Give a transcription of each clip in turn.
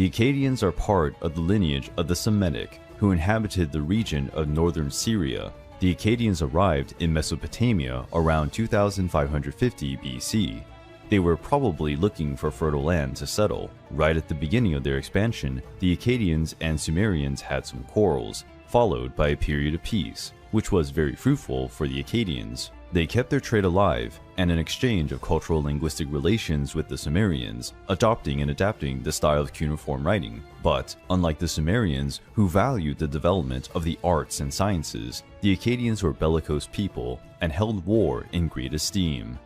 The Acadians are part of the lineage of the Semitic, who inhabited the region of northern Syria. The Acadians arrived in Mesopotamia around 2550 BC. They were probably looking for fertile land to settle. Right at the beginning of their expansion, the Acadians and Sumerians had some quarrels, followed by a period of peace, which was very fruitful for the Acadians. They kept their trade alive and an exchange of cultural linguistic relations with the Sumerians, adopting and adapting the style of cuneiform writing. But, unlike the Sumerians, who valued the development of the arts and sciences, the Acadians were bellicose people and held war in great esteem.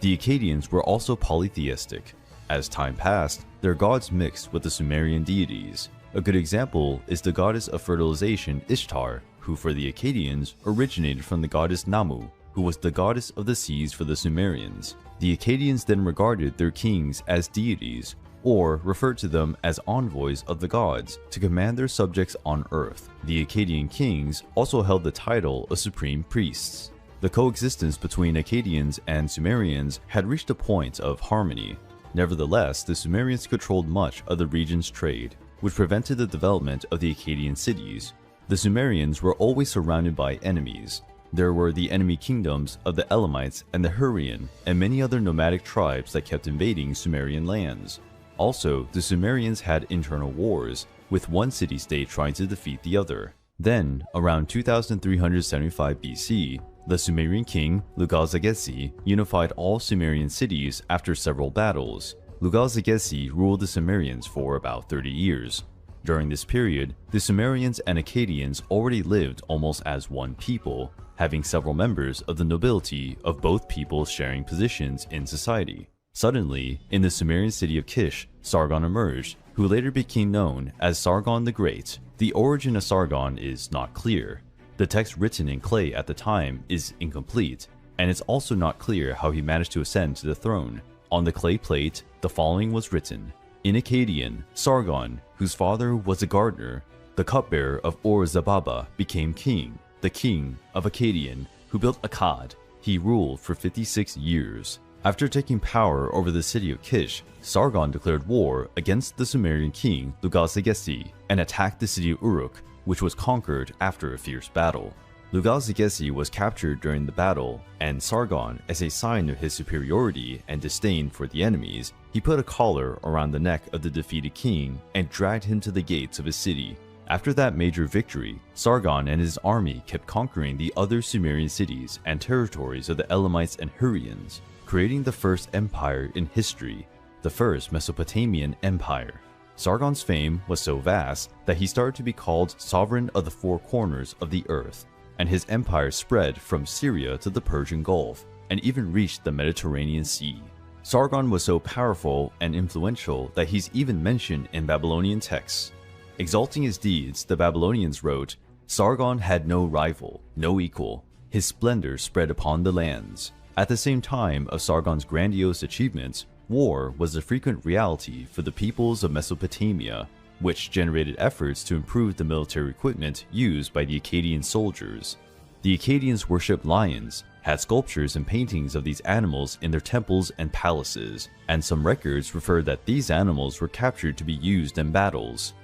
The Acadians were also polytheistic. As time passed, their gods mixed with the Sumerian deities. A good example is the goddess of fertilization Ishtar, who for the Acadians originated from the goddess Namu, who was the goddess of the seas for the Sumerians. The Acadians then regarded their kings as deities, or referred to them as envoys of the gods to command their subjects on earth. The Acadian kings also held the title of supreme priests. The coexistence between Acadians and Sumerians had reached a point of harmony. Nevertheless, the Sumerians controlled much of the region's trade, which prevented the development of the Acadian cities. The Sumerians were always surrounded by enemies. There were the enemy kingdoms of the Elamites and the Hurrian, and many other nomadic tribes that kept invading Sumerian lands. Also, the Sumerians had internal wars, with one city-state trying to defeat the other. Then, around 2375 BC, the Sumerian king, Lugal-Zaggisi, unified all Sumerian cities after several battles. Lugal-Zaggisi ruled the Sumerians for about 30 years. During this period, the Sumerians and Acadians already lived almost as one people, having several members of the nobility of both peoples sharing positions in society. Suddenly, in the Sumerian city of Kish, Sargon emerged, who later became known as Sargon the Great. The origin of Sargon is not clear. The text written in clay at the time is incomplete, and it's also not clear how he managed to ascend to the throne. On the clay plate, the following was written: in Akkadian, Sargon, whose father was a gardener, the cupbearer of Ur-Zababa, became king, the king of Akkadian, who built Akkad. He ruled for 56 years. After taking power over the city of Kish, Sargon declared war against the Sumerian king Lugal-Zaggisi and attacked the city of Uruk, which was conquered after a fierce battle. Lugal-Zaggisi was captured during the battle, and Sargon, as a sign of his superiority and disdain for the enemies, he put a collar around the neck of the defeated king and dragged him to the gates of his city. After that major victory, Sargon and his army kept conquering the other Sumerian cities and territories of the Elamites and Hurrians, creating the first empire in history, the first Mesopotamian Empire. Sargon's fame was so vast that he started to be called sovereign of the four corners of the earth, and his empire spread from Syria to the Persian Gulf and even reached the Mediterranean Sea. Sargon was so powerful and influential that he's even mentioned in Babylonian texts. Exalting his deeds, the Babylonians wrote, "Sargon had no rival, no equal. His splendor spread upon the lands." At the same time of Sargon's grandiose achievements, war was a frequent reality for the peoples of Mesopotamia, which generated efforts to improve the military equipment used by the Akkadian soldiers. The Akkadians worshipped lions, had sculptures and paintings of these animals in their temples and palaces, and some records refer that these animals were captured to be used in battles.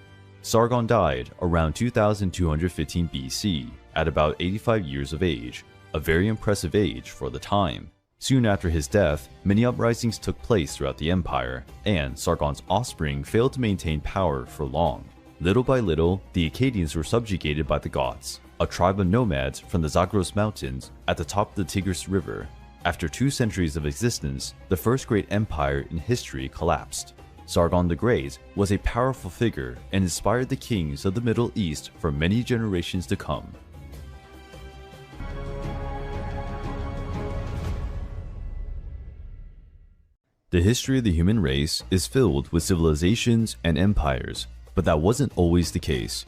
Sargon died around 2215 BC at about 85 years of age, a very impressive age for the time. Soon after his death, many uprisings took place throughout the empire, and Sargon's offspring failed to maintain power for long. Little by little, the Akkadians were subjugated by the Goths, a tribe of nomads from the Zagros Mountains at the top of the Tigris River. After 2 centuries of existence, the first great empire in history collapsed. Sargon the Great was a powerful figure and inspired the kings of the Middle East for many generations to come. The history of the human race is filled with civilizations and empires, but that wasn't always the case.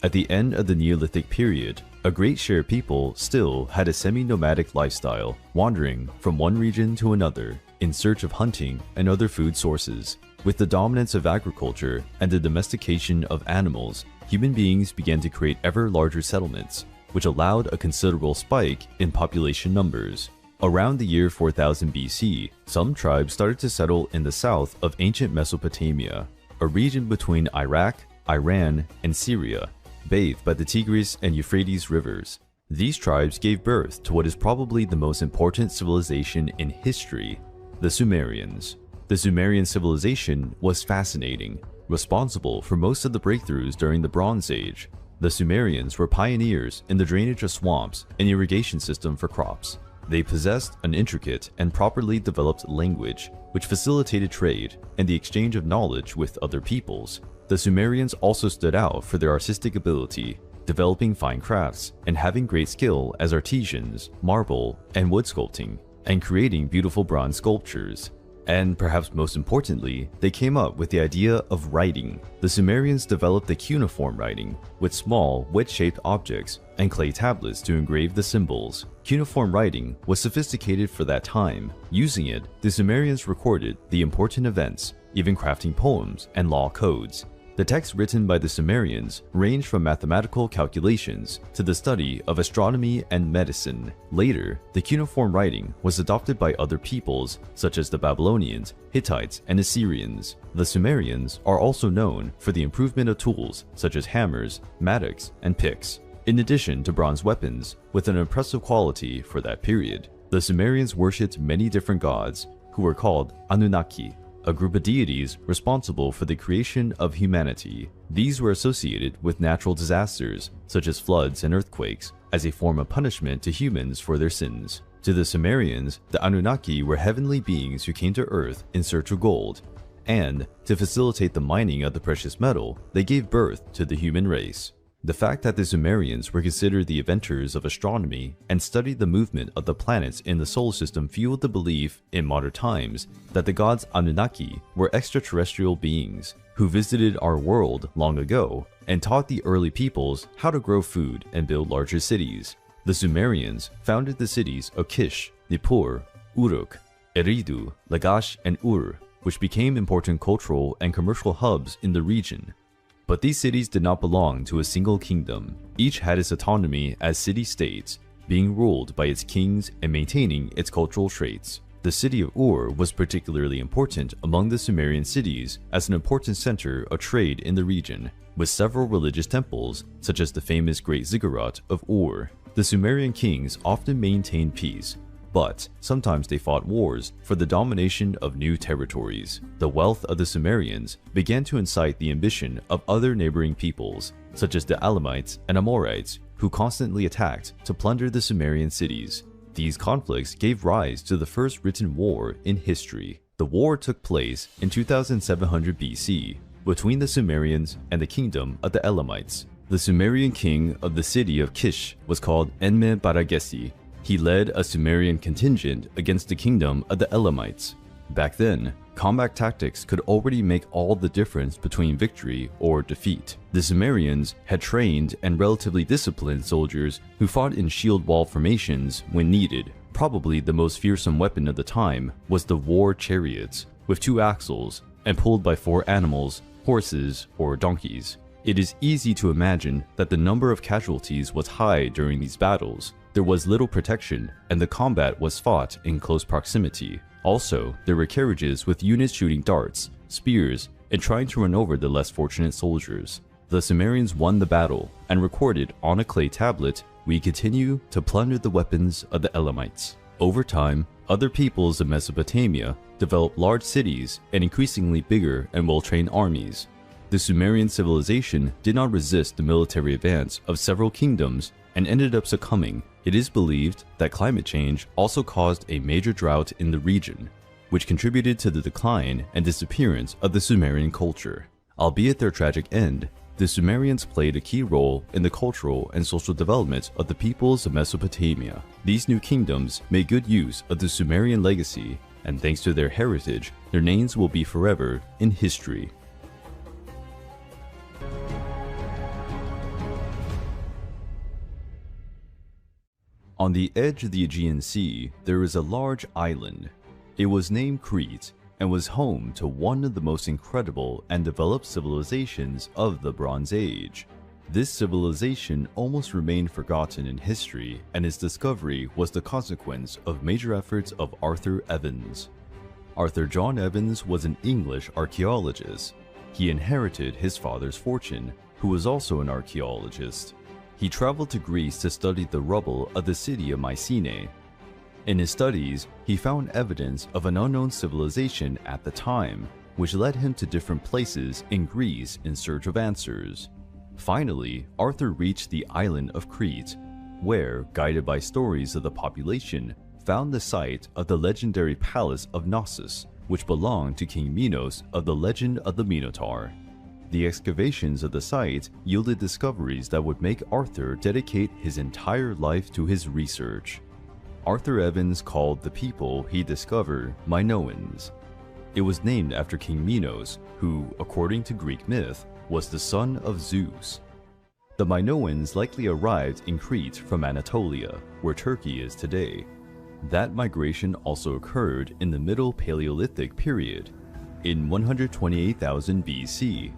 At the end of the Neolithic period, a great share of people still had a semi-nomadic lifestyle, wandering from one region to another in search of hunting and other food sources. With the dominance of agriculture and the domestication of animals, human beings began to create ever larger settlements, which allowed a considerable spike in population numbers. Around the year 4000 BC, some tribes started to settle in the south of ancient Mesopotamia. a region between Iraq, Iran, and Syria, bathed by the Tigris and Euphrates rivers. These tribes gave birth to what is probably the most important civilization in history, the Sumerians. The Sumerian civilization was fascinating, responsible for most of the breakthroughs during the Bronze Age. The Sumerians were pioneers in the drainage of swamps and irrigation system for crops. They possessed an intricate and properly developed language, which facilitated trade and the exchange of knowledge with other peoples. The Sumerians also stood out for their artistic ability, developing fine crafts and having great skill as artisans, marble and wood sculpting, and creating beautiful bronze sculptures. And perhaps most importantly, they came up with the idea of writing. The Sumerians developed the cuneiform writing, with small, wedge-shaped objects and clay tablets to engrave the symbols. Cuneiform writing was sophisticated for that time. Using it, the Sumerians recorded the important events, even crafting poems and law codes. The texts written by the Sumerians ranged from mathematical calculations to the study of astronomy and medicine. Later, the cuneiform writing was adopted by other peoples such as the Babylonians, Hittites, and Assyrians. The Sumerians are also known for the improvement of tools such as hammers, mattocks, and picks, in addition to bronze weapons with an impressive quality for that period. The Sumerians worshipped many different gods who were called Anunnaki, a group of deities responsible for the creation of humanity. These were associated with natural disasters, such as floods and earthquakes, as a form of punishment to humans for their sins. To the Sumerians, the Anunnaki were heavenly beings who came to Earth in search of gold, and to facilitate the mining of the precious metal, they gave birth to the human race. The fact that the Sumerians were considered the inventors of astronomy and studied the movement of the planets in the solar system fueled the belief in modern times that the gods Anunnaki were extraterrestrial beings who visited our world long ago and taught the early peoples how to grow food and build larger cities. The Sumerians founded the cities of Kish, Nippur, Uruk, Eridu, Lagash, and Ur, which became important cultural and commercial hubs in the region. But these cities did not belong to a single kingdom. Each had its autonomy as city-states, being ruled by its kings and maintaining its cultural traits. The city of Ur was particularly important among the Sumerian cities as an important center of trade in the region, with several religious temples, such as the famous Great Ziggurat of Ur. The Sumerian kings often maintained peace, but sometimes they fought wars for the domination of new territories. The wealth of the Sumerians began to incite the ambition of other neighboring peoples, such as the Elamites and Amorites, who constantly attacked to plunder the Sumerian cities. These conflicts gave rise to the first written war in history. The war took place in 2700 BC between the Sumerians and the kingdom of the Elamites. The Sumerian king of the city of Kish was called Enme-Baragesi. He led a Sumerian contingent against the kingdom of the Elamites. Back then, combat tactics could already make all the difference between victory or defeat. The Sumerians had trained and relatively disciplined soldiers who fought in shield wall formations when needed. Probably the most fearsome weapon of the time was the war chariots, with 2 axles and pulled by 4 animals, horses, or donkeys. It is easy to imagine that the number of casualties was high during these battles. There was little protection, and the combat was fought in close proximity. Also, there were carriages with units shooting darts, spears, and trying to run over the less fortunate soldiers. The Sumerians won the battle and recorded on a clay tablet, "We continue to plunder the weapons of the Elamites." Over time, other peoples of Mesopotamia developed large cities and increasingly bigger and well-trained armies. The Sumerian civilization did not resist the military advance of several kingdoms and ended up succumbing. It is believed that climate change also caused a major drought in the region, which contributed to the decline and disappearance of the Sumerian culture. Albeit their tragic end, the Sumerians played a key role in the cultural and social development of the peoples of Mesopotamia. These new kingdoms made good use of the Sumerian legacy, and thanks to their heritage, their names will be forever in history. On the edge of the Aegean Sea, there is a large island. It was named Crete and was home to one of the most incredible and developed civilizations of the Bronze Age. This civilization almost remained forgotten in history, and its discovery was the consequence of major efforts of Arthur Evans. Arthur John Evans was an English archaeologist. He inherited his father's fortune, who was also an archaeologist. He traveled to Greece to study the rubble of the city of Mycenae. In his studies, he found evidence of an unknown civilization at the time, which led him to different places in Greece in search of answers. Finally, Arthur reached the island of Crete, where, guided by stories of the population, found the site of the legendary palace of Knossos, which belonged to King Minos of the legend of the Minotaur. The excavations of the site yielded discoveries that would make Arthur dedicate his entire life to his research. Arthur Evans called the people he discovered Minoans. It was named after King Minos, who, according to Greek myth, was the son of Zeus. The Minoans likely arrived in Crete from Anatolia, where Turkey is today. That migration also occurred in the Middle Paleolithic period, in 128,000 BC.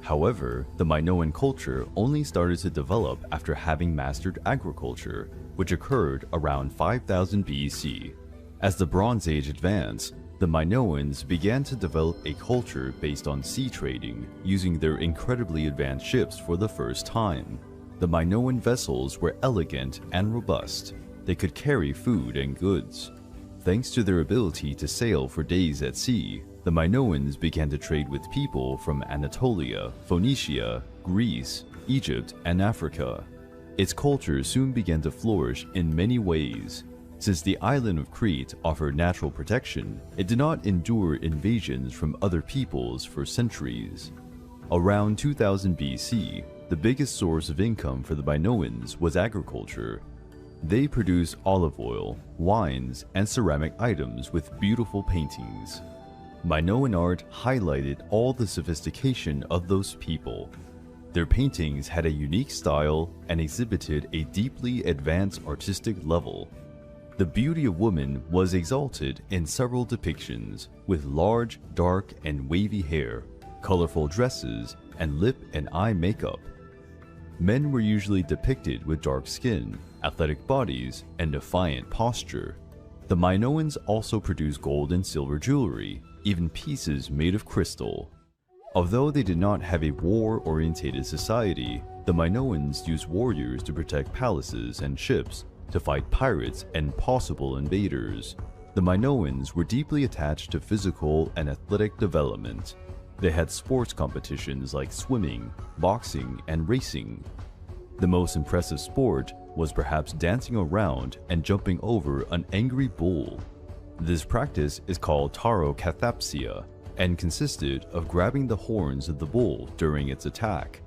However, the Minoan culture only started to develop after having mastered agriculture, which occurred around 5000 BC. As the Bronze Age advanced, the Minoans began to develop a culture based on sea trading, using their incredibly advanced ships for the first time. The Minoan vessels were elegant and robust. They could carry food and goods. Thanks to their ability to sail for days at sea, the Minoans began to trade with people from Anatolia, Phoenicia, Greece, Egypt, and Africa. Its culture soon began to flourish in many ways. Since the island of Crete offered natural protection, it did not endure invasions from other peoples for centuries. Around 2000 BC, the biggest source of income for the Minoans was agriculture. They produced olive oil, wines, and ceramic items with beautiful paintings. Minoan art highlighted all the sophistication of those people. Their paintings had a unique style and exhibited a deeply advanced artistic level. The beauty of women was exalted in several depictions, with large, dark, and wavy hair, colorful dresses, and lip and eye makeup. Men were usually depicted with dark skin, athletic bodies, and defiant posture. The Minoans also produced gold and silver jewelry, even pieces made of crystal. Although they did not have a war-oriented society, the Minoans used warriors to protect palaces and ships, to fight pirates and possible invaders. The Minoans were deeply attached to physical and athletic development. They had sports competitions like swimming, boxing, and racing. The most impressive sport was perhaps dancing around and jumping over an angry bull. This practice is called tarokathapsia and consisted of grabbing the horns of the bull during its attack.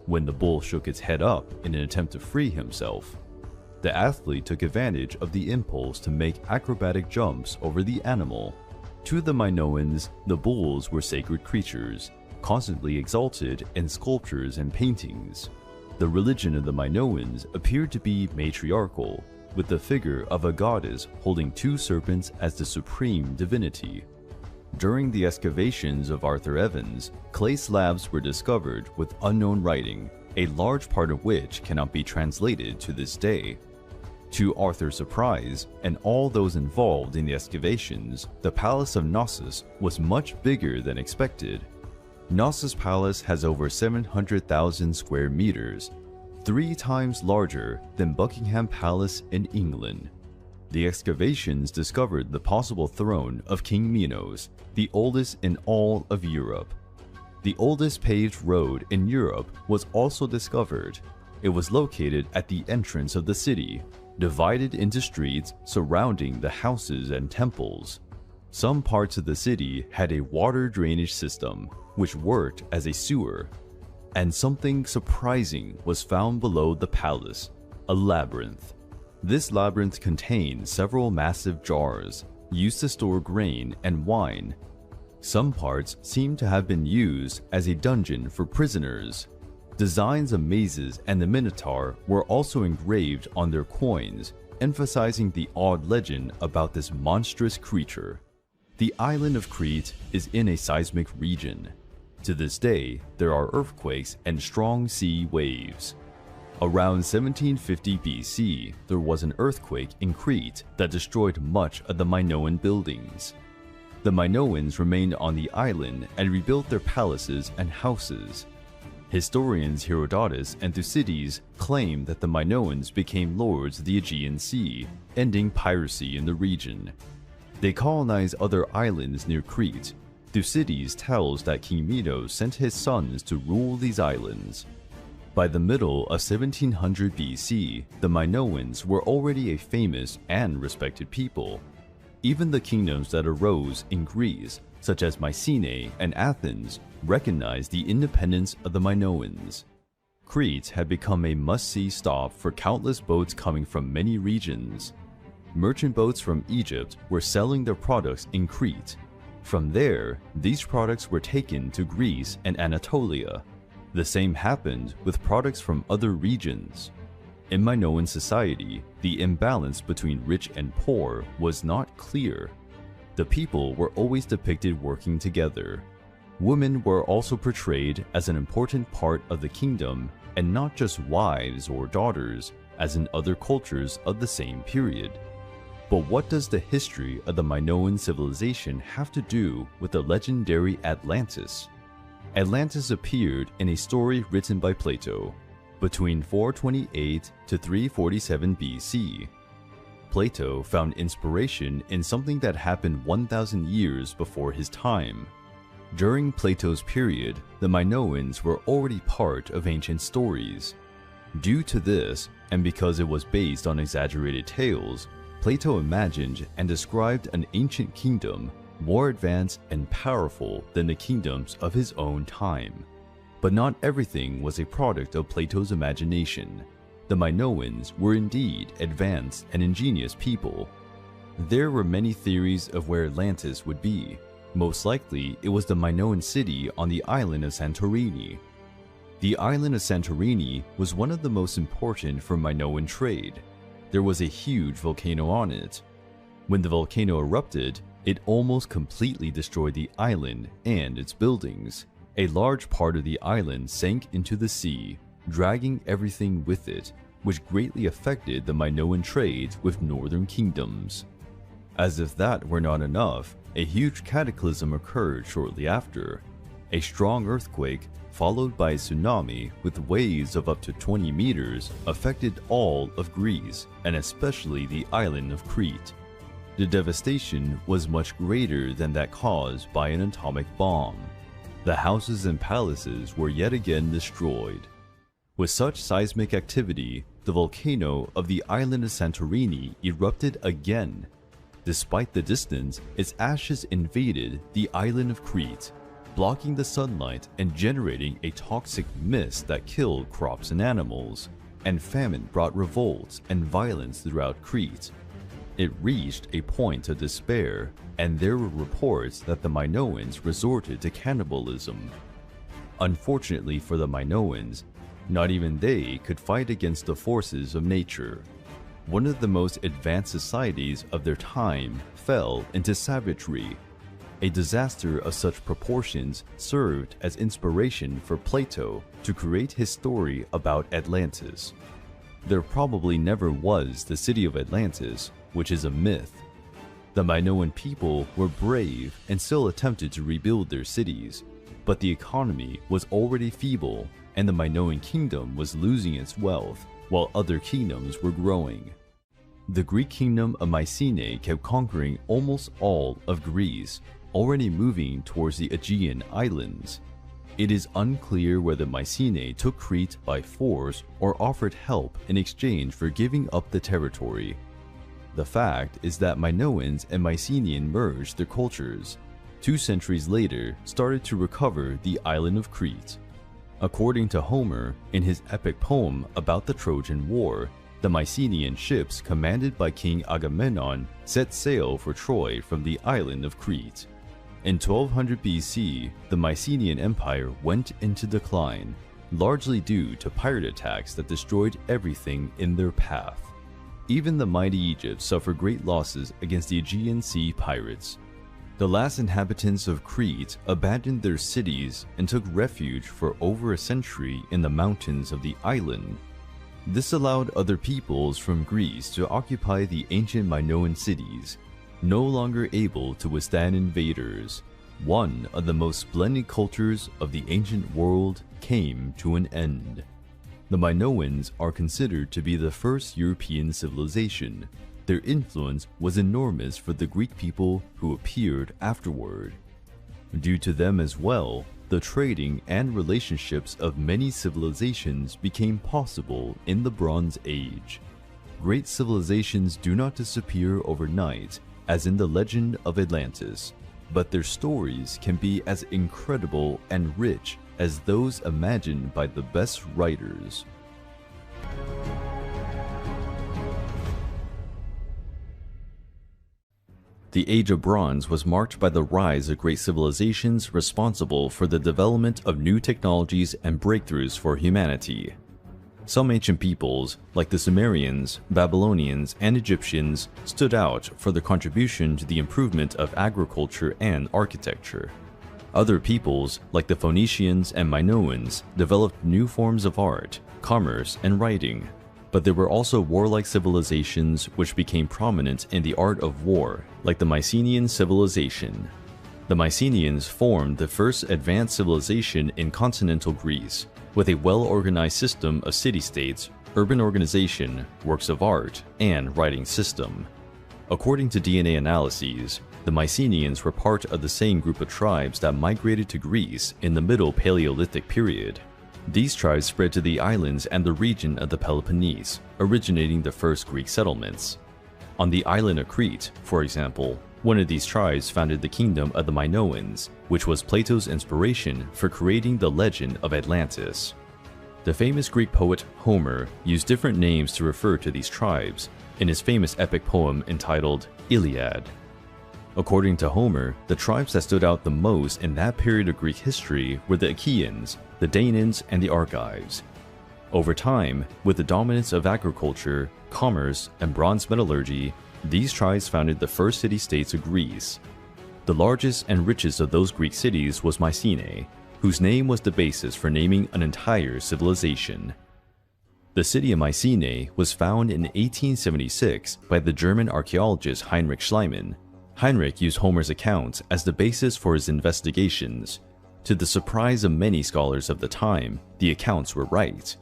When the bull shook its head up in an attempt to free himself, the athlete took advantage of the impulse to make acrobatic jumps over the animal. To the Minoans, the bulls were sacred creatures, constantly exalted in sculptures and paintings. The religion of the Minoans appeared to be matriarchal, with the figure of a goddess holding two serpents as the supreme divinity. During the excavations of Arthur Evans, clay slabs were discovered with unknown writing, a large part of which cannot be translated to this day. To Arthur's surprise, and all those involved in the excavations, the Palace of Knossos was much bigger than expected. Knossos Palace has over 700,000 square meters, 3 times larger than Buckingham Palace in England. The excavations discovered the possible throne of King Minos, the oldest in all of Europe. The oldest paved road in Europe was also discovered. It was located at the entrance of the city, divided into streets surrounding the houses and temples. Some parts of the city had a water drainage system, which worked as a sewer. And something surprising was found below the palace, a labyrinth. This labyrinth contained several massive jars, used to store grain and wine. Some parts seem to have been used as a dungeon for prisoners. Designs of mazes and the Minotaur were also engraved on their coins, emphasizing the odd legend about this monstrous creature. The island of Crete is in a seismic region. To this day, there are earthquakes and strong sea waves. Around 1750 BC, there was an earthquake in Crete that destroyed much of the Minoan buildings. The Minoans remained on the island and rebuilt their palaces and houses. Historians Herodotus and Thucydides claim that the Minoans became lords of the Aegean Sea, ending piracy in the region. They colonized other islands near Crete. Thucydides tells that King Minos sent his sons to rule these islands. By the middle of 1700 BC, the Minoans were already a famous and respected people. Even the kingdoms that arose in Greece, such as Mycenae and Athens, recognized the independence of the Minoans. Crete had become a must-see stop for countless boats coming from many regions. Merchant boats from Egypt were selling their products in Crete. From there, these products were taken to Greece and Anatolia. The same happened with products from other regions. In Minoan society, the imbalance between rich and poor was not clear. The people were always depicted working together. Women were also portrayed as an important part of the kingdom, and not just wives or daughters, as in other cultures of the same period. But what does the history of the Minoan civilization have to do with the legendary Atlantis? Atlantis appeared in a story written by Plato between 428 to 347 BC. Plato found inspiration in something that happened 1,000 years before his time. During Plato's period, the Minoans were already part of ancient stories. Due to this, and because it was based on exaggerated tales, Plato imagined and described an ancient kingdom more advanced and powerful than the kingdoms of his own time. But not everything was a product of Plato's imagination. The Minoans were indeed advanced and ingenious people. There were many theories of where Atlantis would be. Most likely, it was the Minoan city on the island of Santorini. The island of Santorini was one of the most important for Minoan trade. There was a huge volcano on it. When the volcano erupted, it almost completely destroyed the island and its buildings. A large part of the island sank into the sea, dragging everything with it, which greatly affected the Minoan trade with northern kingdoms. As if that were not enough, a huge cataclysm occurred shortly after. A strong earthquake, followed by a tsunami with waves of up to 20 meters, affected all of Greece, and especially the island of Crete. The devastation was much greater than that caused by an atomic bomb. The houses and palaces were yet again destroyed. With such seismic activity, the volcano of the island of Santorini erupted again. Despite the distance, its ashes invaded the island of Crete, blocking the sunlight and generating a toxic mist that killed crops and animals, and famine brought revolts and violence throughout Crete. It reached a point of despair, and there were reports that the Minoans resorted to cannibalism. Unfortunately for the Minoans, not even they could fight against the forces of nature. One of the most advanced societies of their time fell into savagery. A disaster of such proportions served as inspiration for Plato to create his story about Atlantis. There probably never was the city of Atlantis, which is a myth. The Minoan people were brave and still attempted to rebuild their cities, but the economy was already feeble and the Minoan kingdom was losing its wealth while other kingdoms were growing. The Greek kingdom of Mycenae kept conquering almost all of Greece, already moving towards the Aegean islands. It is unclear whether Mycenae took Crete by force or offered help in exchange for giving up the territory. The fact is that Minoans and Mycenaean merged their cultures. 2 centuries later, started to recover the island of Crete. According to Homer, in his epic poem about the Trojan War, the Mycenaean ships commanded by King Agamemnon set sail for Troy from the island of Crete. In 1200 BC, the Mycenaean Empire went into decline, largely due to pirate attacks that destroyed everything in their path. Even the mighty Egypt suffered great losses against the Aegean Sea pirates. The last inhabitants of Crete abandoned their cities and took refuge for over a century in the mountains of the island. This allowed other peoples from Greece to occupy the ancient Minoan cities. no longer able to withstand invaders, one of the most splendid cultures of the ancient world came to an end. The Minoans are considered to be the first European civilization. Their influence was enormous for the Greek people who appeared afterward. Due to them as well, the trading and relationships of many civilizations became possible in the Bronze Age. Great civilizations do not disappear overnight, as in the legend of Atlantis, but their stories can be as incredible and rich as those imagined by the best writers. The Age of Bronze was marked by the rise of great civilizations responsible for the development of new technologies and breakthroughs for humanity. Some ancient peoples, like the Sumerians, Babylonians, and Egyptians, stood out for their contribution to the improvement of agriculture and architecture. Other peoples, like the Phoenicians and Minoans, developed new forms of art, commerce, and writing. But there were also warlike civilizations which became prominent in the art of war, like the Mycenaean Civilization. The Mycenaeans formed the first advanced civilization in continental Greece, with a well-organized system of city-states, urban organization, works of art, and writing system. According to DNA analyses, the Mycenaeans were part of the same group of tribes that migrated to Greece in the Middle Paleolithic period. These tribes spread to the islands and the region of the Peloponnese, originating the first Greek settlements. On the island of Crete, for example, one of these tribes founded the kingdom of the Minoans, which was Plato's inspiration for creating the legend of Atlantis. The famous Greek poet Homer used different names to refer to these tribes in his famous epic poem entitled Iliad. According to Homer, the tribes that stood out the most in that period of Greek history were the Achaeans, the Danaans, and the Argives. Over time, with the dominance of agriculture, commerce, and bronze metallurgy, these tribes founded the first city-states of Greece. The largest and richest of those Greek cities was Mycenae, whose name was the basis for naming an entire civilization. The city of Mycenae was found in 1876 by the German archaeologist Heinrich Schliemann. Heinrich used Homer's account as the basis for his investigations. To the surprise of many scholars of the time, the accounts were right.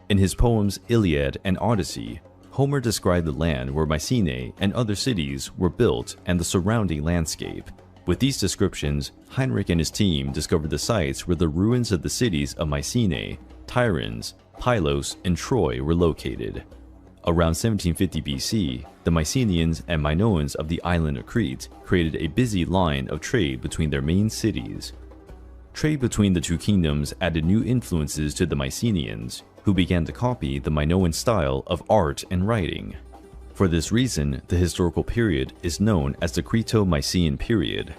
In his poems Iliad and Odyssey, Homer described the land where Mycenae and other cities were built and the surrounding landscape. With these descriptions, Heinrich and his team discovered the sites where the ruins of the cities of Mycenae, Tiryns, Pylos, and Troy were located. Around 1750 BC, the Mycenaeans and Minoans of the island of Crete created a busy line of trade between their main cities. Trade between the two kingdoms added new influences to the Mycenaeans, who began to copy the Minoan style of art and writing. For this reason, the historical period is known as the Creto-Mycenaean period.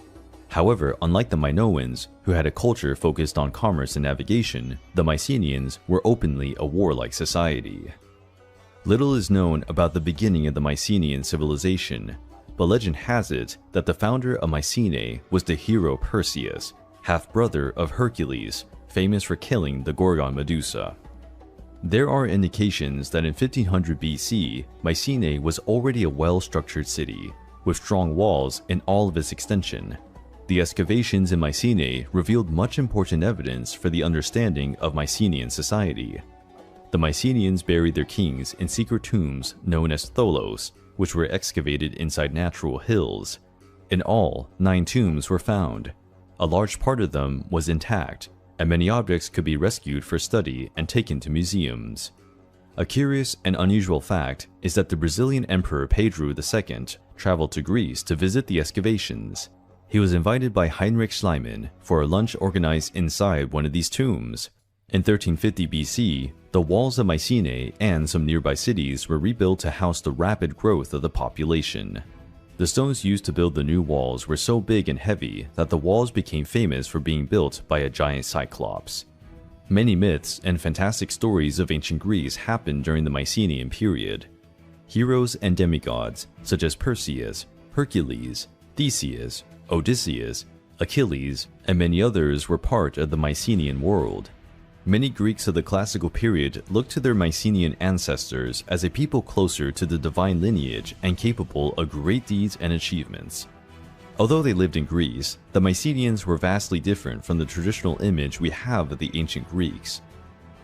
However, unlike the Minoans, who had a culture focused on commerce and navigation, the Mycenaeans were openly a warlike society. Little is known about the beginning of the Mycenaean civilization, but legend has it that the founder of Mycenae was the hero Perseus, half-brother of Hercules, famous for killing the Gorgon Medusa. There are indications that in 1500 BC, Mycenae was already a well-structured city, with strong walls in all of its extension. The excavations in Mycenae revealed much important evidence for the understanding of Mycenaean society. The Mycenaeans buried their kings in secret tombs known as tholos, which were excavated inside natural hills. In all, 9 tombs were found. A large part of them was intact, and many objects could be rescued for study and taken to museums. A curious and unusual fact is that the Brazilian Emperor Pedro II traveled to Greece to visit the excavations. He was invited by Heinrich Schliemann for a lunch organized inside one of these tombs. In 1350 BC, the walls of Mycenae and some nearby cities were rebuilt to house the rapid growth of the population. The stones used to build the new walls were so big and heavy that the walls became famous for being built by a giant cyclops. Many myths and fantastic stories of ancient Greece happened during the Mycenaean period. Heroes and demigods such as Perseus, Hercules, Theseus, Odysseus, Achilles, and many others were part of the Mycenaean world. Many Greeks of the classical period looked to their Mycenaean ancestors as a people closer to the divine lineage and capable of great deeds and achievements. Although they lived in Greece, the Mycenaeans were vastly different from the traditional image we have of the ancient Greeks.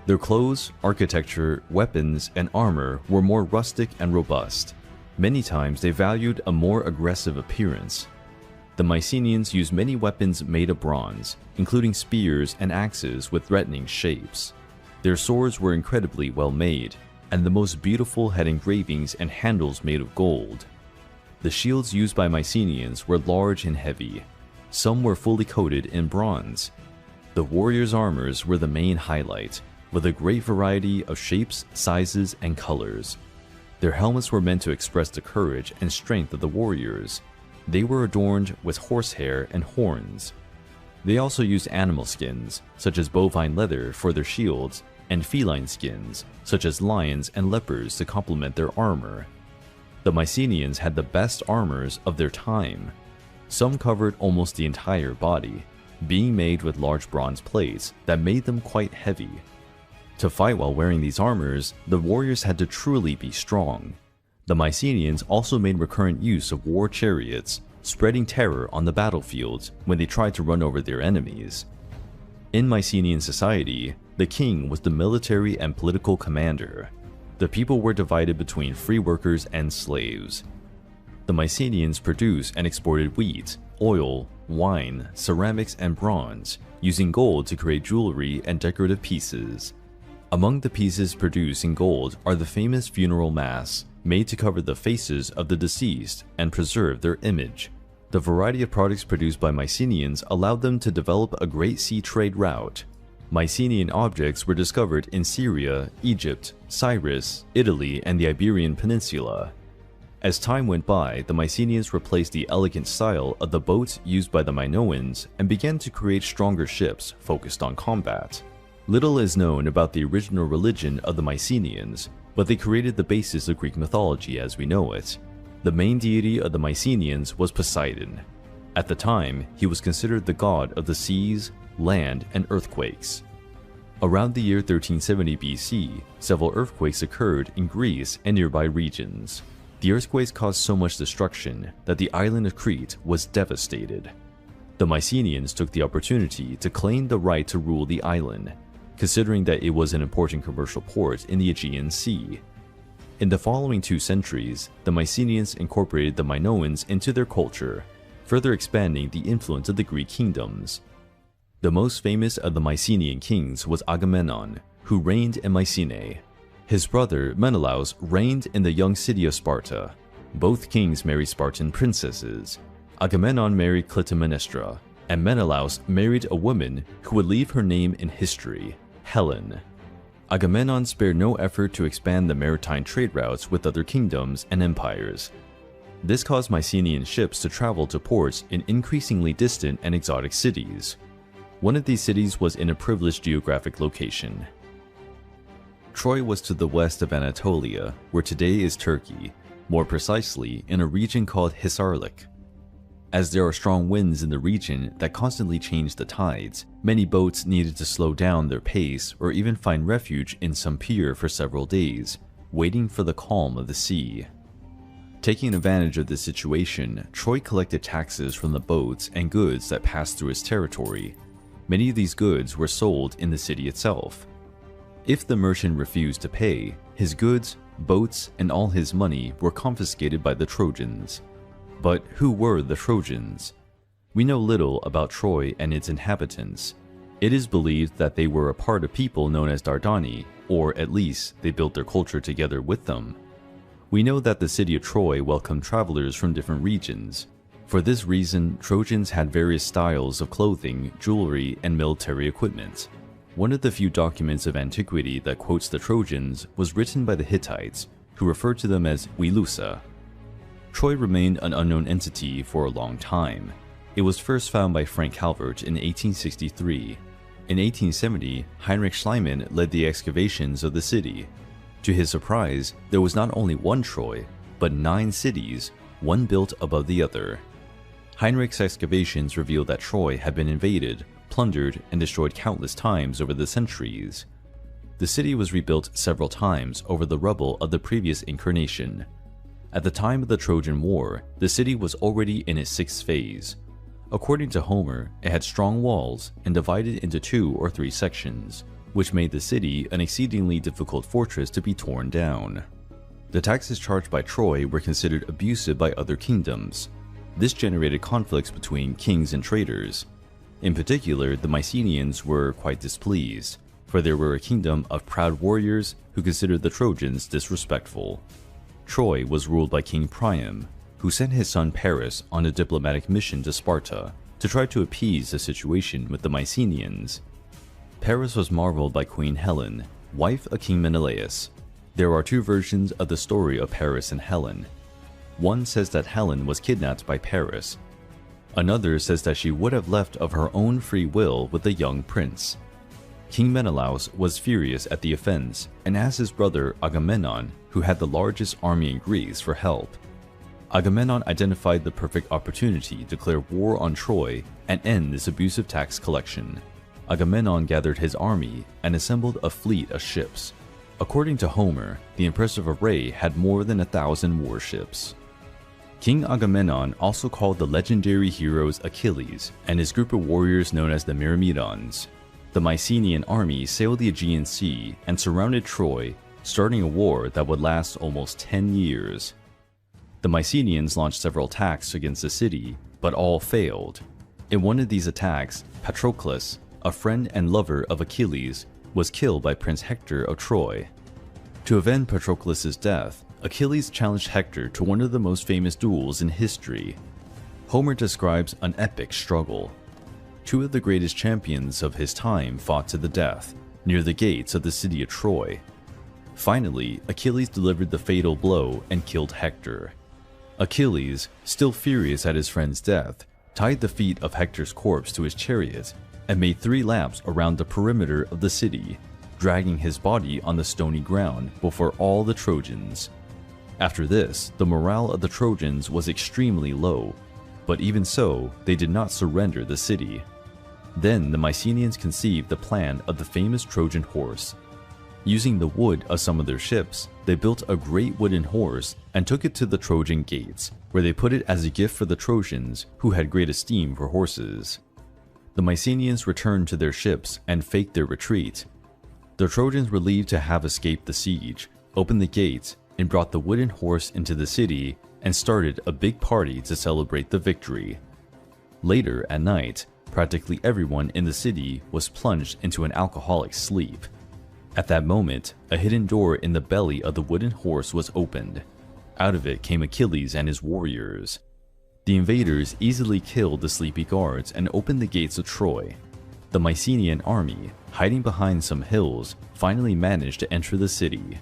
Their clothes, architecture, weapons, and armor were more rustic and robust. Many times they valued a more aggressive appearance. The Mycenaeans used many weapons made of bronze, including spears and axes with threatening shapes. Their swords were incredibly well made, and the most beautiful had engravings and handles made of gold. The shields used by Mycenaeans were large and heavy. Some were fully coated in bronze. The warriors' armors were the main highlight, with a great variety of shapes, sizes, and colors. Their helmets were meant to express the courage and strength of the warriors. They were adorned with horsehair and horns. They also used animal skins, such as bovine leather, for their shields, and feline skins, such as lions and leopards, to complement their armor. The Mycenaeans had the best armors of their time. Some covered almost the entire body, being made with large bronze plates that made them quite heavy. To fight while wearing these armors, the warriors had to truly be strong. The Mycenaeans also made recurrent use of war chariots, spreading terror on the battlefields when they tried to run over their enemies. In Mycenaean society, the king was the military and political commander. The people were divided between free workers and slaves. The Mycenaeans produced and exported wheat, oil, wine, ceramics, and bronze, using gold to create jewelry and decorative pieces. Among the pieces produced in gold are the famous funeral masks, made to cover the faces of the deceased and preserve their image. The variety of products produced by Mycenaeans allowed them to develop a great sea trade route. Mycenaean objects were discovered in Syria, Egypt, Cyprus, Italy, and the Iberian Peninsula. As time went by, the Mycenaeans replaced the elegant style of the boats used by the Minoans and began to create stronger ships focused on combat. Little is known about the original religion of the Mycenaeans, but they created the basis of Greek mythology as we know it. The main deity of the Mycenaeans was Poseidon. At the time, he was considered the god of the seas, land, and earthquakes. Around the year 1370 BC, several earthquakes occurred in Greece and nearby regions. The earthquakes caused so much destruction that the island of Crete was devastated. The Mycenaeans took the opportunity to claim the right to rule the island, considering that it was an important commercial port in the Aegean Sea. In the following 2 centuries, the Mycenaeans incorporated the Minoans into their culture, further expanding the influence of the Greek kingdoms. The most famous of the Mycenaean kings was Agamemnon, who reigned in Mycenae. His brother Menelaus reigned in the young city of Sparta. Both kings married Spartan princesses. Agamemnon married Clytemnestra, and Menelaus married a woman who would leave her name in history, Helen. Agamemnon spared no effort to expand the maritime trade routes with other kingdoms and empires. This caused Mycenaean ships to travel to ports in increasingly distant and exotic cities. One of these cities was in a privileged geographic location. Troy was to the west of Anatolia, where today is Turkey, more precisely in a region called Hisarlik. As there are strong winds in the region that constantly change the tides, many boats needed to slow down their pace or even find refuge in some pier for several days, waiting for the calm of the sea. Taking advantage of this situation, Troy collected taxes from the boats and goods that passed through its territory. Many of these goods were sold in the city itself. If the merchant refused to pay, his goods, boats, and all his money were confiscated by the Trojans. But who were the Trojans? We know little about Troy and its inhabitants. It is believed that they were a part of people known as Dardani, or at least they built their culture together with them. We know that the city of Troy welcomed travelers from different regions. For this reason, Trojans had various styles of clothing, jewelry, and military equipment. One of the few documents of antiquity that quotes the Trojans was written by the Hittites, who referred to them as Wilusa. Troy remained an unknown entity for a long time. It was first found by Frank Calvert in 1863. In 1870, Heinrich Schliemann led the excavations of the city. To his surprise, there was not only one Troy, but 9 cities, one built above the other. Heinrich's excavations revealed that Troy had been invaded plundered, and destroyed countless times over the centuries. The city was rebuilt several times over the rubble of the previous incarnation. At the time of the Trojan War, the city was already in its 6th phase. According to Homer, it had strong walls and divided into 2 or 3 sections, which made the city an exceedingly difficult fortress to be torn down. The taxes charged by Troy were considered abusive by other kingdoms. This generated conflicts between kings and traders. In particular, the Mycenaeans were quite displeased, for they were a kingdom of proud warriors who considered the Trojans disrespectful. Troy was ruled by King Priam, who sent his son Paris on a diplomatic mission to Sparta to try to appease the situation with the Mycenaeans. Paris was marveled by Queen Helen, wife of King Menelaus. There are 2 versions of the story of Paris and Helen. One says that Helen was kidnapped by Paris. Another says that she would have left of her own free will with the young prince. King Menelaus was furious at the offense and asked his brother Agamemnon, who had the largest army in Greece, for help. Agamemnon identified the perfect opportunity to declare war on Troy and end this abusive tax collection. Agamemnon gathered his army and assembled a fleet of ships. According to Homer, the impressive array had more than 1,000 warships. King Agamemnon also called the legendary heroes Achilles and his group of warriors known as the Myrmidons. The Mycenaean army sailed the Aegean Sea and surrounded Troy, starting a war that would last almost 10 years. The Mycenaeans launched several attacks against the city, but all failed. In one of these attacks, Patroclus, a friend and lover of Achilles, was killed by Prince Hector of Troy. To avenge Patroclus' death, Achilles challenged Hector to one of the most famous duels in history. Homer describes an epic struggle. 2 of the greatest champions of his time fought to the death, near the gates of the city of Troy. Finally, Achilles delivered the fatal blow and killed Hector. Achilles, still furious at his friend's death, tied the feet of Hector's corpse to his chariot and made 3 laps around the perimeter of the city, dragging his body on the stony ground before all the Trojans. After this, the morale of the Trojans was extremely low, but even so, they did not surrender the city. Then the Mycenaeans conceived the plan of the famous Trojan horse. Using the wood of some of their ships, they built a great wooden horse and took it to the Trojan gates, where they put it as a gift for the Trojans, who had great esteem for horses. The Mycenaeans returned to their ships and faked their retreat. The Trojans, relieved to have escaped the siege, opened the gates and brought the wooden horse into the city and started a big party to celebrate the victory. Later at night, practically everyone in the city was plunged into an alcoholic sleep. At that moment, a hidden door in the belly of the wooden horse was opened. Out of it came Achilles and his warriors. The invaders easily killed the sleepy guards and opened the gates of Troy. The Mycenaean army, hiding behind some hills, finally managed to enter the city.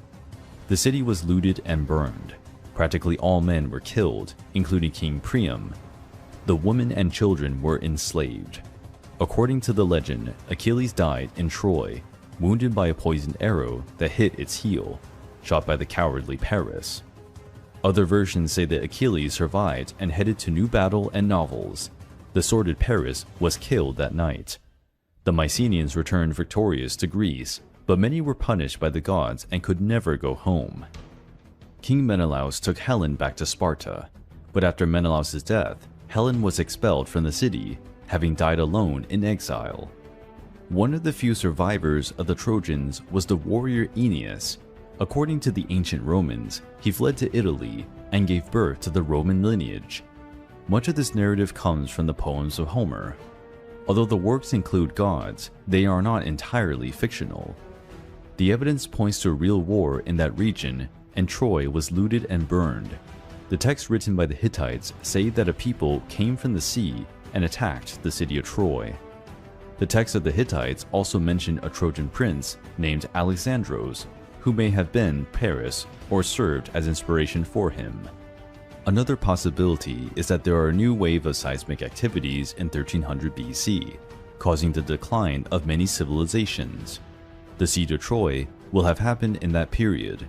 The city was looted and burned. Practically all men were killed, including King Priam. The women and children were enslaved. According to the legend, Achilles died in Troy, wounded by a poisoned arrow that hit its heel, shot by the cowardly Paris. Other versions say that Achilles survived and headed to new battle and novels. The sordid Paris was killed that night. The Mycenaeans returned victorious to Greece, but many were punished by the gods and could never go home. King Menelaus took Helen back to Sparta, but after Menelaus' death, Helen was expelled from the city, having died alone in exile. One of the few survivors of the Trojans was the warrior Aeneas. According to the ancient Romans, he fled to Italy and gave birth to the Roman lineage. Much of this narrative comes from the poems of Homer. Although the works include gods, they are not entirely fictional. The evidence points to a real war in that region, and Troy was looted and burned. The texts written by the Hittites say that a people came from the sea and attacked the city of Troy. The texts of the Hittites also mention a Trojan prince named Alexandros, who may have been Paris or served as inspiration for him. Another possibility is that there are a new wave of seismic activities in 1300 BC, causing the decline of many civilizations. The siege of Troy will have happened in that period,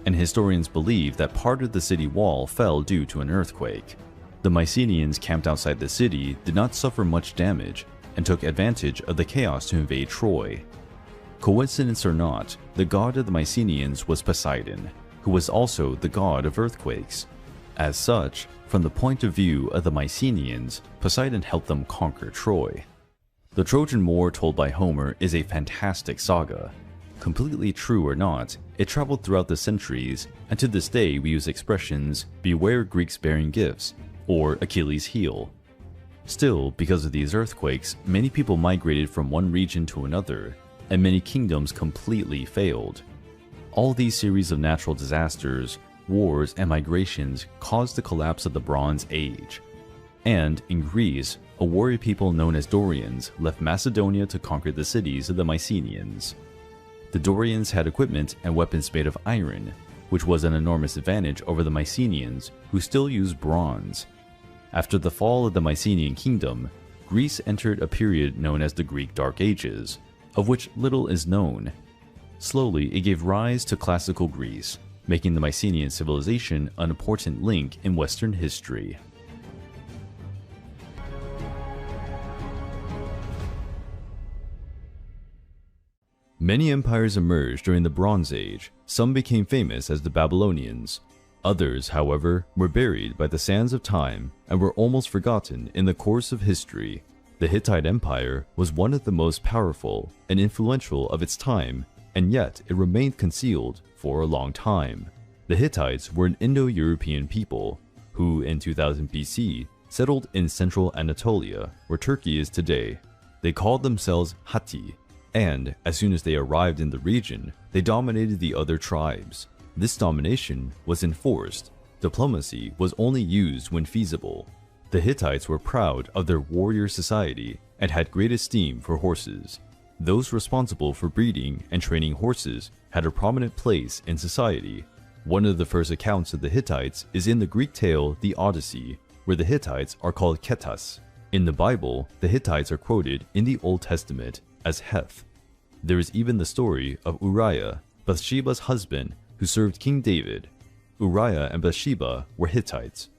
and historians believe that part of the city wall fell due to an earthquake. The Mycenaeans camped outside the city did not suffer much damage, and took advantage of the chaos to invade Troy. Coincidence or not, the god of the Mycenaeans was Poseidon, who was also the god of earthquakes. As such, from the point of view of the Mycenaeans, Poseidon helped them conquer Troy. The Trojan War told by Homer is a fantastic saga. Completely true or not, it traveled throughout the centuries, and to this day we use expressions, "beware Greeks bearing gifts," or "Achilles' heel." Still, because of these earthquakes, many people migrated from one region to another, and many kingdoms completely failed. All these series of natural disasters, wars, and migrations caused the collapse of the Bronze Age. And, in Greece, a warrior people known as Dorians left Macedonia to conquer the cities of the Mycenaeans. The Dorians had equipment and weapons made of iron, which was an enormous advantage over the Mycenaeans, who still used bronze. After the fall of the Mycenaean kingdom, Greece entered a period known as the Greek Dark Ages, of which little is known. Slowly, it gave rise to classical Greece, making the Mycenaean Civilization an important link in Western history. Many empires emerged during the Bronze Age. Some became famous as the Babylonians. Others, however, were buried by the sands of time and were almost forgotten in the course of history. The Hittite Empire was one of the most powerful and influential of its time, and yet it remained concealed for a long time. The Hittites were an Indo-European people who, in 2000 BC, settled in central Anatolia, where Turkey is today. They called themselves Hatti, and as soon as they arrived in the region, they dominated the other tribes. This domination was enforced. Diplomacy was only used when feasible. The Hittites were proud of their warrior society and had great esteem for horses. Those responsible for breeding and training horses had a prominent place in society. One of the first accounts of the Hittites is in the Greek tale The Odyssey, where the Hittites are called Ketas. In the Bible, the Hittites are quoted in the Old Testament as Heth. There is even the story of Uriah, Bathsheba's husband, who served King David. Uriah and Bathsheba were Hittites.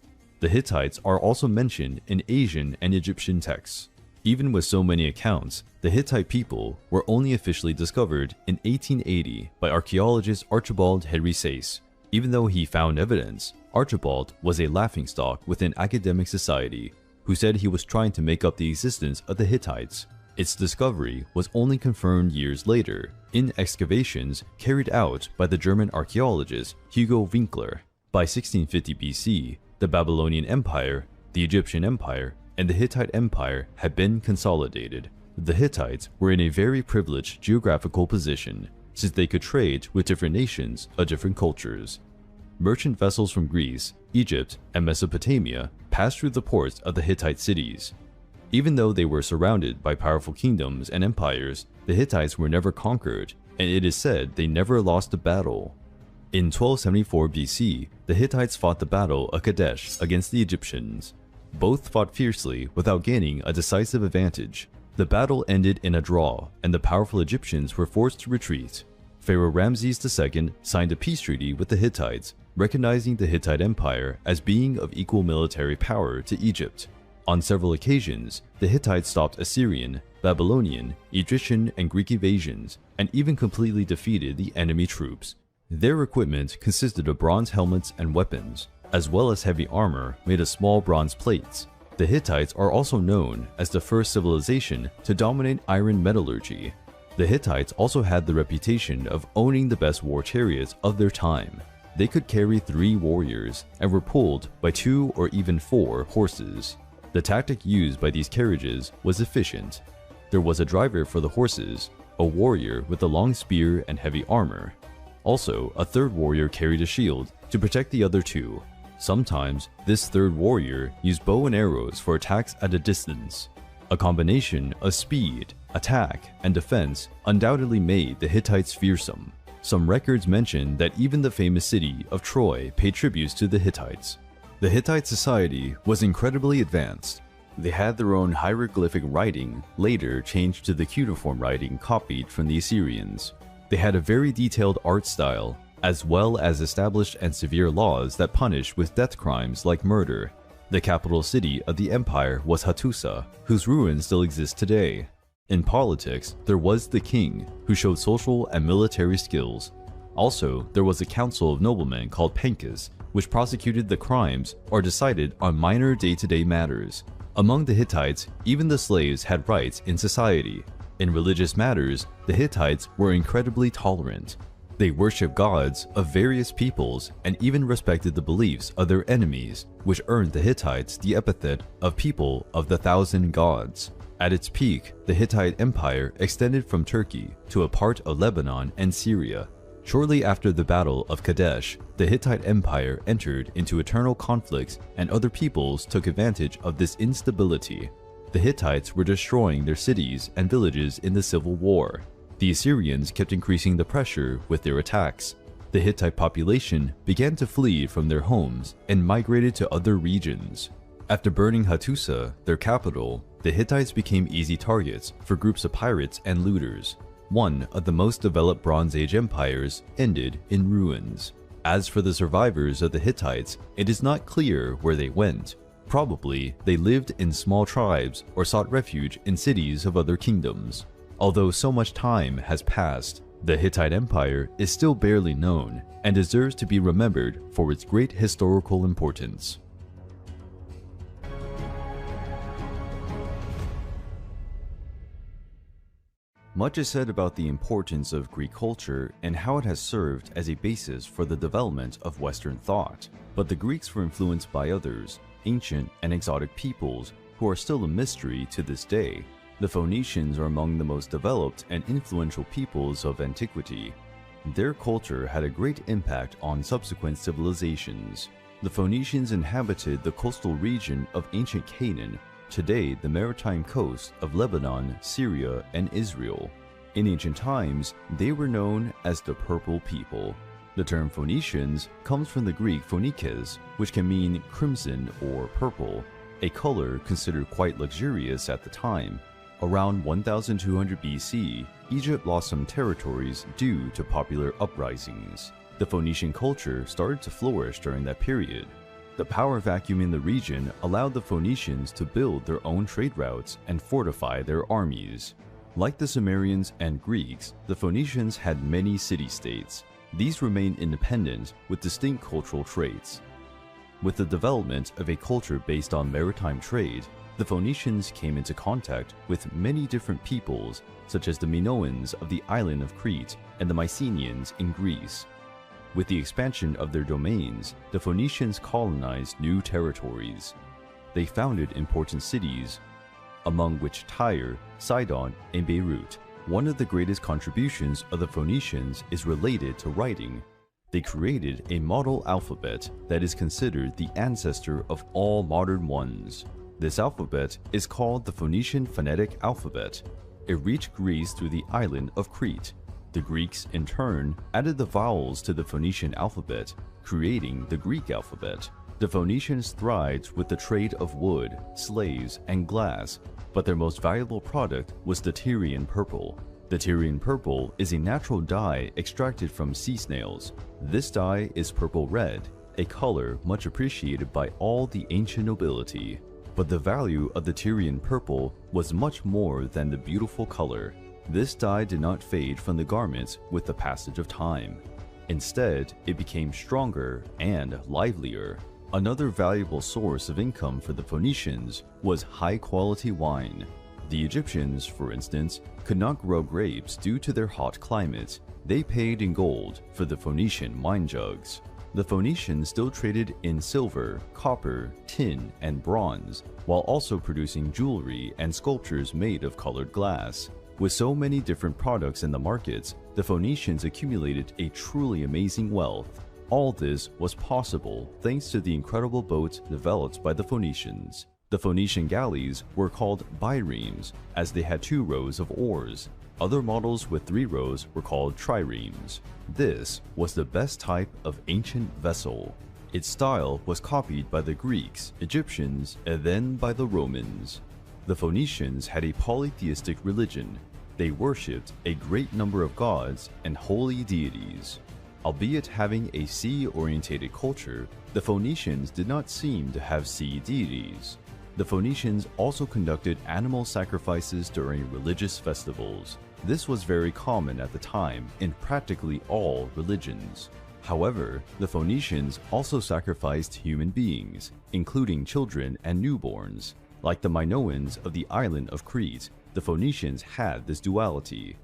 The Hittites are also mentioned in Asian and Egyptian texts. Even with so many accounts, the Hittite people were only officially discovered in 1880 by archaeologist Archibald Henry Sayce. Even though he found evidence, Archibald was a laughingstock within academic society, who said he was trying to make up the existence of the Hittites. Its discovery was only confirmed years later, in excavations carried out by the German archaeologist Hugo Winkler. By 1650 BC, the Babylonian Empire, the Egyptian Empire, and the Hittite Empire had been consolidated. The Hittites were in a very privileged geographical position, since they could trade with different nations of different cultures. Merchant vessels from Greece, Egypt, and Mesopotamia passed through the ports of the Hittite cities. Even though they were surrounded by powerful kingdoms and empires, the Hittites were never conquered, and it is said they never lost a battle. In 1274 BC, the Hittites fought the Battle of Kadesh against the Egyptians. Both fought fiercely without gaining a decisive advantage. The battle ended in a draw, and the powerful Egyptians were forced to retreat. Pharaoh Ramses II signed a peace treaty with the Hittites, recognizing the Hittite Empire as being of equal military power to Egypt. On several occasions, the Hittites stopped Assyrian, Babylonian, Egyptian, and Greek invasions, and even completely defeated the enemy troops. Their equipment consisted of bronze helmets and weapons, as well as heavy armor made of small bronze plates. The Hittites are also known as the first civilization to dominate iron metallurgy. The Hittites also had the reputation of owning the best war chariots of their time. They could carry 3 warriors and were pulled by 2 or even 4 horses. The tactic used by these carriages was efficient. There was a driver for the horses, a warrior with a long spear and heavy armor. Also, a third warrior carried a shield to protect the other 2. Sometimes, this third warrior used bow and arrows for attacks at a distance. A combination of speed, attack, and defense undoubtedly made the Hittites fearsome. Some records mention that even the famous city of Troy paid tributes to the Hittites. The Hittite society was incredibly advanced. They had their own hieroglyphic writing, later changed to the cuneiform writing copied from the Assyrians. They had a very detailed art style, as well as established and severe laws that punished with death crimes like murder. The capital city of the empire was Hattusa, whose ruins still exist today. In politics, there was the king, who showed social and military skills. Also, there was a council of noblemen called Penkus, which prosecuted the crimes or decided on minor day-to-day matters. Among the Hittites, even the slaves had rights in society. In religious matters, the Hittites were incredibly tolerant. They worshipped gods of various peoples and even respected the beliefs of their enemies, which earned the Hittites the epithet of people of the thousand gods. At its peak, the Hittite Empire extended from Turkey to a part of Lebanon and Syria. Shortly after the Battle of Kadesh, the Hittite Empire entered into eternal conflicts and other peoples took advantage of this instability. The Hittites were destroying their cities and villages in the civil war. The Assyrians kept increasing the pressure with their attacks. The Hittite population began to flee from their homes and migrated to other regions. After burning Hattusa, their capital, the Hittites became easy targets for groups of pirates and looters. One of the most developed Bronze Age empires ended in ruins. As for the survivors of the Hittites, it is not clear where they went. Probably they lived in small tribes or sought refuge in cities of other kingdoms. Although so much time has passed, the Hittite Empire is still barely known and deserves to be remembered for its great historical importance. Much is said about the importance of Greek culture and how it has served as a basis for the development of Western thought, but the Greeks were influenced by others, ancient and exotic peoples who are still a mystery to this day. The Phoenicians are among the most developed and influential peoples of antiquity. Their culture had a great impact on subsequent civilizations. The Phoenicians inhabited the coastal region of ancient Canaan, today the maritime coast of Lebanon, Syria, and Israel. In ancient times, they were known as the Purple People. The term Phoenicians comes from the Greek phonikes, which can mean crimson or purple, a color considered quite luxurious at the time. Around 1200 BC, Egypt lost some territories due to popular uprisings. The Phoenician culture started to flourish during that period. The power vacuum in the region allowed the Phoenicians to build their own trade routes and fortify their armies. Like the Sumerians and Greeks, the Phoenicians had many city-states. These remained independent with distinct cultural traits. With the development of a culture based on maritime trade, the Phoenicians came into contact with many different peoples, such as the Minoans of the island of Crete and the Mycenaeans in Greece. With the expansion of their domains, the Phoenicians colonized new territories. They founded important cities, among which Tyre, Sidon, and Beirut. One of the greatest contributions of the Phoenicians is related to writing. They created a model alphabet that is considered the ancestor of all modern ones. This alphabet is called the Phoenician phonetic alphabet. It reached Greece through the island of Crete. The Greeks, in turn, added the vowels to the Phoenician alphabet, creating the Greek alphabet. The Phoenicians thrived with the trade of wood, slaves, and glass, but their most valuable product was the Tyrian purple. The Tyrian purple is a natural dye extracted from sea snails. This dye is purple-red, a color much appreciated by all the ancient nobility. But the value of the Tyrian purple was much more than the beautiful color. This dye did not fade from the garments with the passage of time. Instead, it became stronger and livelier. Another valuable source of income for the Phoenicians was high-quality wine. The Egyptians, for instance, could not grow grapes due to their hot climate. They paid in gold for the Phoenician wine jugs. The Phoenicians still traded in silver, copper, tin, and bronze, while also producing jewelry and sculptures made of colored glass. With so many different products in the markets, the Phoenicians accumulated a truly amazing wealth. All this was possible thanks to the incredible boats developed by the Phoenicians. The Phoenician galleys were called biremes, as they had 2 rows of oars. Other models with 3 rows were called triremes. This was the best type of ancient vessel. Its style was copied by the Greeks, Egyptians, and then by the Romans. The Phoenicians had a polytheistic religion. They worshipped a great number of gods and holy deities. Albeit having a sea-orientated culture, the Phoenicians did not seem to have sea deities. The Phoenicians also conducted animal sacrifices during religious festivals. This was very common at the time in practically all religions. However, the Phoenicians also sacrificed human beings, including children and newborns. Like the Minoans of the island of Crete, the Phoenicians had this duality.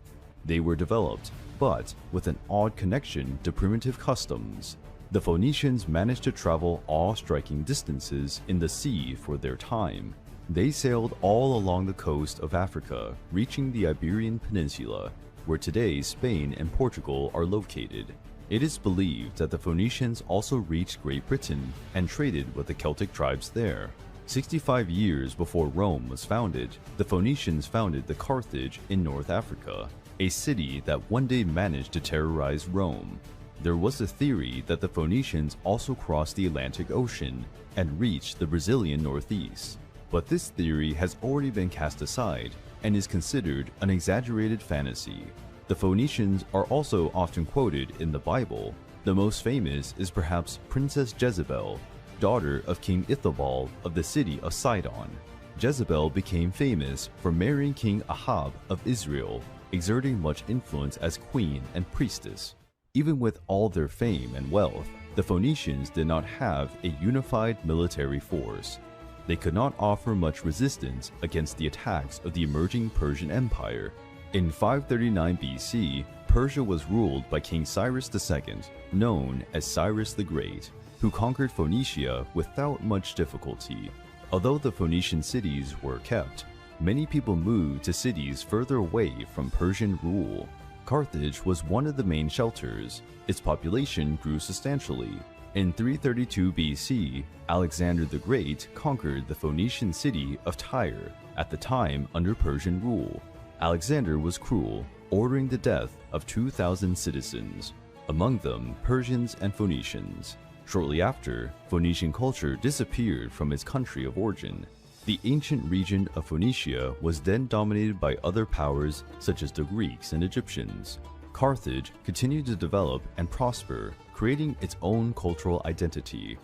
They were developed, but with an odd connection to primitive customs. The Phoenicians managed to travel awe-striking distances in the sea for their time. They sailed all along the coast of Africa, reaching the Iberian Peninsula, where today Spain and Portugal are located. It is believed that the Phoenicians also reached Great Britain and traded with the Celtic tribes there. 65 years before Rome was founded, the Phoenicians founded the Carthage in North Africa, a city that one day managed to terrorize Rome. There was a theory that the Phoenicians also crossed the Atlantic Ocean and reached the Brazilian Northeast. But this theory has already been cast aside and is considered an exaggerated fantasy. The Phoenicians are also often quoted in the Bible. The most famous is perhaps Princess Jezebel, daughter of King Ithobal of the city of Sidon. Jezebel became famous for marrying King Ahab of Israel, exerting much influence as queen and priestess. Even with all their fame and wealth, the Phoenicians did not have a unified military force. They could not offer much resistance against the attacks of the emerging Persian Empire. In 539 BC, Persia was ruled by King Cyrus II, known as Cyrus the Great, who conquered Phoenicia without much difficulty. Although the Phoenician cities were kept, many people moved to cities further away from Persian rule. Carthage was one of the main shelters. Its population grew substantially. In 332 BC, Alexander the Great conquered the Phoenician city of Tyre, at the time under Persian rule. Alexander was cruel, ordering the death of 2,000 citizens, among them Persians and Phoenicians. Shortly after, Phoenician culture disappeared from its country of origin. The ancient region of Phoenicia was then dominated by other powers such as the Greeks and Egyptians. Carthage continued to develop and prosper, creating its own cultural identity.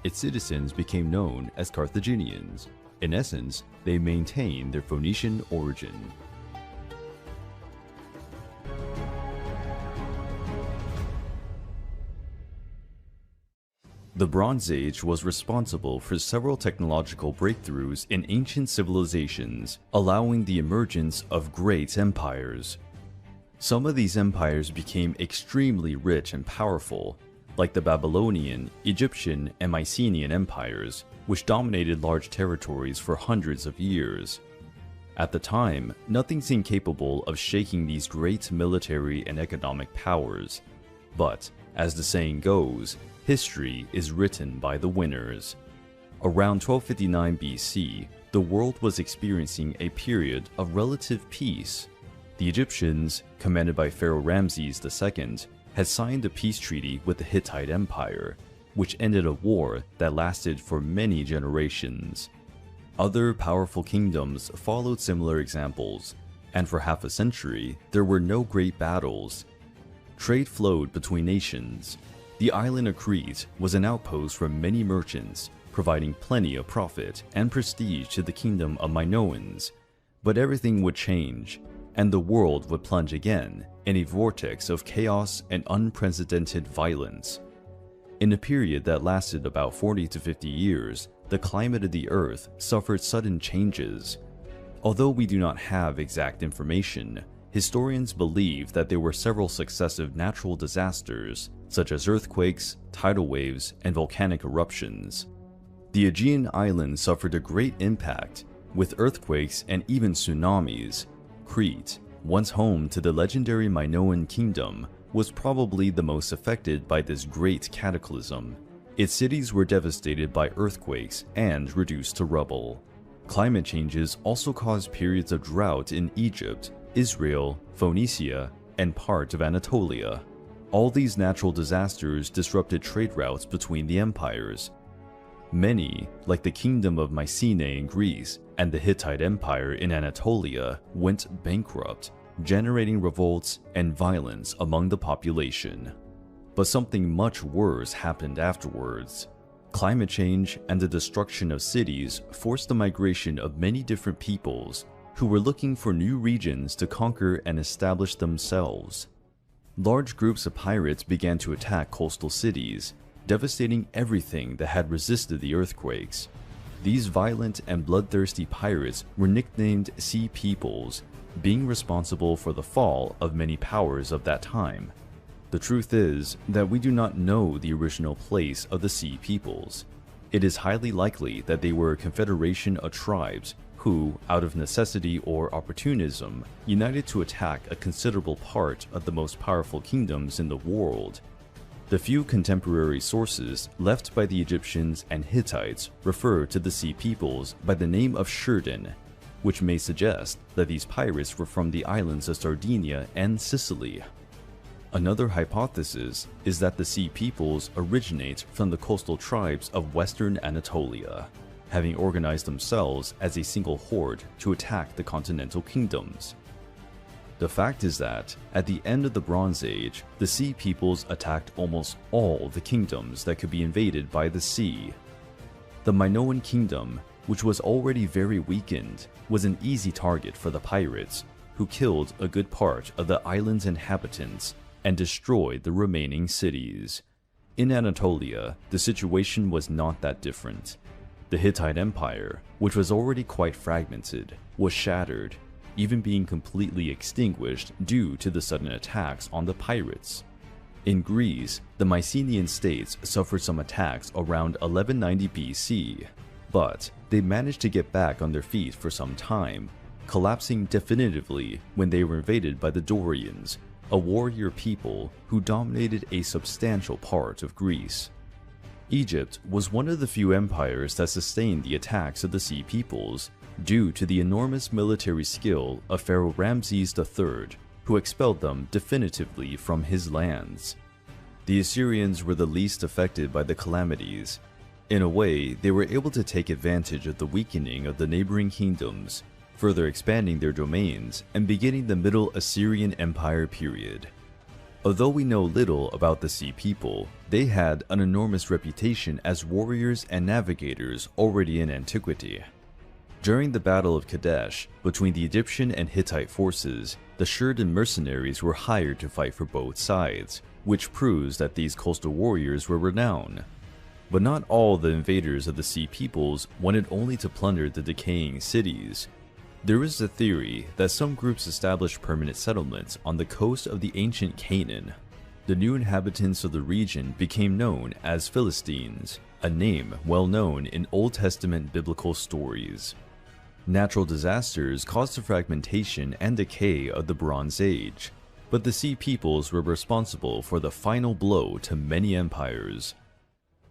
Its citizens became known as Carthaginians. In essence, they maintained their Phoenician origin. The Bronze Age was responsible for several technological breakthroughs in ancient civilizations, allowing the emergence of great empires. Some of these empires became extremely rich and powerful, like the Babylonian, Egyptian, and Mycenaean empires, which dominated large territories for hundreds of years. At the time, nothing seemed capable of shaking these great military and economic powers. But, as the saying goes, history is written by the winners. Around 1259 BC, the world was experiencing a period of relative peace. The Egyptians, commanded by Pharaoh Ramses II, had signed a peace treaty with the Hittite Empire, which ended a war that lasted for many generations. Other powerful kingdoms followed similar examples, and for half a century, there were no great battles. Trade flowed between nations. The island of Crete was an outpost for many merchants, providing plenty of profit and prestige to the kingdom of Minoans. But everything would change, and the world would plunge again in a vortex of chaos and unprecedented violence. In a period that lasted about 40 to 50 years, the climate of the Earth suffered sudden changes. Although we do not have exact information, historians believe that there were several successive natural disasters, such as earthquakes, tidal waves, and volcanic eruptions. The Aegean islands suffered a great impact, with earthquakes and even tsunamis. Crete, once home to the legendary Minoan kingdom, was probably the most affected by this great cataclysm. Its cities were devastated by earthquakes and reduced to rubble. Climate changes also caused periods of drought in Egypt, Israel, Phoenicia, and part of Anatolia. All these natural disasters disrupted trade routes between the empires. Many, like the Kingdom of Mycenae in Greece and the Hittite Empire in Anatolia, went bankrupt, generating revolts and violence among the population. But something much worse happened afterwards. Climate change and the destruction of cities forced the migration of many different peoples who were looking for new regions to conquer and establish themselves. Large groups of pirates began to attack coastal cities, devastating everything that had resisted the earthquakes. These violent and bloodthirsty pirates were nicknamed Sea Peoples, being responsible for the fall of many powers of that time. The truth is that we do not know the original place of the Sea Peoples. It is highly likely that they were a confederation of tribes who, out of necessity or opportunism, united to attack a considerable part of the most powerful kingdoms in the world. The few contemporary sources left by the Egyptians and Hittites refer to the Sea Peoples by the name of Shurden, which may suggest that these pirates were from the islands of Sardinia and Sicily. Another hypothesis is that the Sea Peoples originate from the coastal tribes of western Anatolia, having organized themselves as a single horde to attack the continental kingdoms. The fact is that, at the end of the Bronze Age, the Sea Peoples attacked almost all the kingdoms that could be invaded by the sea. The Minoan kingdom, which was already very weakened, was an easy target for the pirates, who killed a good part of the island's inhabitants and destroyed the remaining cities. In Anatolia, the situation was not that different. The Hittite Empire, which was already quite fragmented, was shattered, even being completely extinguished due to the sudden attacks on the pirates. In Greece, the Mycenaean states suffered some attacks around 1190 BC, but they managed to get back on their feet for some time, collapsing definitively when they were invaded by the Dorians, a warrior people who dominated a substantial part of Greece. Egypt was one of the few empires that sustained the attacks of the Sea Peoples, due to the enormous military skill of Pharaoh Ramses III, who expelled them definitively from his lands. The Assyrians were the least affected by the calamities. In a way, they were able to take advantage of the weakening of the neighboring kingdoms, further expanding their domains and beginning the Middle Assyrian Empire period. Although we know little about the Sea People, they had an enormous reputation as warriors and navigators already in antiquity. During the Battle of Kadesh, between the Egyptian and Hittite forces, the Shurden mercenaries were hired to fight for both sides, which proves that these coastal warriors were renowned. But not all the invaders of the Sea Peoples wanted only to plunder the decaying cities. There is a theory that some groups established permanent settlements on the coast of the ancient Canaan. The new inhabitants of the region became known as Philistines, a name well known in Old Testament biblical stories. Natural disasters caused the fragmentation and decay of the Bronze Age, but the Sea Peoples were responsible for the final blow to many empires.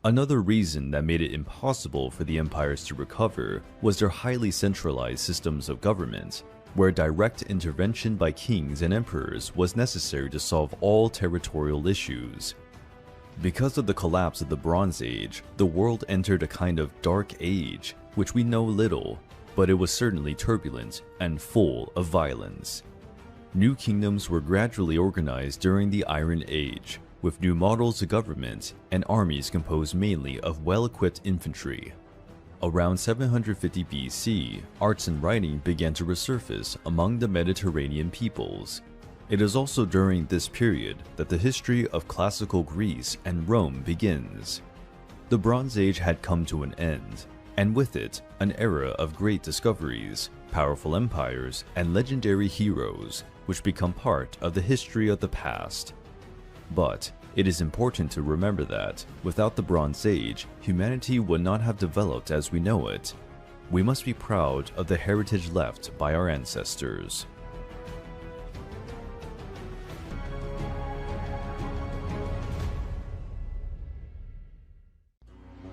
Another reason that made it impossible for the empires to recover was their highly centralized systems of government, where direct intervention by kings and emperors was necessary to solve all territorial issues. Because of the collapse of the Bronze Age, the world entered a kind of dark age, which we know little, but it was certainly turbulent and full of violence. New kingdoms were gradually organized during the Iron Age, with new models of government and armies composed mainly of well-equipped infantry. Around 750 BC, arts and writing began to resurface among the Mediterranean peoples. It is also during this period that the history of classical Greece and Rome begins. The Bronze Age had come to an end, and with it, an era of great discoveries, powerful empires, and legendary heroes, which become part of the history of the past. But it is important to remember that, without the Bronze Age, humanity would not have developed as we know it. We must be proud of the heritage left by our ancestors.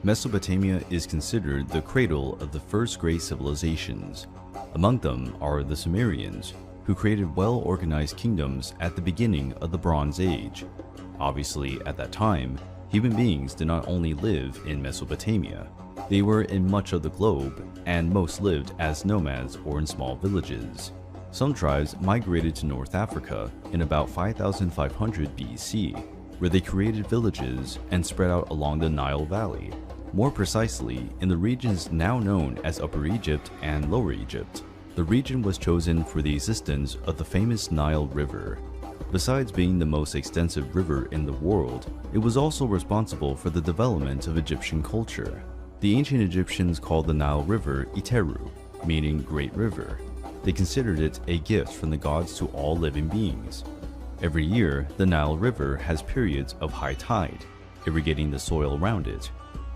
Mesopotamia is considered the cradle of the first great civilizations. Among them are the Sumerians, who created well-organized kingdoms at the beginning of the Bronze Age. Obviously, at that time, human beings did not only live in Mesopotamia. They were in much of the globe, and most lived as nomads or in small villages. Some tribes migrated to North Africa in about 5500 BC, where they created villages and spread out along the Nile Valley, more precisely in the regions now known as Upper Egypt and Lower Egypt. The region was chosen for the existence of the famous Nile River. Besides being the most extensive river in the world, it was also responsible for the development of Egyptian culture. The ancient Egyptians called the Nile River Iteru, meaning Great River. They considered it a gift from the gods to all living beings. Every year, the Nile River has periods of high tide, irrigating the soil around it.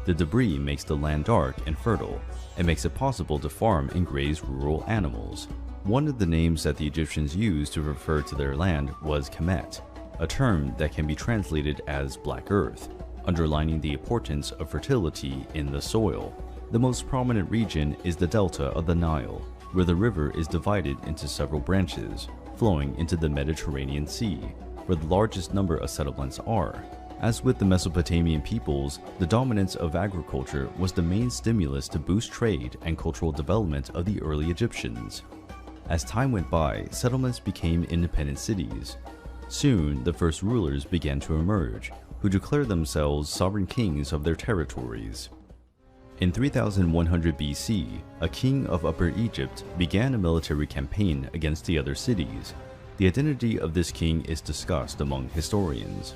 The debris makes the land dark and fertile, and makes it possible to farm and graze rural animals. One of the names that the Egyptians used to refer to their land was Kemet, a term that can be translated as Black Earth, underlining the importance of fertility in the soil. The most prominent region is the delta of the Nile, where the river is divided into several branches, flowing into the Mediterranean Sea, where the largest number of settlements are. As with the Mesopotamian peoples, the dominance of agriculture was the main stimulus to boost trade and cultural development of the early Egyptians. As time went by, settlements became independent cities. Soon, the first rulers began to emerge, who declared themselves sovereign kings of their territories. In 3100 BC, a king of Upper Egypt began a military campaign against the other cities. The identity of this king is discussed among historians.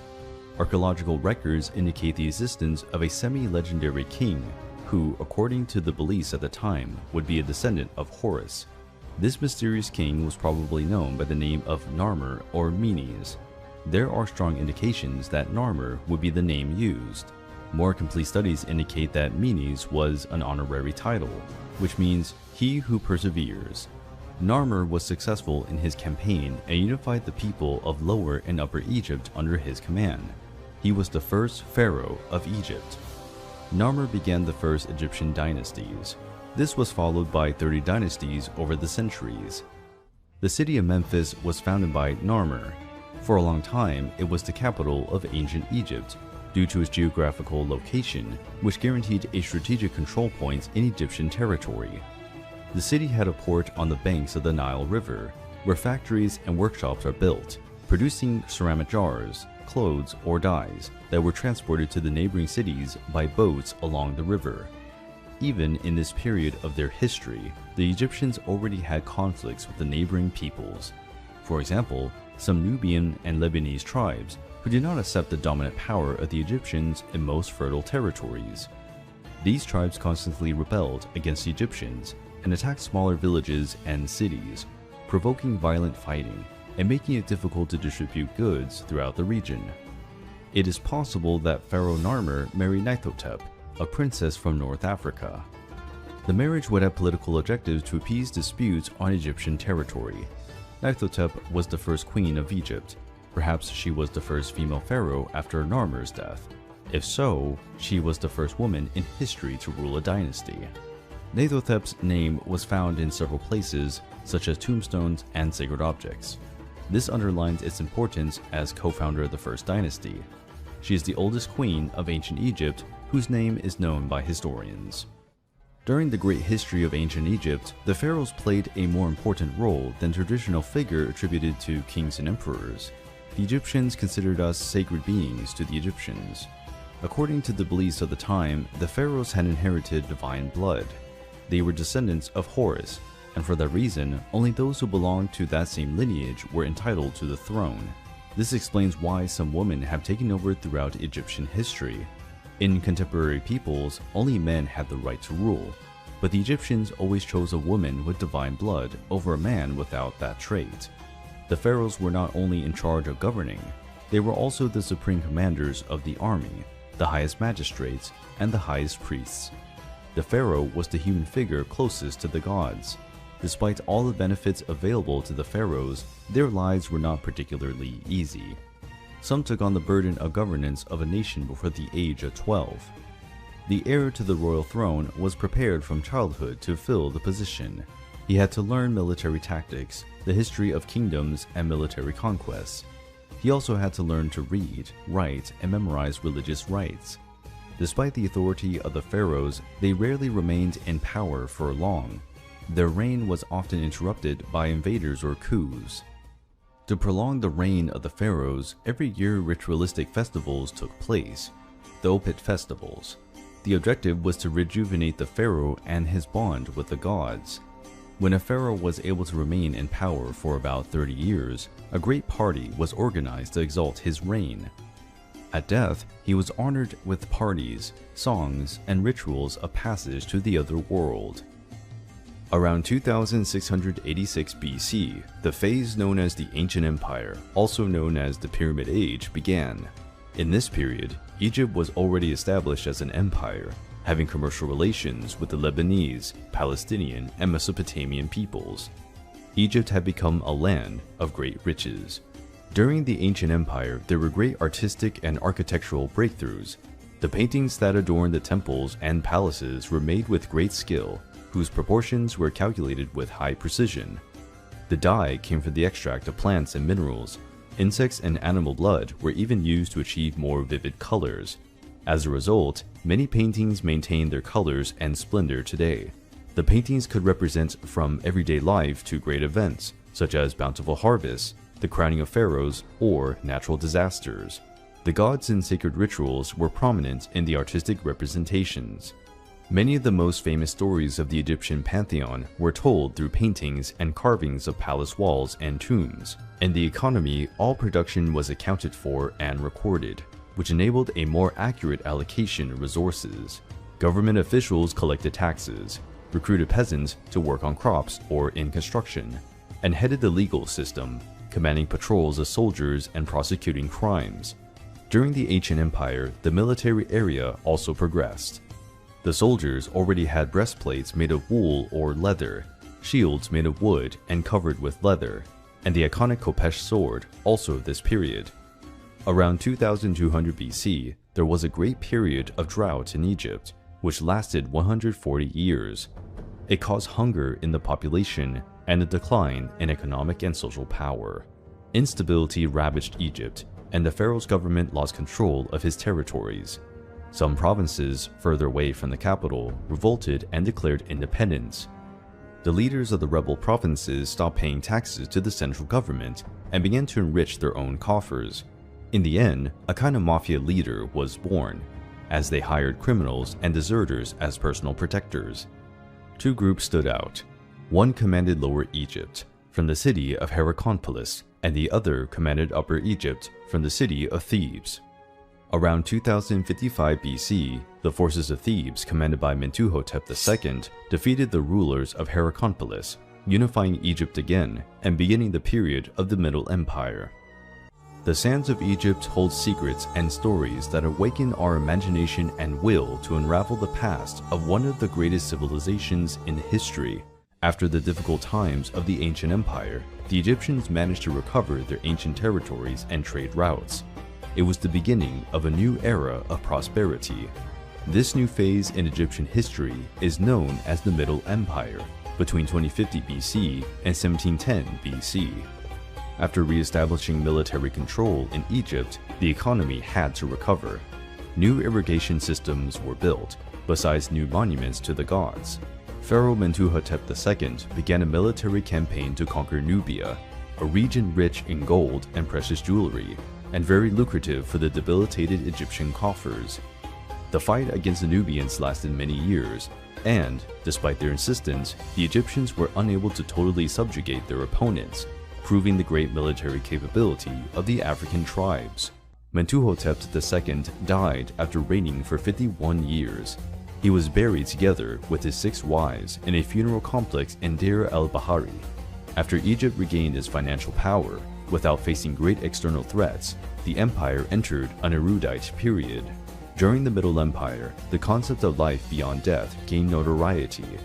Archaeological records indicate the existence of a semi-legendary king who, according to the beliefs at the time, would be a descendant of Horus. This mysterious king was probably known by the name of Narmer or Menes. There are strong indications that Narmer would be the name used. More complete studies indicate that Menes was an honorary title, which means he who perseveres. Narmer was successful in his campaign and unified the people of Lower and Upper Egypt under his command. He was the first pharaoh of Egypt. Narmer began the first Egyptian dynasties. This was followed by 30 dynasties over the centuries. The city of Memphis was founded by Narmer. For a long time, it was the capital of ancient Egypt, due to its geographical location, which guaranteed a strategic control point in Egyptian territory. The city had a port on the banks of the Nile River, where factories and workshops are built, producing ceramic jars, clothes, or dyes that were transported to the neighboring cities by boats along the river. Even in this period of their history, the Egyptians already had conflicts with the neighboring peoples. For example, some Nubian and Lebanese tribes who did not accept the dominant power of the Egyptians in most fertile territories. These tribes constantly rebelled against the Egyptians and attacked smaller villages and cities, provoking violent fighting and making it difficult to distribute goods throughout the region. It is possible that Pharaoh Narmer married Nithotep, a princess from North Africa. The marriage would have political objectives to appease disputes on Egyptian territory. Nithotep was the first queen of Egypt. Perhaps she was the first female pharaoh after Narmer's death. If so, she was the first woman in history to rule a dynasty. Nithotep's name was found in several places, such as tombstones and sacred objects. This underlines its importance as co-founder of the first dynasty. She is the oldest queen of ancient Egypt, whose name is known by historians. During the great history of ancient Egypt, the pharaohs played a more important role than traditional figure attributed to kings and emperors. The Egyptians considered us sacred beings to the Egyptians. According to the beliefs of the time, the pharaohs had inherited divine blood. They were descendants of Horus, and for that reason, only those who belonged to that same lineage were entitled to the throne. This explains why some women have taken over throughout Egyptian history. In contemporary peoples, only men had the right to rule, but the Egyptians always chose a woman with divine blood over a man without that trait. The pharaohs were not only in charge of governing, they were also the supreme commanders of the army, the highest magistrates, and the highest priests. The pharaoh was the human figure closest to the gods. Despite all the benefits available to the pharaohs, their lives were not particularly easy. Some took on the burden of governance of a nation before the age of 12. The heir to the royal throne was prepared from childhood to fill the position. He had to learn military tactics, the history of kingdoms, and military conquests. He also had to learn to read, write, and memorize religious rites. Despite the authority of the pharaohs, they rarely remained in power for long. Their reign was often interrupted by invaders or coups. To prolong the reign of the pharaohs, every year ritualistic festivals took place, the Opet festivals. The objective was to rejuvenate the pharaoh and his bond with the gods. When a pharaoh was able to remain in power for about 30 years, a great party was organized to exalt his reign. At death, he was honored with parties, songs, and rituals of passage to the other world. Around 2686 BC, the phase known as the Ancient Empire, also known as the Pyramid Age, began. In this period, Egypt was already established as an empire, having commercial relations with the Lebanese, Palestinian, and Mesopotamian peoples. Egypt had become a land of great riches. During the Ancient Empire, there were great artistic and architectural breakthroughs. The paintings that adorned the temples and palaces were made with great skill, whose proportions were calculated with high precision. The dye came from the extract of plants and minerals. Insects and animal blood were even used to achieve more vivid colors. As a result, many paintings maintain their colors and splendor today. The paintings could represent from everyday life to great events, such as bountiful harvests, the crowning of pharaohs, or natural disasters. The gods and sacred rituals were prominent in the artistic representations. Many of the most famous stories of the Egyptian pantheon were told through paintings and carvings of palace walls and tombs. In the economy, all production was accounted for and recorded, which enabled a more accurate allocation of resources. Government officials collected taxes, recruited peasants to work on crops or in construction, and headed the legal system, commanding patrols of soldiers and prosecuting crimes. During the Ancient Empire, the military area also progressed. The soldiers already had breastplates made of wool or leather, shields made of wood and covered with leather, and the iconic Khopesh sword, also of this period. Around 2200 BC, there was a great period of drought in Egypt, which lasted 140 years. It caused hunger in the population and a decline in economic and social power. Instability ravaged Egypt, and the pharaoh's government lost control of his territories. Some provinces further away from the capital revolted and declared independence. The leaders of the rebel provinces stopped paying taxes to the central government and began to enrich their own coffers. In the end, a kind of mafia leader was born, as they hired criminals and deserters as personal protectors. Two groups stood out. One commanded Lower Egypt, from the city of Heracleopolis, and the other commanded Upper Egypt, from the city of Thebes. Around 2055 BC, the forces of Thebes, commanded by Mentuhotep II, defeated the rulers of Heracleopolis, unifying Egypt again and beginning the period of the Middle Empire. The sands of Egypt hold secrets and stories that awaken our imagination and will to unravel the past of one of the greatest civilizations in history. After the difficult times of the Ancient Empire, the Egyptians managed to recover their ancient territories and trade routes. It was the beginning of a new era of prosperity. This new phase in Egyptian history is known as the Middle Empire, between 2050 BC and 1710 BC. After re-establishing military control in Egypt, the economy had to recover. New irrigation systems were built, besides new monuments to the gods. Pharaoh Mentuhotep II began a military campaign to conquer Nubia, a region rich in gold and precious jewelry, and very lucrative for the debilitated Egyptian coffers. The fight against the Nubians lasted many years, and, despite their insistence, the Egyptians were unable to totally subjugate their opponents, proving the great military capability of the African tribes. Mentuhotep II died after reigning for 51 years. He was buried together with his 6 wives in a funeral complex in Deir el-Bahari. After Egypt regained its financial power, without facing great external threats, the empire entered an erudite period. During the Middle Empire, the concept of life beyond death gained notoriety.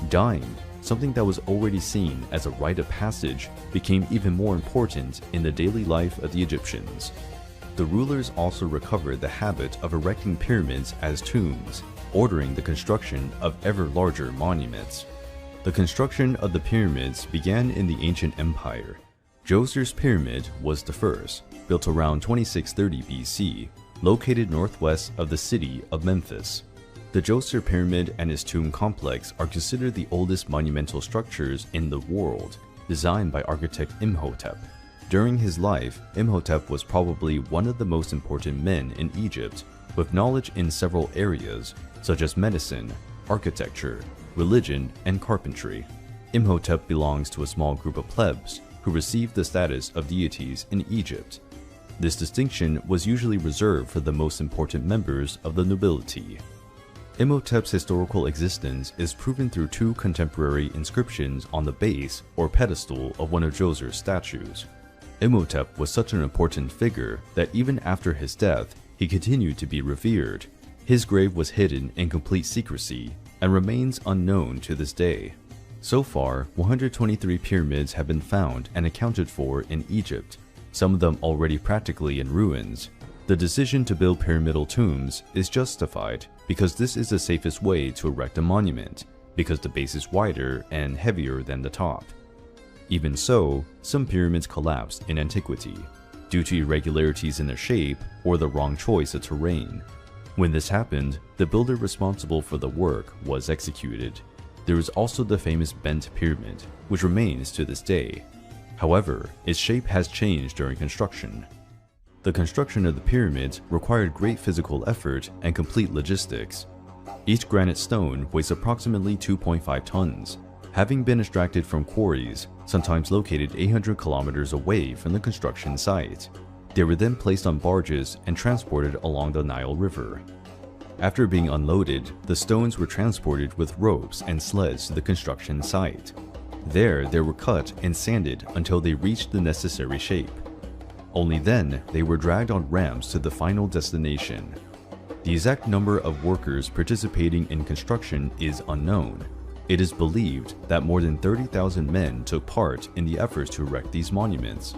Dying, something that was already seen as a rite of passage, became even more important in the daily life of the Egyptians. The rulers also recovered the habit of erecting pyramids as tombs, ordering the construction of ever larger monuments. The construction of the pyramids began in the Ancient Empire. Djoser's Pyramid was the first, built around 2630 BC, located northwest of the city of Memphis. The Djoser Pyramid and its tomb complex are considered the oldest monumental structures in the world, designed by architect Imhotep. During his life, Imhotep was probably one of the most important men in Egypt, with knowledge in several areas, such as medicine, architecture, religion, and carpentry. Imhotep belongs to a small group of plebs who received the status of deities in Egypt. This distinction was usually reserved for the most important members of the nobility. Imhotep's historical existence is proven through two contemporary inscriptions on the base or pedestal of one of Djoser's statues. Imhotep was such an important figure that even after his death, he continued to be revered. His grave was hidden in complete secrecy and remains unknown to this day. So far, 123 pyramids have been found and accounted for in Egypt, some of them already practically in ruins. The decision to build pyramidal tombs is justified because this is the safest way to erect a monument, because the base is wider and heavier than the top. Even so, some pyramids collapsed in antiquity, due to irregularities in their shape or the wrong choice of terrain. When this happened, the builder responsible for the work was executed. There is also the famous bent pyramid, which remains to this day. However, its shape has changed during construction. The construction of the pyramids required great physical effort and complete logistics. Each granite stone weighs approximately 2.5 tons, having been extracted from quarries, sometimes located 800 kilometers away from the construction site. They were then placed on barges and transported along the Nile River. After being unloaded, the stones were transported with ropes and sleds to the construction site. There, they were cut and sanded until they reached the necessary shape. Only then, they were dragged on ramps to the final destination. The exact number of workers participating in construction is unknown. It is believed that more than 30,000 men took part in the efforts to erect these monuments.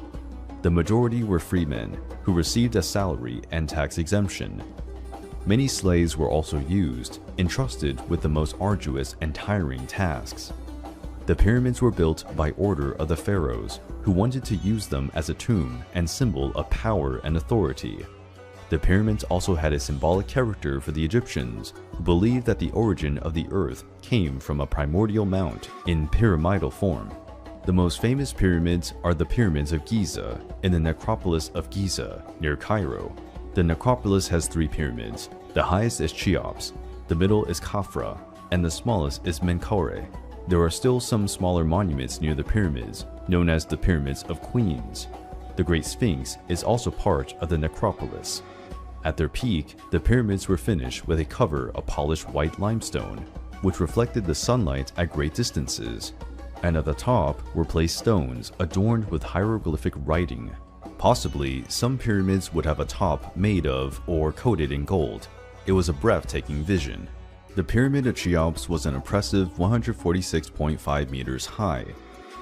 The majority were freemen, who received a salary and tax exemption. Many slaves were also used, entrusted with the most arduous and tiring tasks. The pyramids were built by order of the pharaohs, who wanted to use them as a tomb and symbol of power and authority. The pyramids also had a symbolic character for the Egyptians, who believed that the origin of the earth came from a primordial mount in pyramidal form. The most famous pyramids are the pyramids of Giza in the necropolis of Giza, near Cairo. The necropolis has 3 pyramids. The highest is Cheops, the middle is Khafra, and the smallest is Menkaure. There are still some smaller monuments near the pyramids, known as the Pyramids of Queens. The Great Sphinx is also part of the necropolis. At their peak, the pyramids were finished with a cover of polished white limestone, which reflected the sunlight at great distances. And at the top were placed stones adorned with hieroglyphic writing. Possibly, some pyramids would have a top made of or coated in gold. It was a breathtaking vision. The Pyramid of Cheops was an impressive 146.5 meters high.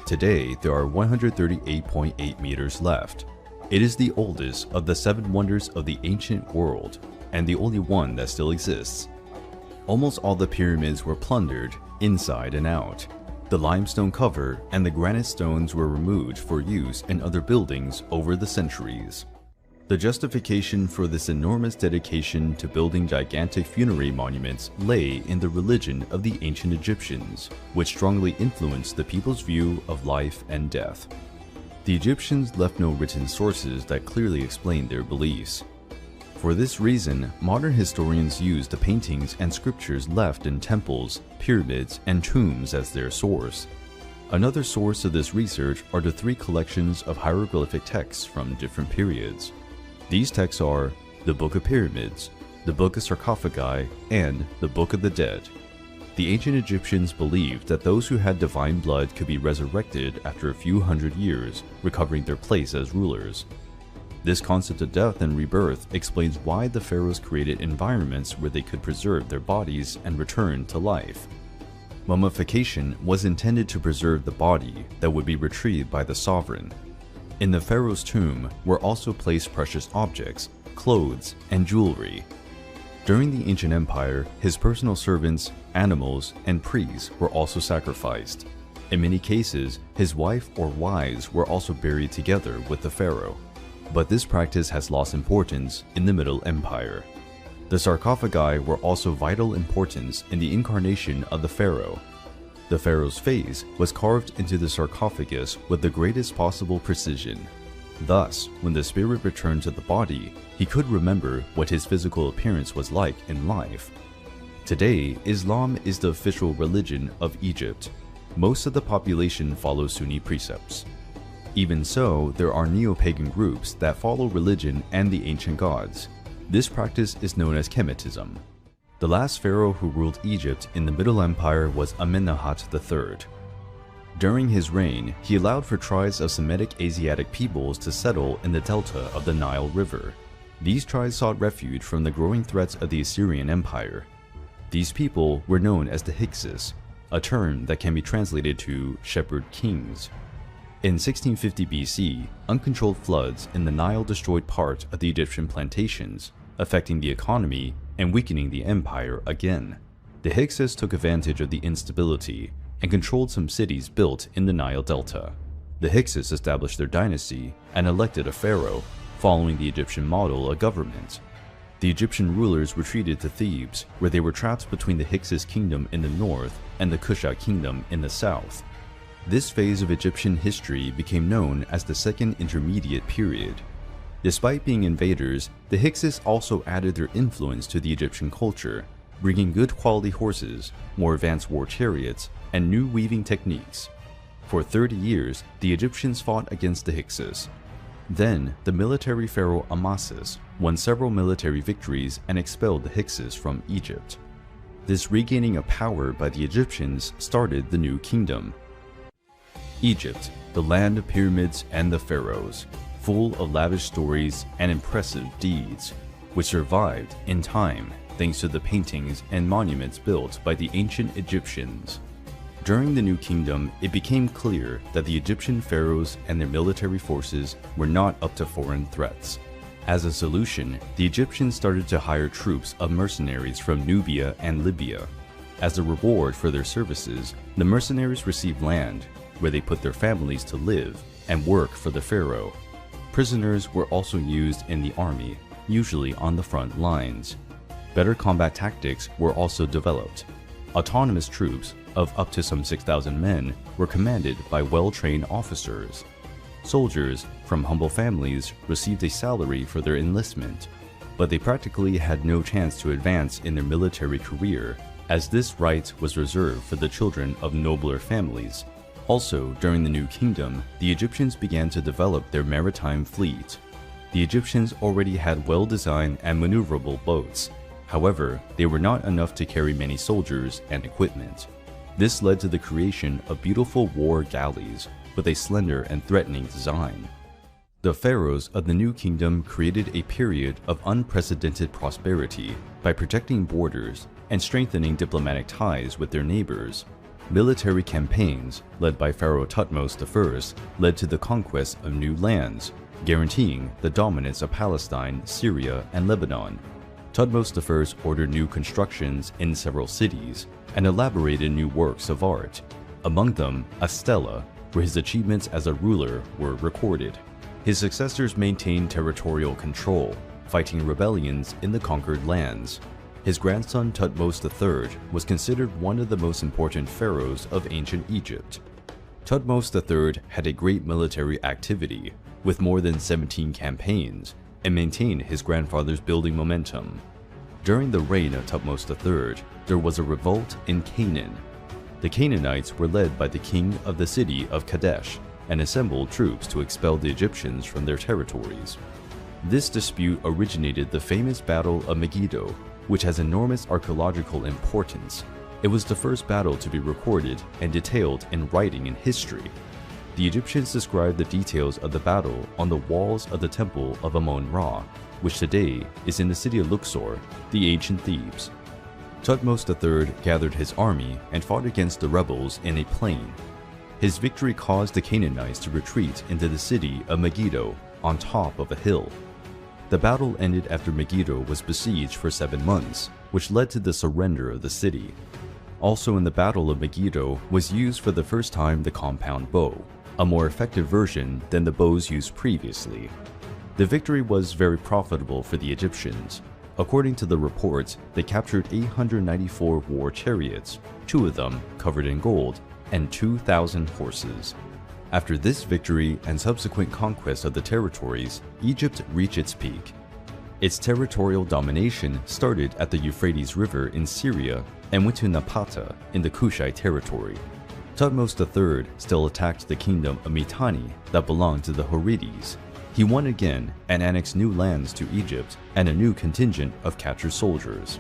Today, there are 138.8 meters left. It is the oldest of the 7 wonders of the ancient world, and the only one that still exists. Almost all the pyramids were plundered, inside and out. The limestone cover and the granite stones were removed for use in other buildings over the centuries. The justification for this enormous dedication to building gigantic funerary monuments lay in the religion of the ancient Egyptians, which strongly influenced the people's view of life and death. The Egyptians left no written sources that clearly explained their beliefs. For this reason, modern historians use the paintings and scriptures left in temples, pyramids, and tombs as their source. Another source of this research are the 3 collections of hieroglyphic texts from different periods. These texts are the Book of Pyramids, the Book of Sarcophagi, and the Book of the Dead. The ancient Egyptians believed that those who had divine blood could be resurrected after a few hundred years, recovering their place as rulers. This concept of death and rebirth explains why the pharaohs created environments where they could preserve their bodies and return to life. Mummification was intended to preserve the body that would be retrieved by the sovereign. In the pharaoh's tomb were also placed precious objects, clothes, and jewelry. During the ancient empire, his personal servants, animals, and priests were also sacrificed. In many cases, his wife or wives were also buried together with the pharaoh. But this practice has lost importance in the Middle Empire. The sarcophagi were also vital importance in the incarnation of the pharaoh. The pharaoh's face was carved into the sarcophagus with the greatest possible precision. Thus, when the spirit returned to the body, he could remember what his physical appearance was like in life. Today, Islam is the official religion of Egypt. Most of the population follows Sunni precepts. Even so, there are neo-pagan groups that follow religion and the ancient gods. This practice is known as Kemetism. The last pharaoh who ruled Egypt in the Middle Empire was Amenemhat III. During his reign, he allowed for tribes of Semitic Asiatic peoples to settle in the delta of the Nile River. These tribes sought refuge from the growing threats of the Assyrian Empire. These people were known as the Hyksos, a term that can be translated to shepherd kings. In 1650 BC, uncontrolled floods in the Nile destroyed part of the Egyptian plantations, affecting the economy and weakening the empire again. The Hyksos took advantage of the instability and controlled some cities built in the Nile Delta. The Hyksos established their dynasty and elected a pharaoh, following the Egyptian model of government. The Egyptian rulers retreated to Thebes, where they were trapped between the Hyksos kingdom in the north and the Kushite kingdom in the south. This phase of Egyptian history became known as the Second Intermediate Period. Despite being invaders, the Hyksos also added their influence to the Egyptian culture, bringing good quality horses, more advanced war chariots, and new weaving techniques. For 30 years, the Egyptians fought against the Hyksos. Then, the military pharaoh Amasis won several military victories and expelled the Hyksos from Egypt. This regaining of power by the Egyptians started the new kingdom. Egypt, the land of pyramids and the pharaohs, full of lavish stories and impressive deeds, which survived in time thanks to the paintings and monuments built by the ancient Egyptians. During the New Kingdom, it became clear that the Egyptian pharaohs and their military forces were not up to foreign threats. As a solution, the Egyptians started to hire troops of mercenaries from Nubia and Libya. As a reward for their services, the mercenaries received land, where they put their families to live and work for the pharaoh. Prisoners were also used in the army, usually on the front lines. Better combat tactics were also developed. Autonomous troops of up to some 6,000 men were commanded by well-trained officers. Soldiers from humble families received a salary for their enlistment, but they practically had no chance to advance in their military career, as this right was reserved for the children of nobler families. Also, during the New Kingdom, the Egyptians began to develop their maritime fleet. The Egyptians already had well-designed and maneuverable boats. However, they were not enough to carry many soldiers and equipment. This led to the creation of beautiful war galleys with a slender and threatening design. The pharaohs of the New Kingdom created a period of unprecedented prosperity by protecting borders and strengthening diplomatic ties with their neighbors. Military campaigns, led by Pharaoh Thutmose I, led to the conquest of new lands, guaranteeing the dominance of Palestine, Syria, and Lebanon. Thutmose I ordered new constructions in several cities and elaborated new works of art, among them a stela, where his achievements as a ruler were recorded. His successors maintained territorial control, fighting rebellions in the conquered lands. His grandson Thutmose III was considered one of the most important pharaohs of ancient Egypt. Thutmose III had a great military activity, with more than 17 campaigns, and maintained his grandfather's building momentum. During the reign of Thutmose III, there was a revolt in Canaan. The Canaanites were led by the king of the city of Kadesh and assembled troops to expel the Egyptians from their territories. This dispute originated the famous Battle of Megiddo, which has enormous archaeological importance. It was the first battle to be recorded and detailed in writing in history. The Egyptians described the details of the battle on the walls of the temple of Amon-Ra, which today is in the city of Luxor, the ancient Thebes. Thutmose III gathered his army and fought against the rebels in a plain. His victory caused the Canaanites to retreat into the city of Megiddo on top of a hill. The battle ended after Megiddo was besieged for 7 months, which led to the surrender of the city. Also in the Battle of Megiddo was used for the first time the compound bow, a more effective version than the bows used previously. The victory was very profitable for the Egyptians. According to the reports, they captured 894 war chariots, 2 of them covered in gold, and 2,000 horses. After this victory and subsequent conquest of the territories, Egypt reached its peak. Its territorial domination started at the Euphrates River in Syria and went to Napata in the Kushite territory. Thutmose III still attacked the kingdom of Mitanni that belonged to the Horites. He won again and annexed new lands to Egypt and a new contingent of captured soldiers.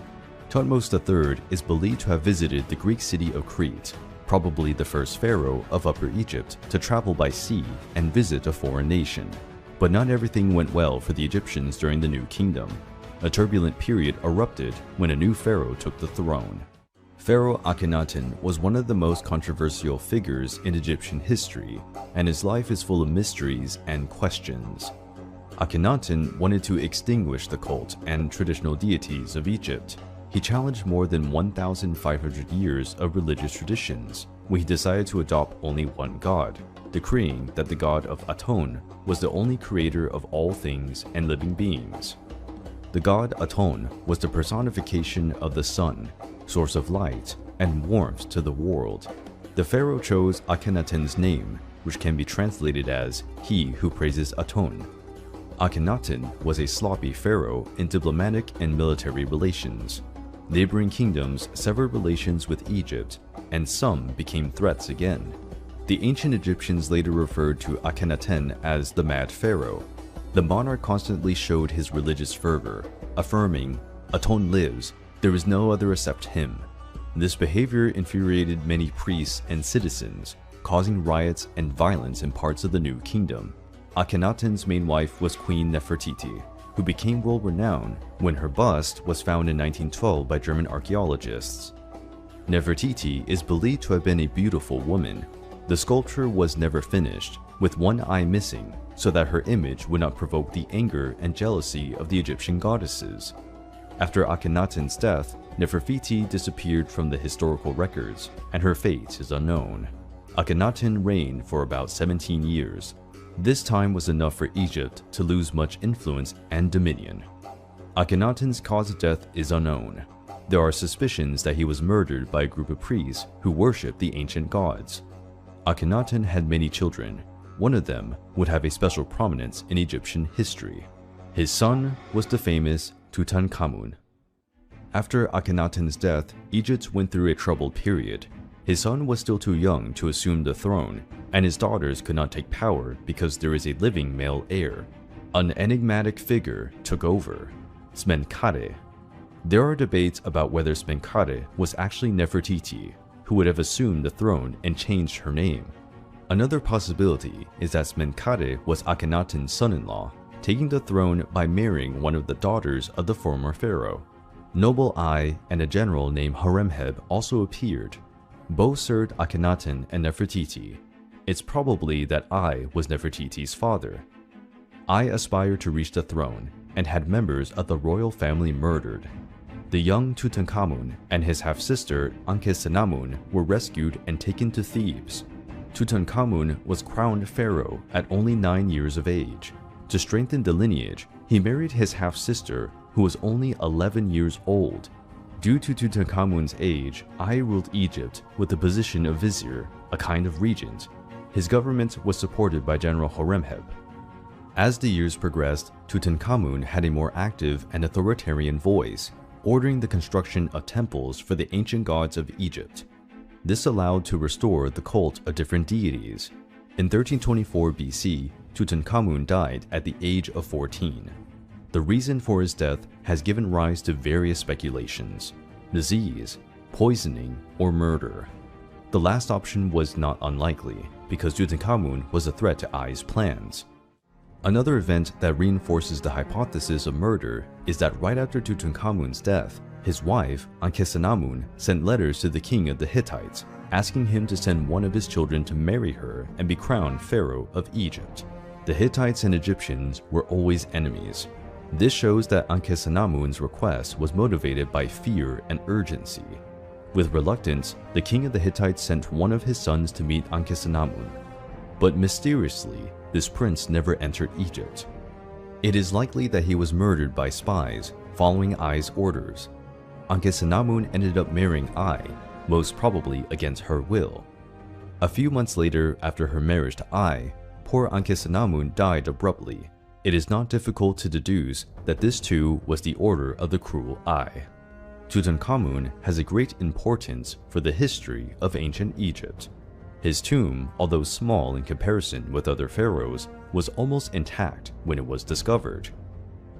Thutmose III is believed to have visited the Greek city of Crete, probably the first pharaoh of Upper Egypt to travel by sea and visit a foreign nation. But not everything went well for the Egyptians during the new kingdom. A turbulent period erupted when a new pharaoh took the throne. Pharaoh Akhenaten was one of the most controversial figures in Egyptian history, and his life is full of mysteries and questions. Akhenaten wanted to extinguish the cult and traditional deities of Egypt. He challenged more than 1,500 years of religious traditions when he decided to adopt only one god, decreeing that the god of Aton was the only creator of all things and living beings. The god Aton was the personification of the sun, source of light and warmth to the world. The pharaoh chose Akhenaten's name, which can be translated as "he who praises Aton." Akhenaten was a sloppy pharaoh in diplomatic and military relations. Neighboring kingdoms severed relations with Egypt, and some became threats again. The ancient Egyptians later referred to Akhenaten as the Mad Pharaoh. The monarch constantly showed his religious fervor, affirming, "Aton lives, there is no other except him." This behavior infuriated many priests and citizens, causing riots and violence in parts of the new kingdom. Akhenaten's main wife was Queen Nefertiti, who became world-renowned when her bust was found in 1912 by German archaeologists. Nefertiti is believed to have been a beautiful woman. The sculpture was never finished, with one eye missing, so that her image would not provoke the anger and jealousy of the Egyptian goddesses. After Akhenaten's death, Nefertiti disappeared from the historical records, and her fate is unknown. Akhenaten reigned for about 17 years. This time was enough for Egypt to lose much influence and dominion. Akhenaten's cause of death is unknown. There are suspicions that he was murdered by a group of priests who worshipped the ancient gods. Akhenaten had many children. One of them would have a special prominence in Egyptian history. His son was the famous Tutankhamun. After Akhenaten's death, Egypt went through a troubled period. His son was still too young to assume the throne, and his daughters could not take power because there is a living male heir. An enigmatic figure took over, Smenkhare. There are debates about whether Smenkhare was actually Nefertiti, who would have assumed the throne and changed her name. Another possibility is that Smenkhare was Akhenaten's son-in-law, taking the throne by marrying one of the daughters of the former pharaoh. Noble Ai and a general named Horemheb also appeared. Both served Akhenaten and Nefertiti. It's probably that Ai was Nefertiti's father. Ai aspired to reach the throne and had members of the royal family murdered. The young Tutankhamun and his half-sister Ankhesenamun were rescued and taken to Thebes. Tutankhamun was crowned pharaoh at only 9 years of age. To strengthen the lineage, he married his half-sister, who was only 11 years old. Due to Tutankhamun's age, Ai ruled Egypt with the position of vizier, a kind of regent. His government was supported by General Horemheb. As the years progressed, Tutankhamun had a more active and authoritarian voice, ordering the construction of temples for the ancient gods of Egypt. This allowed to restore the cult of different deities. In 1324 BC, Tutankhamun died at the age of 14. The reason for his death has given rise to various speculations: disease, poisoning, or murder. The last option was not unlikely, because Tutankhamun was a threat to Ai's plans. Another event that reinforces the hypothesis of murder is that right after Tutankhamun's death, his wife, Ankhesenamun, sent letters to the king of the Hittites, asking him to send one of his children to marry her and be crowned pharaoh of Egypt. The Hittites and Egyptians were always enemies. This shows that Ankhesenamun's request was motivated by fear and urgency. With reluctance, the king of the Hittites sent one of his sons to meet Ankhesenamun. But mysteriously, this prince never entered Egypt. It is likely that he was murdered by spies, following Ai's orders. Ankhesenamun ended up marrying Ai, most probably against her will. A few months later, after her marriage to Ai, poor Ankhesenamun died abruptly. It is not difficult to deduce that this too was the order of the cruel Ai. Tutankhamun has a great importance for the history of ancient Egypt. His tomb, although small in comparison with other pharaohs, was almost intact when it was discovered.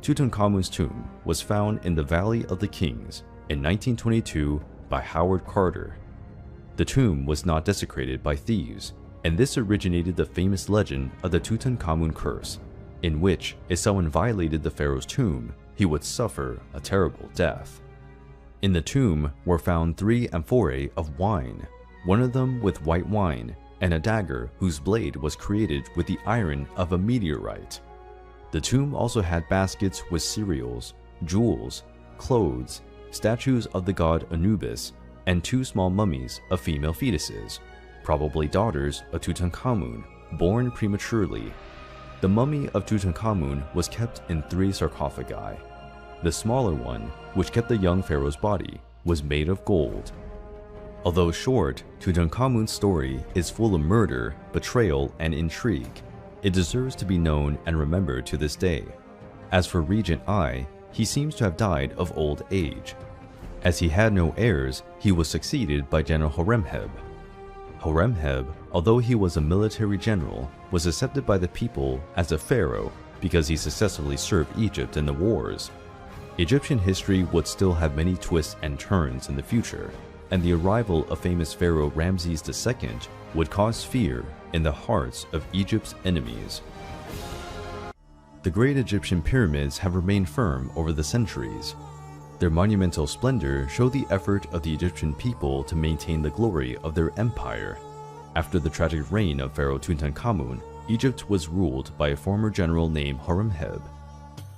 Tutankhamun's tomb was found in the Valley of the Kings in 1922 by Howard Carter. The tomb was not desecrated by thieves, and this originated the famous legend of the Tutankhamun curse, in which if someone violated the pharaoh's tomb, he would suffer a terrible death. In the tomb were found 3 amphorae of wine, one of them with white wine, and a dagger whose blade was created with the iron of a meteorite. The tomb also had baskets with cereals, jewels, clothes, statues of the god Anubis, and 2 small mummies of female fetuses, probably daughters of Tutankhamun, born prematurely. The mummy of Tutankhamun was kept in 3 sarcophagi. The smaller one, which kept the young pharaoh's body, was made of gold. Although short, Tutankhamun's story is full of murder, betrayal, and intrigue. It deserves to be known and remembered to this day. As for Regent Ai, he seems to have died of old age. As he had no heirs, he was succeeded by General Horemheb. Horemheb, although he was a military general, was accepted by the people as a pharaoh because he successfully served Egypt in the wars. Egyptian history would still have many twists and turns in the future, and the arrival of famous pharaoh Ramses II would cause fear in the hearts of Egypt's enemies. The great Egyptian pyramids have remained firm over the centuries. Their monumental splendor showed the effort of the Egyptian people to maintain the glory of their empire. After the tragic reign of Pharaoh Tutankhamun, Egypt was ruled by a former general named Horemheb.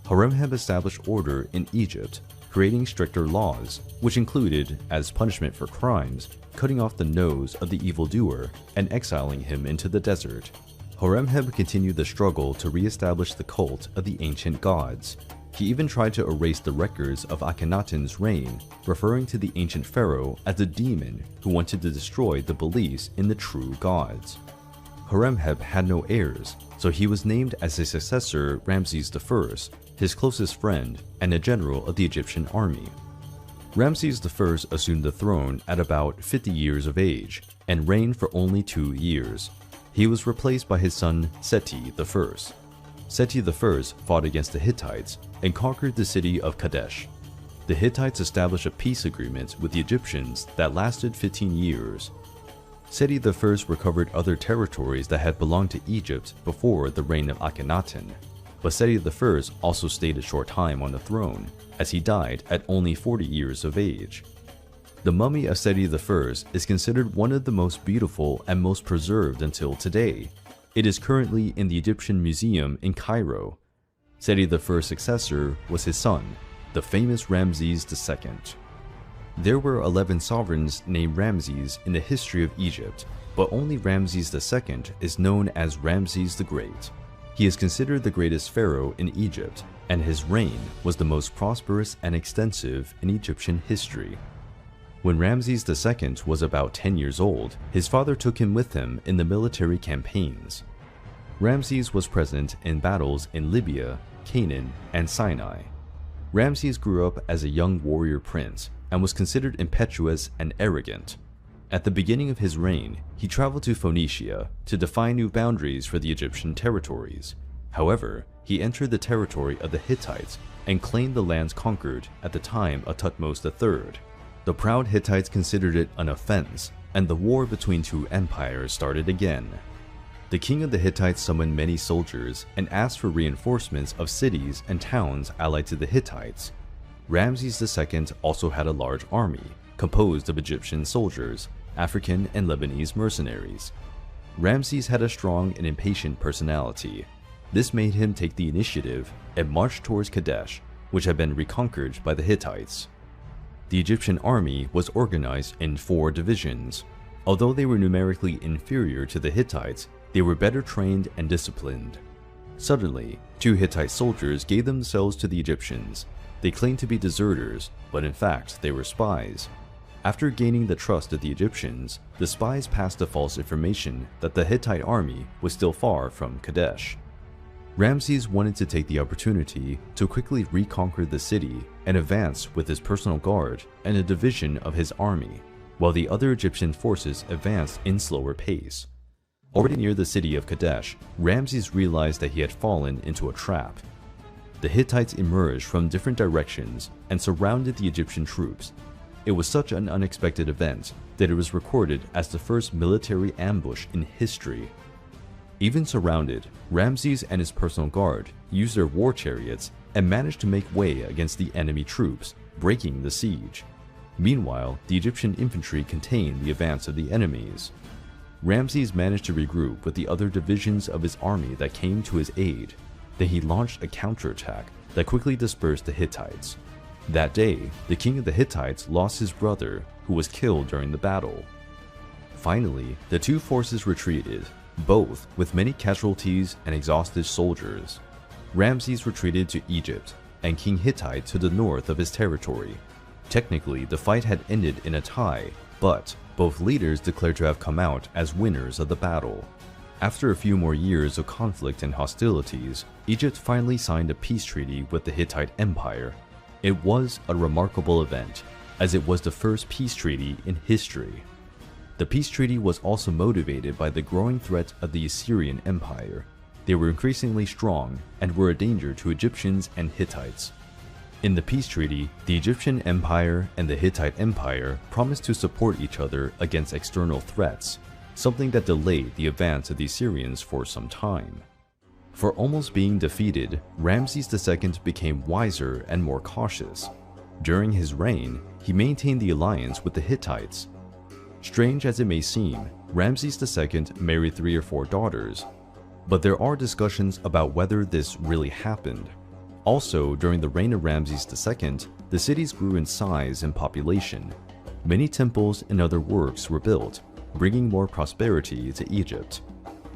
Horemheb established order in Egypt, creating stricter laws, which included, as punishment for crimes, cutting off the nose of the evildoer and exiling him into the desert. Horemheb continued the struggle to re-establish the cult of the ancient gods. He even tried to erase the records of Akhenaten's reign, referring to the ancient pharaoh as a demon who wanted to destroy the beliefs in the true gods. Horemheb had no heirs, so he was named as his successor Ramses I, his closest friend and a general of the Egyptian army. Ramses I assumed the throne at about 50 years of age and reigned for only 2 years. He was replaced by his son Seti I. Seti I fought against the Hittites and conquered the city of Kadesh. The Hittites established a peace agreement with the Egyptians that lasted 15 years. Seti I recovered other territories that had belonged to Egypt before the reign of Akhenaten, but Seti I also stayed a short time on the throne, as he died at only 40 years of age. The mummy of Seti I is considered one of the most beautiful and most preserved until today. It is currently in the Egyptian Museum in Cairo. Seti I's successor was his son, the famous Ramses II. There were 11 sovereigns named Ramses in the history of Egypt, but only Ramses II is known as Ramses the Great. He is considered the greatest pharaoh in Egypt, and his reign was the most prosperous and extensive in Egyptian history. When Ramses II was about 10 years old, his father took him with him in the military campaigns. Ramses was present in battles in Libya, Canaan, and Sinai. Ramses grew up as a young warrior prince and was considered impetuous and arrogant. At the beginning of his reign, he traveled to Phoenicia to define new boundaries for the Egyptian territories. However, he entered the territory of the Hittites and claimed the lands conquered at the time of Thutmose III. The proud Hittites considered it an offense, and the war between 2 empires started again. The king of the Hittites summoned many soldiers and asked for reinforcements of cities and towns allied to the Hittites. Ramses II also had a large army, composed of Egyptian soldiers, African and Lebanese mercenaries. Ramses had a strong and impatient personality. This made him take the initiative and march towards Kadesh, which had been reconquered by the Hittites. The Egyptian army was organized in 4 divisions. Although they were numerically inferior to the Hittites, they were better trained and disciplined. Suddenly, 2 Hittite soldiers gave themselves to the Egyptians. They claimed to be deserters, but in fact they were spies. After gaining the trust of the Egyptians, the spies passed the false information that the Hittite army was still far from Kadesh. Ramses wanted to take the opportunity to quickly reconquer the city and advance with his personal guard and a division of his army, while the other Egyptian forces advanced in slower pace. Already near the city of Kadesh, Ramses realized that he had fallen into a trap. The Hittites emerged from different directions and surrounded the Egyptian troops. It was such an unexpected event that it was recorded as the first military ambush in history. Even surrounded, Ramses and his personal guard used their war chariots and managed to make way against the enemy troops, breaking the siege. Meanwhile, the Egyptian infantry contained the advance of the enemies. Ramses managed to regroup with the other divisions of his army that came to his aid. Then he launched a counterattack that quickly dispersed the Hittites. That day, the king of the Hittites lost his brother, who was killed during the battle. Finally, the two forces retreated, both with many casualties and exhausted soldiers. Ramses retreated to Egypt, and King Hittite to the north of his territory. Technically, the fight had ended in a tie, but both leaders declared to have come out as winners of the battle. After a few more years of conflict and hostilities, Egypt finally signed a peace treaty with the Hittite Empire. It was a remarkable event, as it was the first peace treaty in history. The peace treaty was also motivated by the growing threat of the Assyrian Empire. They were increasingly strong and were a danger to Egyptians and Hittites. In the peace treaty, the Egyptian Empire and the Hittite Empire promised to support each other against external threats, something that delayed the advance of the Assyrians for some time. For almost being defeated, Ramses II became wiser and more cautious. During his reign, he maintained the alliance with the Hittites. Strange as it may seem, Ramses II married 3 or 4 daughters, but there are discussions about whether this really happened. Also, during the reign of Ramses II, the cities grew in size and population. Many temples and other works were built, bringing more prosperity to Egypt.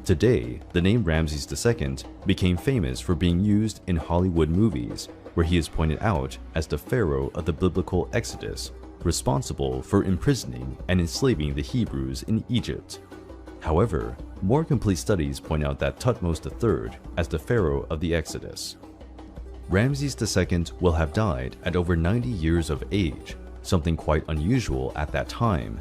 Today, the name Ramses II became famous for being used in Hollywood movies, where he is pointed out as the pharaoh of the biblical Exodus, responsible for imprisoning and enslaving the Hebrews in Egypt. However, more complete studies point out that Thutmose III as the pharaoh of the Exodus. Ramses II will have died at over 90 years of age, something quite unusual at that time.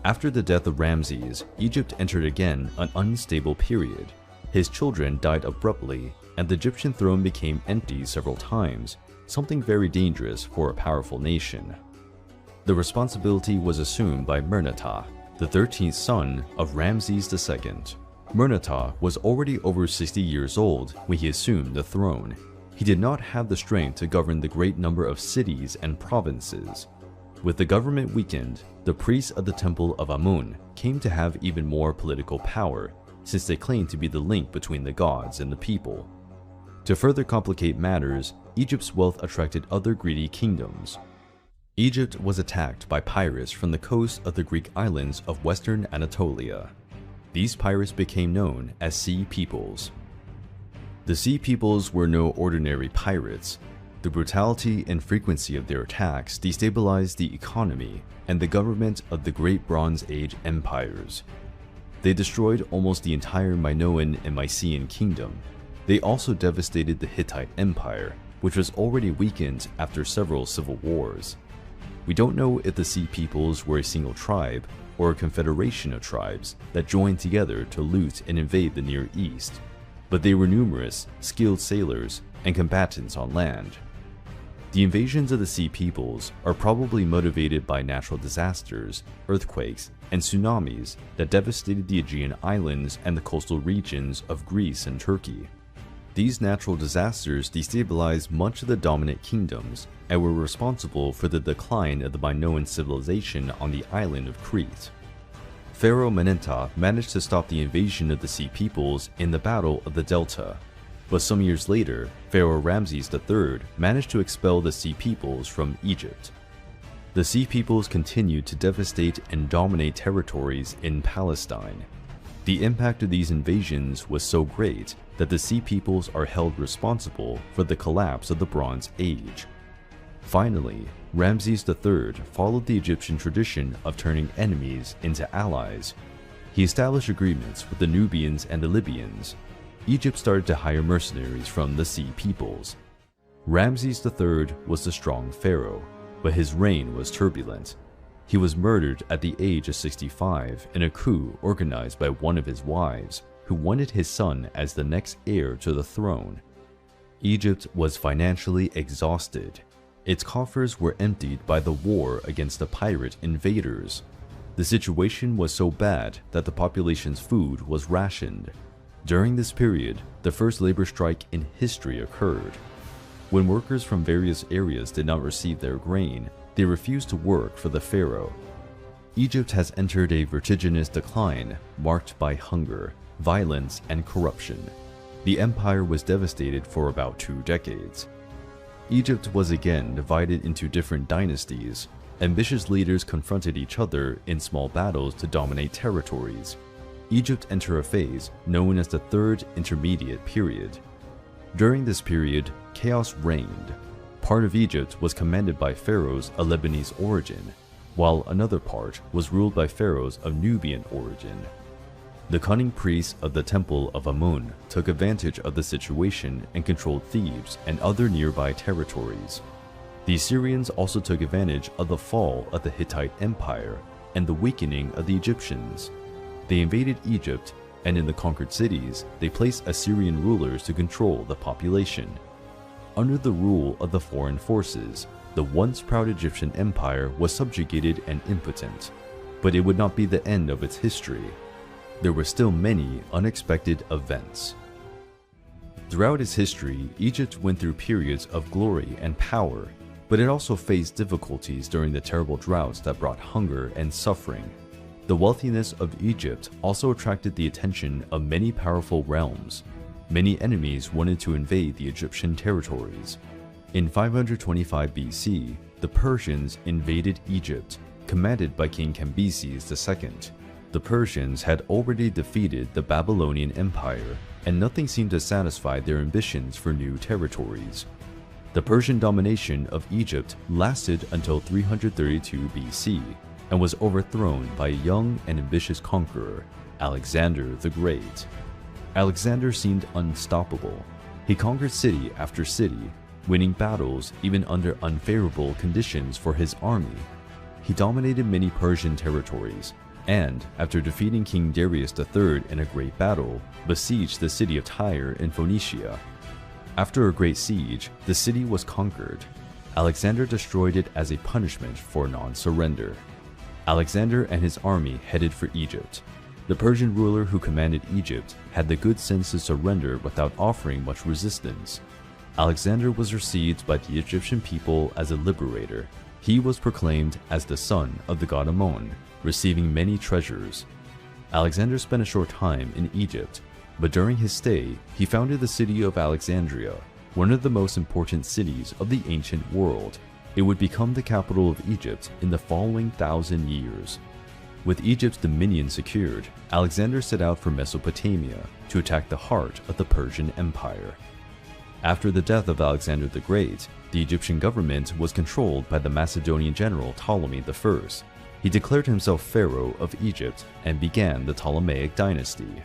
After the death of Ramses, Egypt entered again an unstable period. His children died abruptly, and the Egyptian throne became empty several times, something very dangerous for a powerful nation. The responsibility was assumed by Merneptah, the 13th son of Ramses II. Merneptah was already over 60 years old when he assumed the throne. He did not have the strength to govern the great number of cities and provinces. With the government weakened, the priests of the Temple of Amun came to have even more political power, since they claimed to be the link between the gods and the people. To further complicate matters, Egypt's wealth attracted other greedy kingdoms. Egypt was attacked by pirates from the coast of the Greek islands of western Anatolia. These pirates became known as Sea Peoples. The Sea Peoples were no ordinary pirates. The brutality and frequency of their attacks destabilized the economy and the government of the Great Bronze Age empires. They destroyed almost the entire Minoan and Mycenaean kingdom. They also devastated the Hittite Empire, which was already weakened after several civil wars. We don't know if the Sea Peoples were a single tribe or a confederation of tribes that joined together to loot and invade the Near East, but they were numerous, skilled sailors and combatants on land. The invasions of the Sea Peoples are probably motivated by natural disasters, earthquakes, and tsunamis that devastated the Aegean islands and the coastal regions of Greece and Turkey. These natural disasters destabilized much of the dominant kingdoms and were responsible for the decline of the Minoan Civilization on the island of Crete. Pharaoh Meneptah managed to stop the invasion of the Sea Peoples in the Battle of the Delta. But some years later, Pharaoh Ramses III managed to expel the Sea Peoples from Egypt. The Sea Peoples continued to devastate and dominate territories in Palestine. The impact of these invasions was so great that the Sea Peoples are held responsible for the collapse of the Bronze Age. Finally, Ramses III followed the Egyptian tradition of turning enemies into allies. He established agreements with the Nubians and the Libyans. Egypt started to hire mercenaries from the Sea Peoples. Ramses III was the strong pharaoh, but his reign was turbulent. He was murdered at the age of 65 in a coup organized by one of his wives, who wanted his son as the next heir to the throne. Egypt was financially exhausted. Its coffers were emptied by the war against the pirate invaders. The situation was so bad that the population's food was rationed. During this period, the first labor strike in history occurred. When workers from various areas did not receive their grain, they refused to work for the pharaoh. Egypt has entered a vertiginous decline marked by hunger, violence, and corruption. The empire was devastated for about 2 decades. Egypt was again divided into different dynasties. Ambitious leaders confronted each other in small battles to dominate territories. Egypt entered a phase known as the Third Intermediate Period. During this period, chaos reigned. Part of Egypt was commanded by pharaohs of Lebanese origin, while another part was ruled by pharaohs of Nubian origin. The cunning priests of the Temple of Amun took advantage of the situation and controlled Thebes and other nearby territories. The Assyrians also took advantage of the fall of the Hittite Empire and the weakening of the Egyptians. They invaded Egypt, and in the conquered cities, they placed Assyrian rulers to control the population. Under the rule of the foreign forces, the once proud Egyptian empire was subjugated and impotent, but it would not be the end of its history. There were still many unexpected events. Throughout its history, Egypt went through periods of glory and power, but it also faced difficulties during the terrible droughts that brought hunger and suffering. The wealthiness of Egypt also attracted the attention of many powerful realms. Many enemies wanted to invade the Egyptian territories. In 525 BC, the Persians invaded Egypt, commanded by King Cambyses II. The Persians had already defeated the Babylonian Empire, and nothing seemed to satisfy their ambitions for new territories. The Persian domination of Egypt lasted until 332 BC and was overthrown by a young and ambitious conqueror, Alexander the Great. Alexander seemed unstoppable. He conquered city after city, winning battles even under unfavorable conditions for his army. He dominated many Persian territories, and, after defeating King Darius III in a great battle, besieged the city of Tyre in Phoenicia. After a great siege, the city was conquered. Alexander destroyed it as a punishment for non-surrender. Alexander and his army headed for Egypt. The Persian ruler who commanded Egypt had the good sense to surrender without offering much resistance. Alexander was received by the Egyptian people as a liberator. He was proclaimed as the son of the god Amon, receiving many treasures. Alexander spent a short time in Egypt, but during his stay, he founded the city of Alexandria, one of the most important cities of the ancient world. It would become the capital of Egypt in the following 1,000 years. With Egypt's dominion secured, Alexander set out for Mesopotamia to attack the heart of the Persian Empire. After the death of Alexander the Great, the Egyptian government was controlled by the Macedonian general Ptolemy I. He declared himself pharaoh of Egypt and began the Ptolemaic dynasty.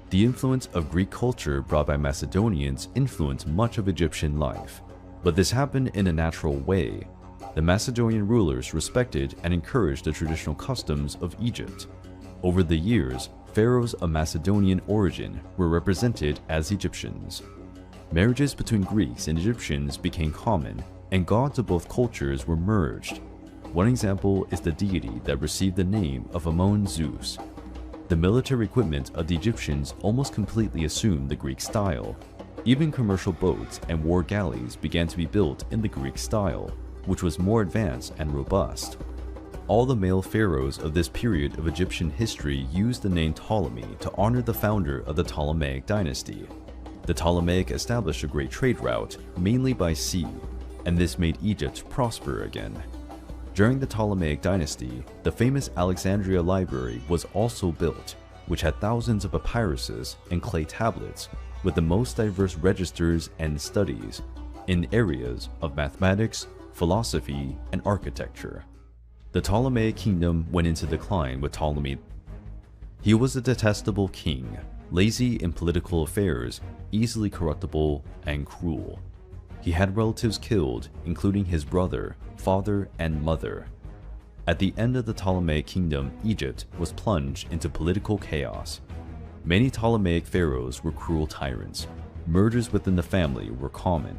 The influence of Greek culture brought by Macedonians influenced much of Egyptian life, but this happened in a natural way. The Macedonian rulers respected and encouraged the traditional customs of Egypt. Over the years, pharaohs of Macedonian origin were represented as Egyptians. Marriages between Greeks and Egyptians became common, and gods of both cultures were merged. One example is the deity that received the name of Amon Zeus. The military equipment of the Egyptians almost completely assumed the Greek style. Even commercial boats and war galleys began to be built in the Greek style, which was more advanced and robust. All the male pharaohs of this period of Egyptian history used the name Ptolemy to honor the founder of the Ptolemaic dynasty. The Ptolemaic established a great trade route, mainly by sea, and this made Egypt prosper again. During the Ptolemaic dynasty, the famous Alexandria Library was also built, which had thousands of papyruses and clay tablets with the most diverse registers and studies. in areas of mathematics, philosophy, and architecture. The Ptolemaic kingdom went into decline with Ptolemy. He was a detestable king, lazy in political affairs, easily corruptible, and cruel. He had relatives killed, including his brother, father, and mother. At the end of the Ptolemaic kingdom, Egypt was plunged into political chaos. Many Ptolemaic pharaohs were cruel tyrants. Murders within the family were common.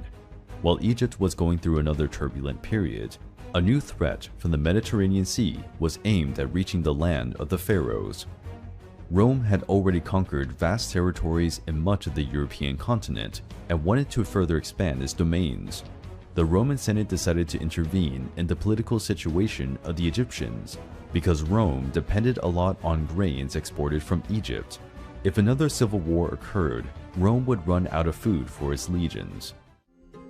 While Egypt was going through another turbulent period, a new threat from the Mediterranean Sea was aimed at reaching the land of the pharaohs. Rome had already conquered vast territories in much of the European continent and wanted to further expand its domains. The Roman Senate decided to intervene in the political situation of the Egyptians because Rome depended a lot on grains exported from Egypt. If another civil war occurred, Rome would run out of food for its legions.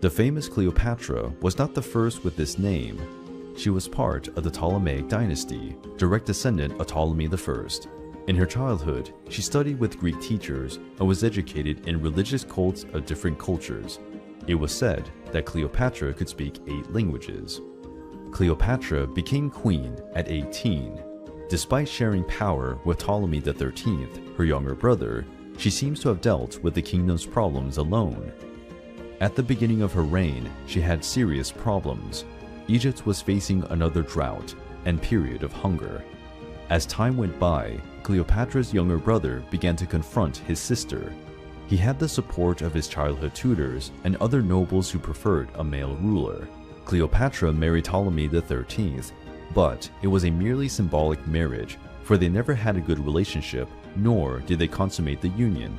The famous Cleopatra was not the first with this name. She was part of the Ptolemaic dynasty, direct descendant of Ptolemy I. In her childhood, she studied with Greek teachers and was educated in religious cults of different cultures. It was said that Cleopatra could speak 8 languages. Cleopatra became queen at 18. Despite sharing power with Ptolemy XIII, her younger brother, she seems to have dealt with the kingdom's problems alone. At the beginning of her reign, she had serious problems. Egypt was facing another drought and period of hunger. As time went by, Cleopatra's younger brother began to confront his sister. He had the support of his childhood tutors and other nobles who preferred a male ruler. Cleopatra married Ptolemy XIII, but it was a merely symbolic marriage, for they never had a good relationship, nor did they consummate the union.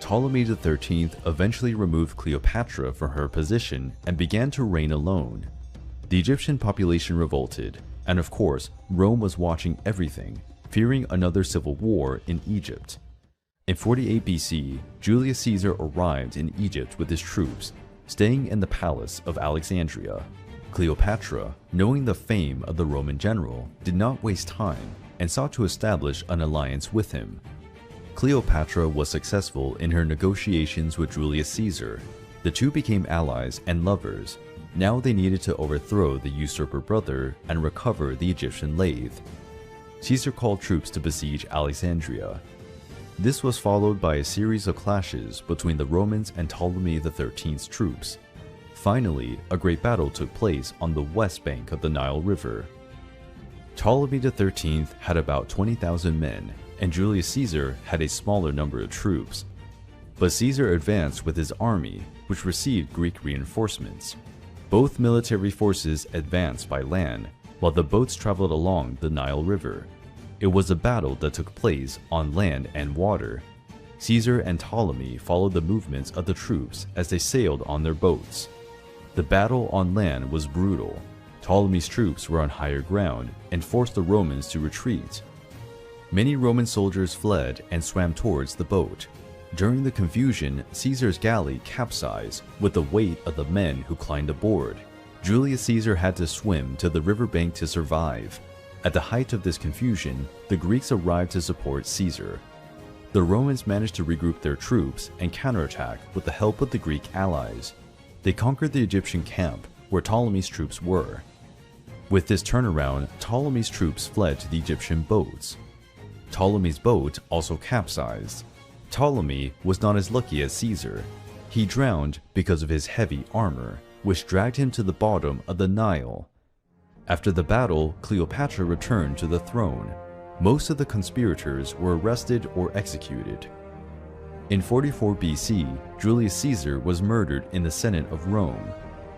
Ptolemy XIII eventually removed Cleopatra from her position and began to reign alone. The Egyptian population revolted, and of course, Rome was watching everything, fearing another civil war in Egypt. In 48 BC, Julius Caesar arrived in Egypt with his troops, staying in the palace of Alexandria. Cleopatra, knowing the fame of the Roman general, did not waste time and sought to establish an alliance with him. Cleopatra was successful in her negotiations with Julius Caesar. The two became allies and lovers. Now they needed to overthrow the usurper brother and recover the Egyptian lathe. Caesar called troops to besiege Alexandria. This was followed by a series of clashes between the Romans and Ptolemy XIII's troops. Finally, a great battle took place on the west bank of the Nile River. Ptolemy XIII had about 20,000 men, and Julius Caesar had a smaller number of troops. But Caesar advanced with his army, which received Greek reinforcements. Both military forces advanced by land, while the boats traveled along the Nile River. It was a battle that took place on land and water. Caesar and Ptolemy followed the movements of the troops as they sailed on their boats. The battle on land was brutal. Ptolemy's troops were on higher ground and forced the Romans to retreat. Many Roman soldiers fled and swam towards the boat. During the confusion, Caesar's galley capsized with the weight of the men who climbed aboard. Julius Caesar had to swim to the riverbank to survive. At the height of this confusion, the Greeks arrived to support Caesar. The Romans managed to regroup their troops and counterattack with the help of the Greek allies. They conquered the Egyptian camp, where Ptolemy's troops were. With this turnaround, Ptolemy's troops fled to the Egyptian boats. Ptolemy's boat also capsized. Ptolemy was not as lucky as Caesar. He drowned because of his heavy armor, which dragged him to the bottom of the Nile. After the battle, Cleopatra returned to the throne. Most of the conspirators were arrested or executed. In 44 BC, Julius Caesar was murdered in the Senate of Rome.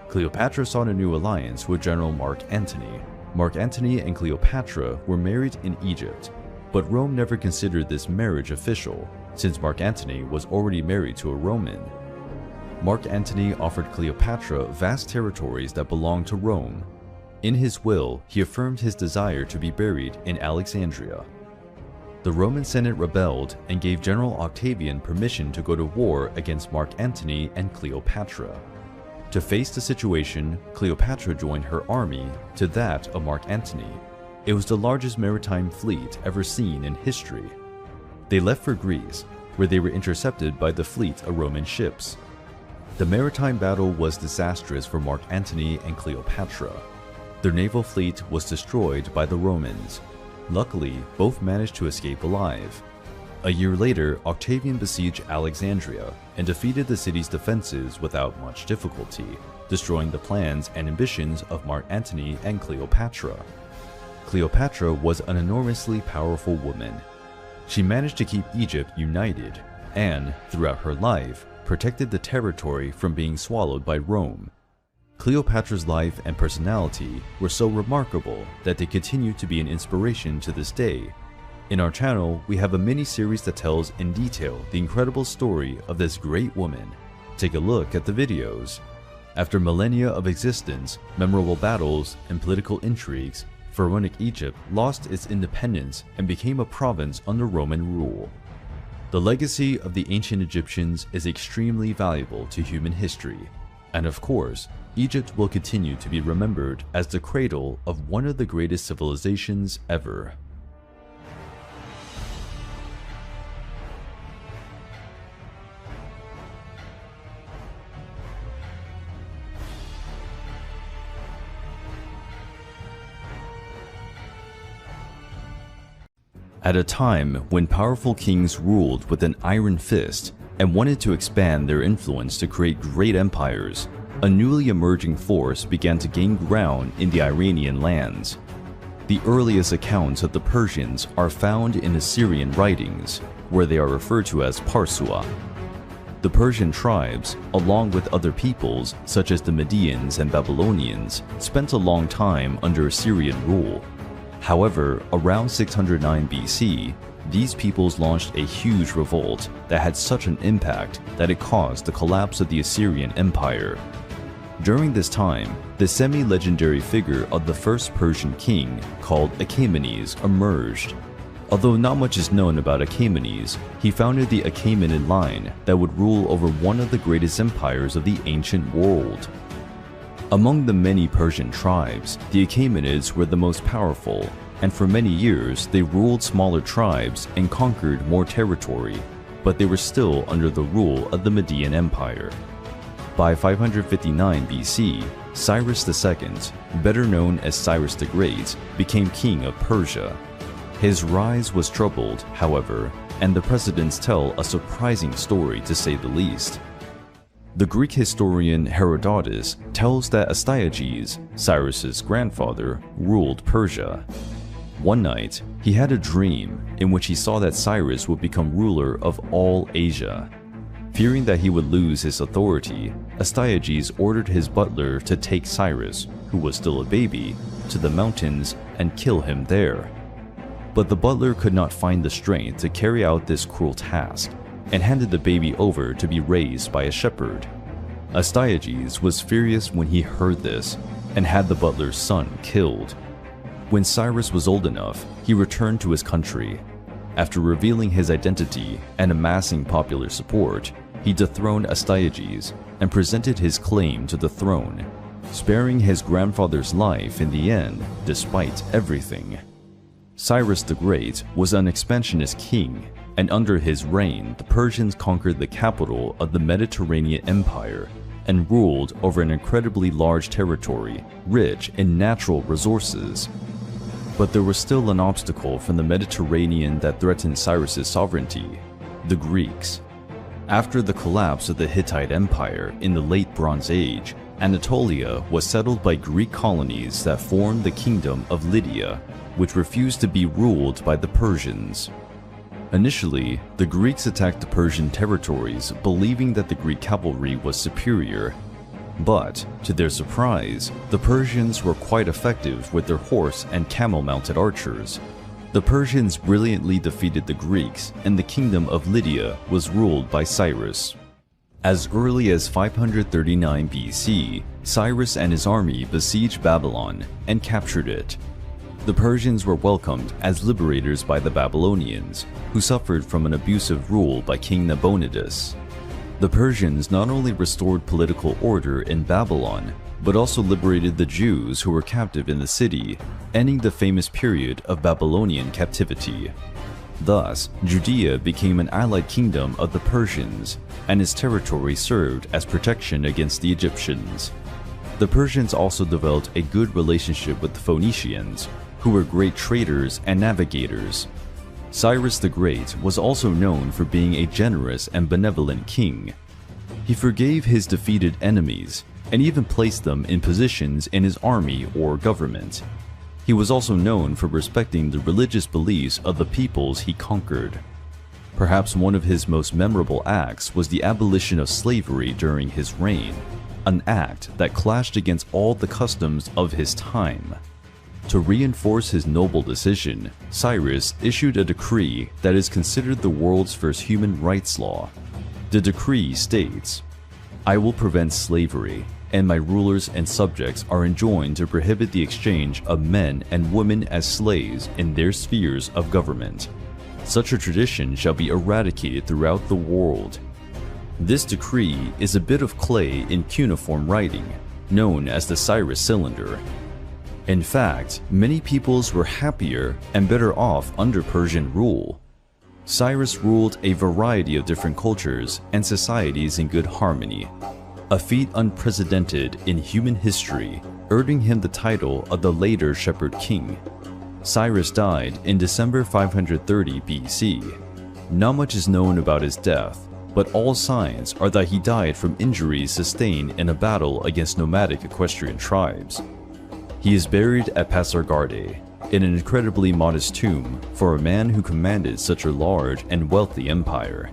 Cleopatra sought a new alliance with General Mark Antony. Mark Antony and Cleopatra were married in Egypt, but Rome never considered this marriage official, since Mark Antony was already married to a Roman. Mark Antony offered Cleopatra vast territories that belonged to Rome. In his will, he affirmed his desire to be buried in Alexandria. The Roman Senate rebelled and gave General Octavian permission to go to war against Mark Antony and Cleopatra. To face the situation, Cleopatra joined her army to that of Mark Antony. It was the largest maritime fleet ever seen in history. They left for Greece, where they were intercepted by the fleet of Roman ships. The maritime battle was disastrous for Mark Antony and Cleopatra. Their naval fleet was destroyed by the Romans. Luckily, both managed to escape alive. A year later, Octavian besieged Alexandria and defeated the city's defenses without much difficulty, destroying the plans and ambitions of Mark Antony and Cleopatra. Cleopatra was an enormously powerful woman. She managed to keep Egypt united and, throughout her life, protected the territory from being swallowed by Rome. Cleopatra's life and personality were so remarkable that they continue to be an inspiration to this day. In our channel, we have a mini-series that tells in detail the incredible story of this great woman. Take a look at the videos. After millennia of existence, memorable battles, and political intrigues, Pharaonic Egypt lost its independence and became a province under Roman rule. The legacy of the ancient Egyptians is extremely valuable to human history, and of course, Egypt will continue to be remembered as the cradle of one of the greatest civilizations ever. At a time when powerful kings ruled with an iron fist and wanted to expand their influence to create great empires, a newly emerging force began to gain ground in the Iranian lands. The earliest accounts of the Persians are found in Assyrian writings, where they are referred to as Parsua. The Persian tribes, along with other peoples such as the Medians and Babylonians, spent a long time under Assyrian rule. However, around 609 BC, these peoples launched a huge revolt that had such an impact that it caused the collapse of the Assyrian Empire. During this time, the semi-legendary figure of the first Persian king, called Achaemenes, emerged. Although not much is known about Achaemenes, he founded the Achaemenid line that would rule over one of the greatest empires of the ancient world. Among the many Persian tribes, the Achaemenids were the most powerful, and for many years they ruled smaller tribes and conquered more territory, but they were still under the rule of the Median Empire. By 559 BC, Cyrus II, better known as Cyrus the Great, became king of Persia. His rise was troubled, however, and the precedents tell a surprising story to say the least. The Greek historian Herodotus tells that Astyages, Cyrus's grandfather, ruled Persia. One night, he had a dream in which he saw that Cyrus would become ruler of all Asia. Fearing that he would lose his authority, Astyages ordered his butler to take Cyrus, who was still a baby, to the mountains and kill him there. But the butler could not find the strength to carry out this cruel task, and handed the baby over to be raised by a shepherd. Astyages was furious when he heard this, and had the butler's son killed. When Cyrus was old enough, he returned to his country. After revealing his identity and amassing popular support, he dethroned Astyages and presented his claim to the throne, sparing his grandfather's life in the end despite everything. Cyrus the Great was an expansionist king, and under his reign the Persians conquered the capital of the Mediterranean Empire and ruled over an incredibly large territory, rich in natural resources. But there was still an obstacle from the Mediterranean that threatened Cyrus's sovereignty: the Greeks. After the collapse of the Hittite Empire in the late Bronze Age, Anatolia was settled by Greek colonies that formed the Kingdom of Lydia, which refused to be ruled by the Persians. Initially, the Greeks attacked the Persian territories believing that the Greek cavalry was superior. But, to their surprise, the Persians were quite effective with their horse and camel-mounted archers. The Persians brilliantly defeated the Greeks, and the Kingdom of Lydia was ruled by Cyrus. As early as 539 BC, Cyrus and his army besieged Babylon and captured it. The Persians were welcomed as liberators by the Babylonians, who suffered from an abusive rule by King Nabonidus. The Persians not only restored political order in Babylon, but also liberated the Jews who were captive in the city, ending the famous period of Babylonian captivity. Thus, Judea became an allied kingdom of the Persians, and its territory served as protection against the Egyptians. The Persians also developed a good relationship with the Phoenicians, who were great traders and navigators. Cyrus the Great was also known for being a generous and benevolent king. He forgave his defeated enemies, and even placed them in positions in his army or government. He was also known for respecting the religious beliefs of the peoples he conquered. Perhaps one of his most memorable acts was the abolition of slavery during his reign, an act that clashed against all the customs of his time. To reinforce his noble decision, Cyrus issued a decree that is considered the world's first human rights law. The decree states, "I will prevent slavery, and my rulers and subjects are enjoined to prohibit the exchange of men and women as slaves in their spheres of government. Such a tradition shall be eradicated throughout the world." This decree is a bit of clay in cuneiform writing, known as the Cyrus cylinder. In fact, many peoples were happier and better off under Persian rule. Cyrus ruled a variety of different cultures and societies in good harmony, a feat unprecedented in human history, earning him the title of the later Shepherd King. Cyrus died in December 530 BC. Not much is known about his death, but all signs are that he died from injuries sustained in a battle against nomadic equestrian tribes. He is buried at Pasargadae, in an incredibly modest tomb for a man who commanded such a large and wealthy empire.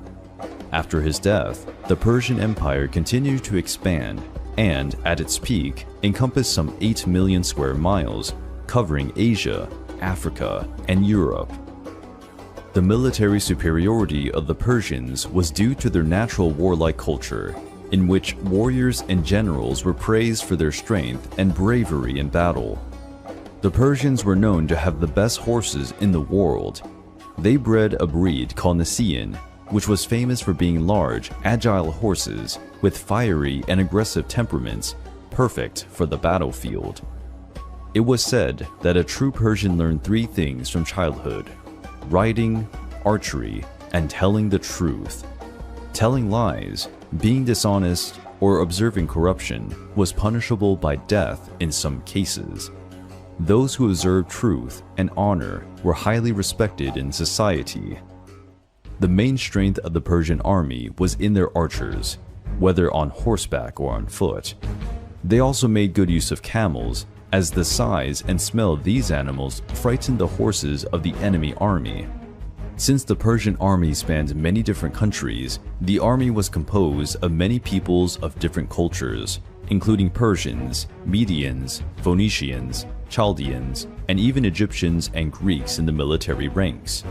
After his death, the Persian Empire continued to expand and, at its peak, encompassed some 8 million square miles, covering Asia, Africa, and Europe. The military superiority of the Persians was due to their natural warlike culture, in which warriors and generals were praised for their strength and bravery in battle. The Persians were known to have the best horses in the world. They bred a breed called Nicaean, which was famous for being large, agile horses with fiery and aggressive temperaments, perfect for the battlefield. It was said that a true Persian learned 3 things from childhood: riding, archery, and telling the truth. Telling lies, being dishonest, or observing corruption was punishable by death in some cases. Those who observed truth and honor were highly respected in society. The main strength of the Persian army was in their archers, whether on horseback or on foot. They also made good use of camels, as the size and smell of these animals frightened the horses of the enemy army. Since the Persian army spanned many different countries, the army was composed of many peoples of different cultures, including Persians, Medians, Phoenicians, Chaldeans, and even Egyptians and Greeks in the military ranks.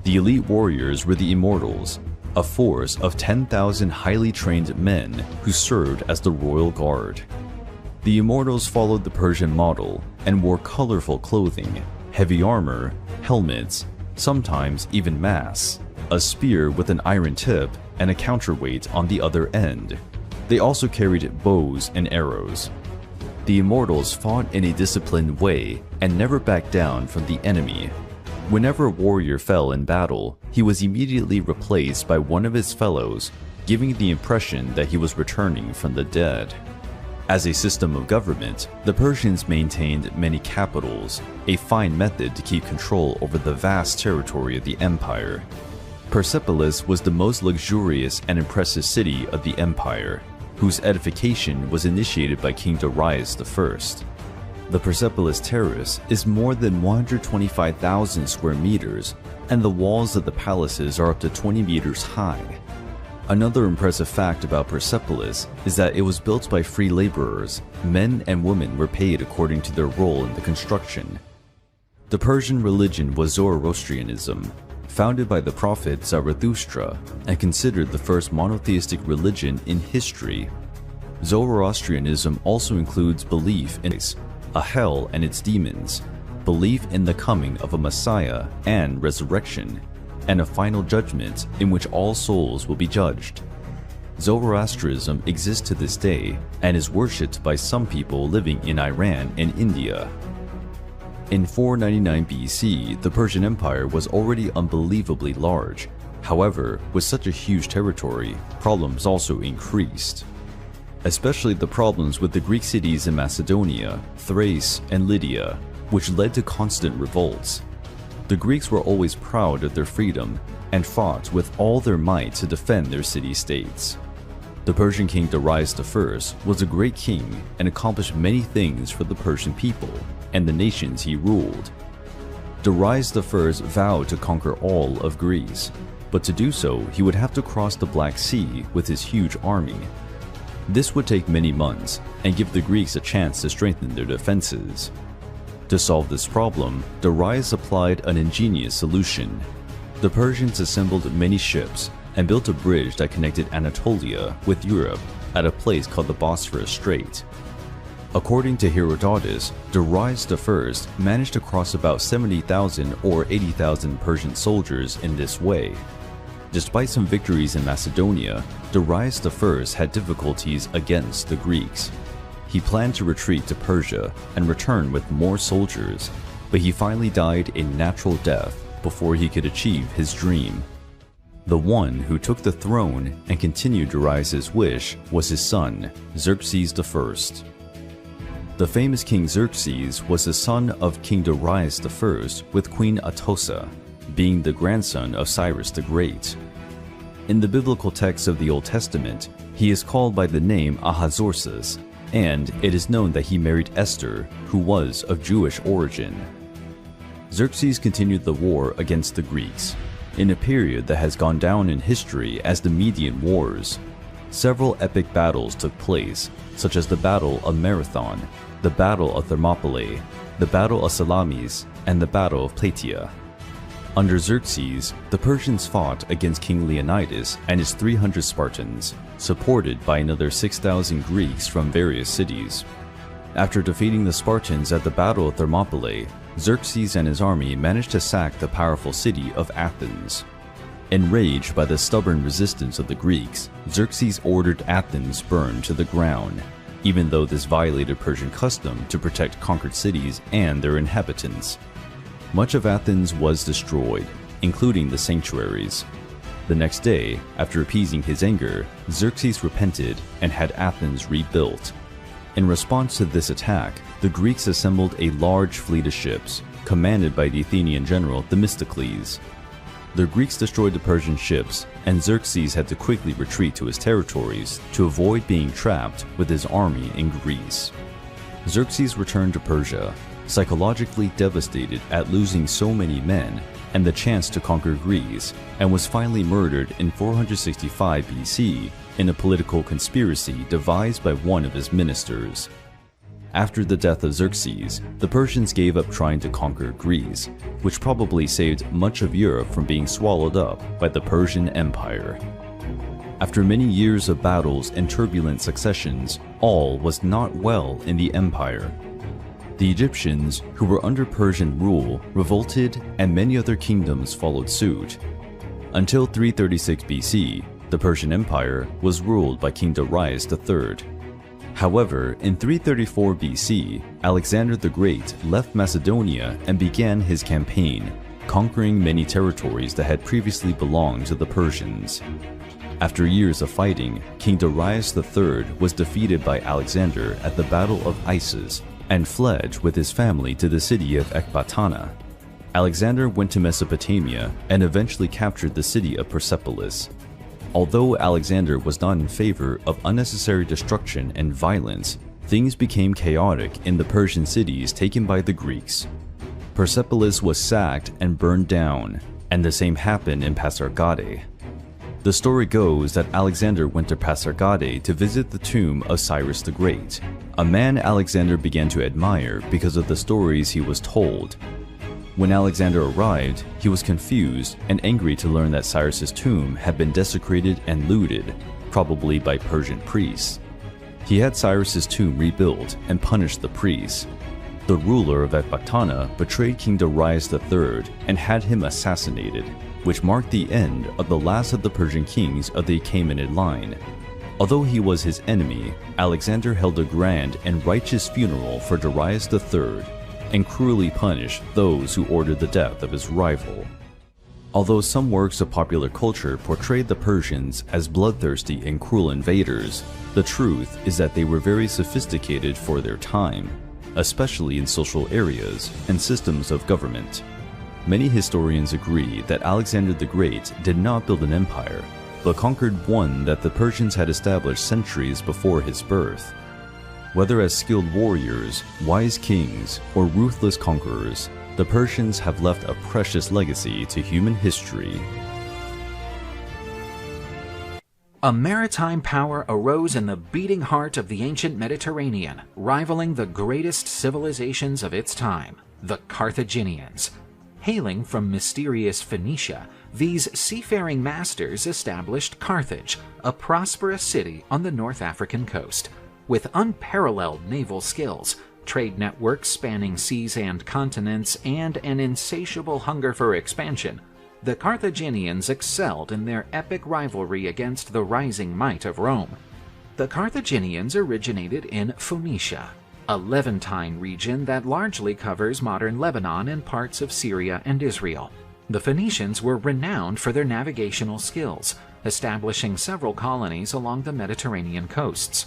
The elite warriors were the Immortals, a force of 10,000 highly trained men who served as the royal guard. The Immortals followed the Persian model and wore colorful clothing, heavy armor, helmets, sometimes even masks, a spear with an iron tip, and a counterweight on the other end. They also carried bows and arrows. The Immortals fought in a disciplined way and never backed down from the enemy. Whenever a warrior fell in battle, he was immediately replaced by one of his fellows, giving the impression that he was returning from the dead. As a system of government, the Persians maintained many capitals, a fine method to keep control over the vast territory of the empire. Persepolis was the most luxurious and impressive city of the empire, whose edification was initiated by King Darius I. The Persepolis Terrace is more than 125,000 square meters, and the walls of the palaces are up to 20 meters high. Another impressive fact about Persepolis is that it was built by free laborers. Men and women were paid according to their role in the construction. The Persian religion was Zoroastrianism, founded by the prophet Zarathustra and considered the first monotheistic religion in history. Zoroastrianism also includes belief in a hell and its demons, belief in the coming of a Messiah and resurrection, and a final judgment in which all souls will be judged. Zoroastrianism exists to this day and is worshipped by some people living in Iran and India. In 499 BC, the Persian Empire was already unbelievably large. However, with such a huge territory, problems also increased. Especially the problems with the Greek cities in Macedonia, Thrace, and Lydia, which led to constant revolts. The Greeks were always proud of their freedom and fought with all their might to defend their city-states. The Persian king Darius I was a great king and accomplished many things for the Persian people and the nations he ruled. Darius I vowed to conquer all of Greece, but to do so he would have to cross the Black Sea with his huge army. This would take many months and give the Greeks a chance to strengthen their defenses. To solve this problem, Darius applied an ingenious solution. The Persians assembled many ships and built a bridge that connected Anatolia with Europe at a place called the Bosphorus Strait. According to Herodotus, Darius I managed to cross about 70,000 or 80,000 Persian soldiers in this way. Despite some victories in Macedonia, Darius I had difficulties against the Greeks. He planned to retreat to Persia and return with more soldiers, but he finally died a natural death before he could achieve his dream. The one who took the throne and continued Darius's wish was his son, Xerxes I. The famous King Xerxes was the son of King Darius I with Queen Atossa, being the grandson of Cyrus the Great. In the biblical texts of the Old Testament, he is called by the name Ahasuerus, and it is known that he married Esther, who was of Jewish origin. Xerxes continued the war against the Greeks, in a period that has gone down in history as the Median Wars. Several epic battles took place, such as the Battle of Marathon, the Battle of Thermopylae, the Battle of Salamis, and the Battle of Plataea. Under Xerxes, the Persians fought against King Leonidas and his 300 Spartans, supported by another 6,000 Greeks from various cities. After defeating the Spartans at the Battle of Thermopylae, Xerxes and his army managed to sack the powerful city of Athens. Enraged by the stubborn resistance of the Greeks, Xerxes ordered Athens burned to the ground, even though this violated Persian custom to protect conquered cities and their inhabitants. Much of Athens was destroyed, including the sanctuaries. The next day, after appeasing his anger, Xerxes repented and had Athens rebuilt. In response to this attack, the Greeks assembled a large fleet of ships, commanded by the Athenian general Themistocles. The Greeks destroyed the Persian ships, and Xerxes had to quickly retreat to his territories to avoid being trapped with his army in Greece. Xerxes returned to Persia, psychologically devastated at losing so many men and the chance to conquer Greece, and was finally murdered in 465 BC in a political conspiracy devised by one of his ministers. After the death of Xerxes, the Persians gave up trying to conquer Greece, which probably saved much of Europe from being swallowed up by the Persian Empire. After many years of battles and turbulent successions, all was not well in the empire. The Egyptians, who were under Persian rule, revolted, and many other kingdoms followed suit. Until 336 BC, the Persian Empire was ruled by King Darius III. However, in 334 BC, Alexander the Great left Macedonia and began his campaign, conquering many territories that had previously belonged to the Persians. After years of fighting, King Darius III was defeated by Alexander at the Battle of Issus and fled with his family to the city of Ecbatana. Alexander went to Mesopotamia and eventually captured the city of Persepolis. Although Alexander was not in favor of unnecessary destruction and violence, things became chaotic in the Persian cities taken by the Greeks. Persepolis was sacked and burned down, and the same happened in Pasargadae. The story goes that Alexander went to Pasargadae to visit the tomb of Cyrus the Great, a man Alexander began to admire because of the stories he was told. When Alexander arrived, he was confused and angry to learn that Cyrus's tomb had been desecrated and looted, probably by Persian priests. He had Cyrus's tomb rebuilt and punished the priests. The ruler of Ecbatana betrayed King Darius III and had him assassinated, which marked the end of the last of the Persian kings of the Achaemenid line. Although he was his enemy, Alexander held a grand and righteous funeral for Darius III. and cruelly punish those who ordered the death of his rival. Although some works of popular culture portrayed the Persians as bloodthirsty and cruel invaders, the truth is that they were very sophisticated for their time, especially in social areas and systems of government. Many historians agree that Alexander the Great did not build an empire, but conquered one that the Persians had established centuries before his birth. Whether as skilled warriors, wise kings, or ruthless conquerors, the Persians have left a precious legacy to human history. A maritime power arose in the beating heart of the ancient Mediterranean, rivaling the greatest civilizations of its time, the Carthaginians. Hailing from mysterious Phoenicia, these seafaring masters established Carthage, a prosperous city on the North African coast. With unparalleled naval skills, trade networks spanning seas and continents, and an insatiable hunger for expansion, the Carthaginians excelled in their epic rivalry against the rising might of Rome. The Carthaginians originated in Phoenicia, a Levantine region that largely covers modern Lebanon and parts of Syria and Israel. The Phoenicians were renowned for their navigational skills, establishing several colonies along the Mediterranean coasts.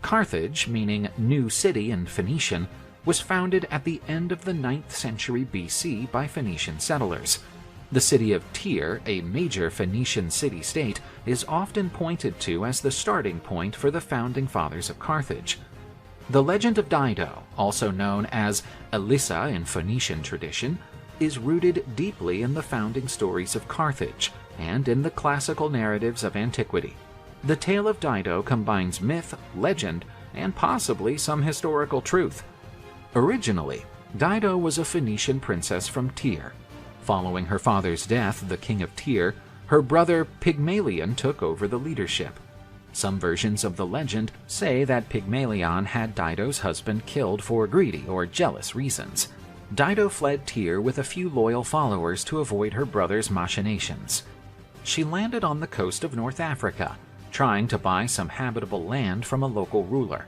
Carthage, meaning new city in Phoenician, was founded at the end of the 9th century BC by Phoenician settlers. The city of Tyre, a major Phoenician city-state, is often pointed to as the starting point for the founding fathers of Carthage. The legend of Dido, also known as Elissa in Phoenician tradition, is rooted deeply in the founding stories of Carthage and in the classical narratives of antiquity. The tale of Dido combines myth, legend, and possibly some historical truth. Originally, Dido was a Phoenician princess from Tyre. Following her father's death, the king of Tyre, her brother Pygmalion took over the leadership. Some versions of the legend say that Pygmalion had Dido's husband killed for greedy or jealous reasons. Dido fled Tyre with a few loyal followers to avoid her brother's machinations. She landed on the coast of North Africa, trying to buy some habitable land from a local ruler.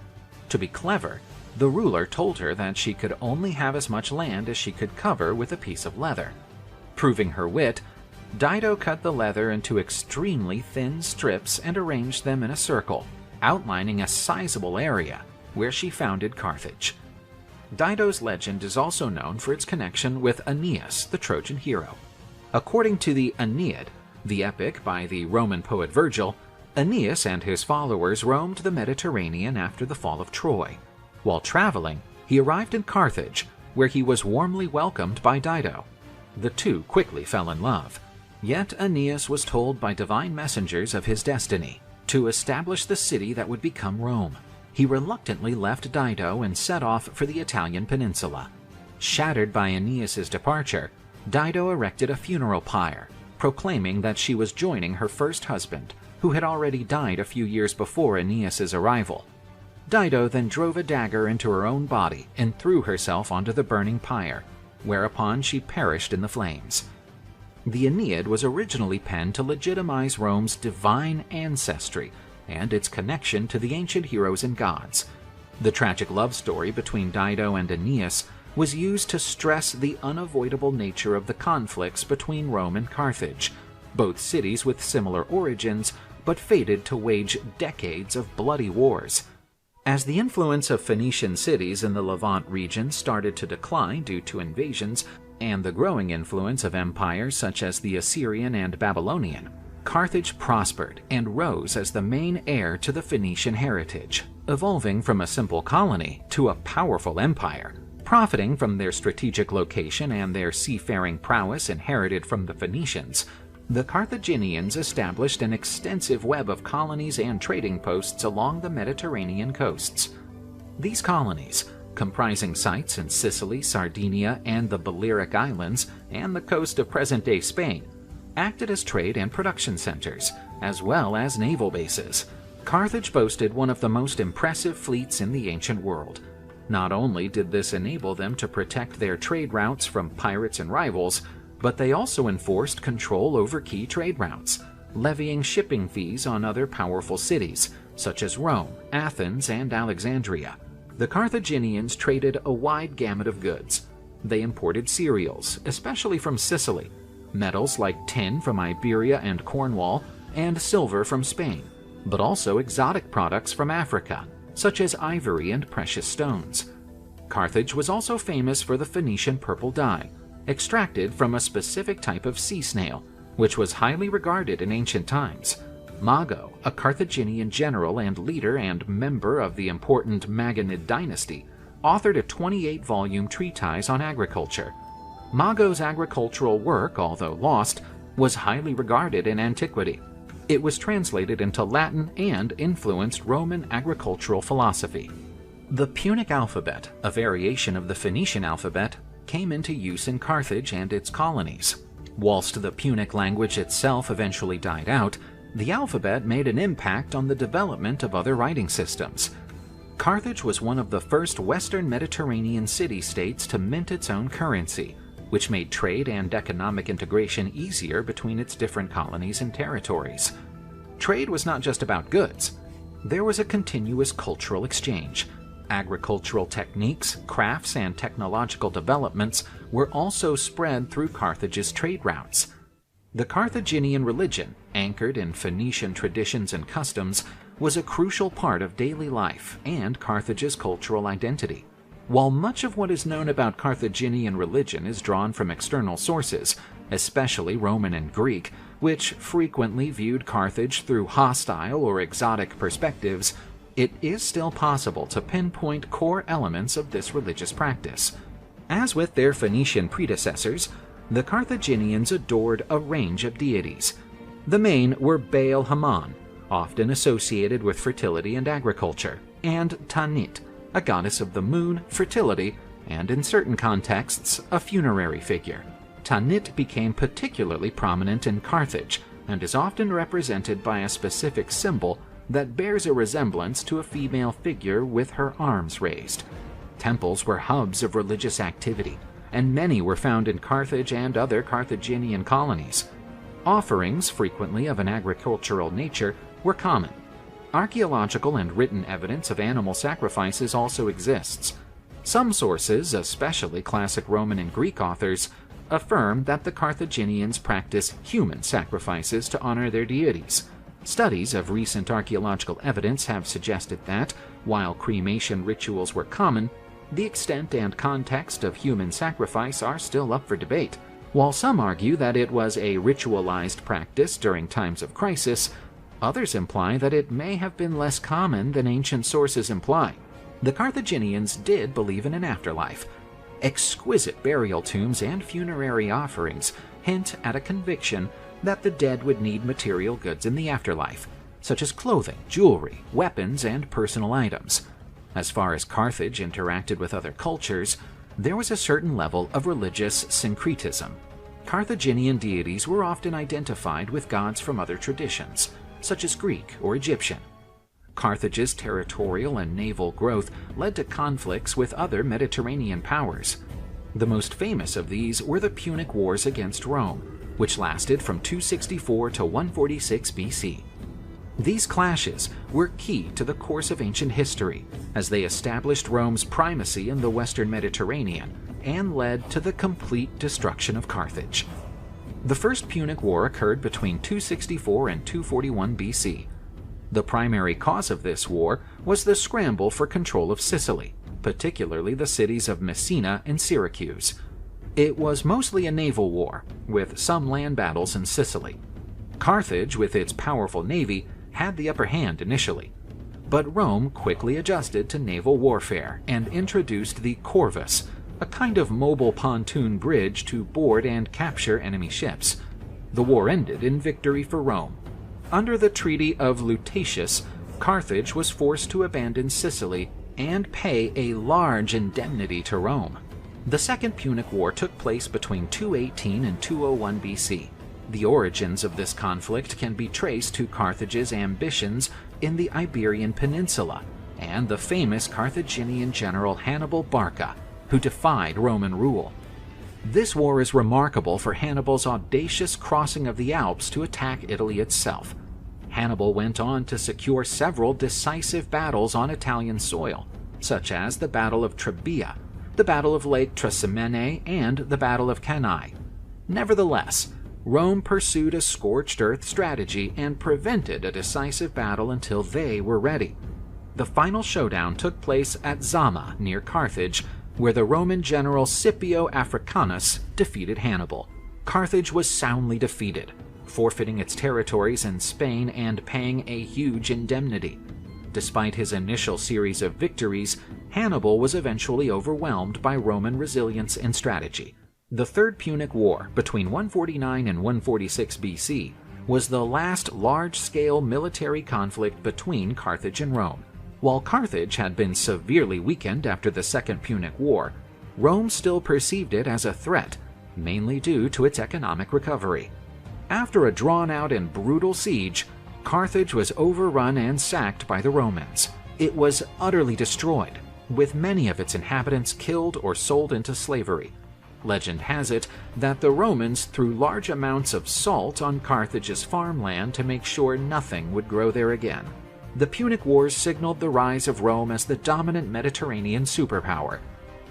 To be clever, the ruler told her that she could only have as much land as she could cover with a piece of leather. Proving her wit, Dido cut the leather into extremely thin strips and arranged them in a circle, outlining a sizable area, where she founded Carthage. Dido's legend is also known for its connection with Aeneas, the Trojan hero. According to the Aeneid, the epic by the Roman poet Virgil, Aeneas and his followers roamed the Mediterranean after the fall of Troy. While traveling, he arrived in Carthage, where he was warmly welcomed by Dido. The two quickly fell in love. Yet Aeneas was told by divine messengers of his destiny, to establish the city that would become Rome. He reluctantly left Dido and set off for the Italian peninsula. Shattered by Aeneas's departure, Dido erected a funeral pyre, proclaiming that she was joining her first husband, who had already died a few years before Aeneas's arrival. Dido then drove a dagger into her own body and threw herself onto the burning pyre, whereupon she perished in the flames. The Aeneid was originally penned to legitimize Rome's divine ancestry and its connection to the ancient heroes and gods. The tragic love story between Dido and Aeneas was used to stress the unavoidable nature of the conflicts between Rome and Carthage, both cities with similar origins, but fated to wage decades of bloody wars. As the influence of Phoenician cities in the Levant region started to decline due to invasions, and the growing influence of empires such as the Assyrian and Babylonian, Carthage prospered and rose as the main heir to the Phoenician heritage, evolving from a simple colony to a powerful empire. Profiting from their strategic location and their seafaring prowess inherited from the Phoenicians, the Carthaginians established an extensive web of colonies and trading posts along the Mediterranean coasts. These colonies, comprising sites in Sicily, Sardinia, and the Balearic Islands, and the coast of present-day Spain, acted as trade and production centers, as well as naval bases. Carthage boasted one of the most impressive fleets in the ancient world. Not only did this enable them to protect their trade routes from pirates and rivals, but they also enforced control over key trade routes, levying shipping fees on other powerful cities, such as Rome, Athens, and Alexandria. The Carthaginians traded a wide gamut of goods, They imported cereals, especially from Sicily, metals like tin from Iberia and Cornwall, and silver from Spain, but also exotic products from Africa, such as ivory and precious stones. Carthage was also famous for the Phoenician purple dye, extracted from a specific type of sea snail, which was highly regarded in ancient times. Mago, a Carthaginian general and leader and member of the important Maganid dynasty, authored a 28-volume treatise on agriculture. Mago's agricultural work, although lost, was highly regarded in antiquity. It was translated into Latin and influenced Roman agricultural philosophy. The Punic alphabet, a variation of the Phoenician alphabet, came into use in Carthage and its colonies. Whilst the Punic language itself eventually died out, the alphabet made an impact on the development of other writing systems. Carthage was one of the first Western Mediterranean city-states to mint its own currency, which made trade and economic integration easier between its different colonies and territories. Trade was not just about goods. There was a continuous cultural exchange. Agricultural techniques, crafts, and technological developments were also spread through Carthage's trade routes. The Carthaginian religion, anchored in Phoenician traditions and customs, was a crucial part of daily life and Carthage's cultural identity. While much of what is known about Carthaginian religion is drawn from external sources, especially Roman and Greek, which frequently viewed Carthage through hostile or exotic perspectives, it is still possible to pinpoint core elements of this religious practice. As with their Phoenician predecessors, the Carthaginians adored a range of deities. The main were Baal Hammon, often associated with fertility and agriculture, and Tanit, a goddess of the moon, fertility, and in certain contexts, a funerary figure. Tanit became particularly prominent in Carthage and is often represented by a specific symbol that bears a resemblance to a female figure with her arms raised. Temples were hubs of religious activity, and many were found in Carthage and other Carthaginian colonies. Offerings, frequently of an agricultural nature, were common. Archaeological and written evidence of animal sacrifices also exists. Some sources, especially classic Roman and Greek authors, affirm that the Carthaginians practiced human sacrifices to honor their deities. Studies of recent archaeological evidence have suggested that, while cremation rituals were common, the extent and context of human sacrifice are still up for debate. While some argue that it was a ritualized practice during times of crisis, others imply that it may have been less common than ancient sources imply. The Carthaginians did believe in an afterlife. Exquisite burial tombs and funerary offerings hint at a conviction that the dead would need material goods in the afterlife, such as clothing, jewelry, weapons, and personal items. As far as Carthage interacted with other cultures, there was a certain level of religious syncretism. Carthaginian deities were often identified with gods from other traditions, such as Greek or Egyptian. Carthage's territorial and naval growth led to conflicts with other Mediterranean powers. The most famous of these were the Punic Wars against Rome, which lasted from 264 to 146 BC. These clashes were key to the course of ancient history, as they established Rome's primacy in the Western Mediterranean and led to the complete destruction of Carthage. The First Punic War occurred between 264 and 241 BC. The primary cause of this war was the scramble for control of Sicily, particularly the cities of Messina and Syracuse. It was mostly a naval war, with some land battles in Sicily. Carthage, with its powerful navy, had the upper hand initially, but Rome quickly adjusted to naval warfare and introduced the corvus, a kind of mobile pontoon bridge to board and capture enemy ships. The war ended in victory for Rome. Under the Treaty of Lutatius, Carthage was forced to abandon Sicily and pay a large indemnity to Rome. The Second Punic War took place between 218 and 201 BC. The origins of this conflict can be traced to Carthage's ambitions in the Iberian Peninsula and the famous Carthaginian general Hannibal Barca, who defied Roman rule. This war is remarkable for Hannibal's audacious crossing of the Alps to attack Italy itself. Hannibal went on to secure several decisive battles on Italian soil, such as the Battle of Trebia, the Battle of Lake Trasimene, and the Battle of Cannae. Nevertheless, Rome pursued a scorched earth strategy and prevented a decisive battle until they were ready. The final showdown took place at Zama near Carthage, where the Roman general Scipio Africanus defeated Hannibal. Carthage was soundly defeated, forfeiting its territories in Spain and paying a huge indemnity. Despite his initial series of victories, Hannibal was eventually overwhelmed by Roman resilience and strategy. The Third Punic War between 149 and 146 BC was the last large-scale military conflict between Carthage and Rome. While Carthage had been severely weakened after the Second Punic War, Rome still perceived it as a threat, mainly due to its economic recovery. After a drawn-out and brutal siege, Carthage was overrun and sacked by the Romans. It was utterly destroyed, with many of its inhabitants killed or sold into slavery. Legend has it that the Romans threw large amounts of salt on Carthage's farmland to make sure nothing would grow there again. The Punic Wars signaled the rise of Rome as the dominant Mediterranean superpower.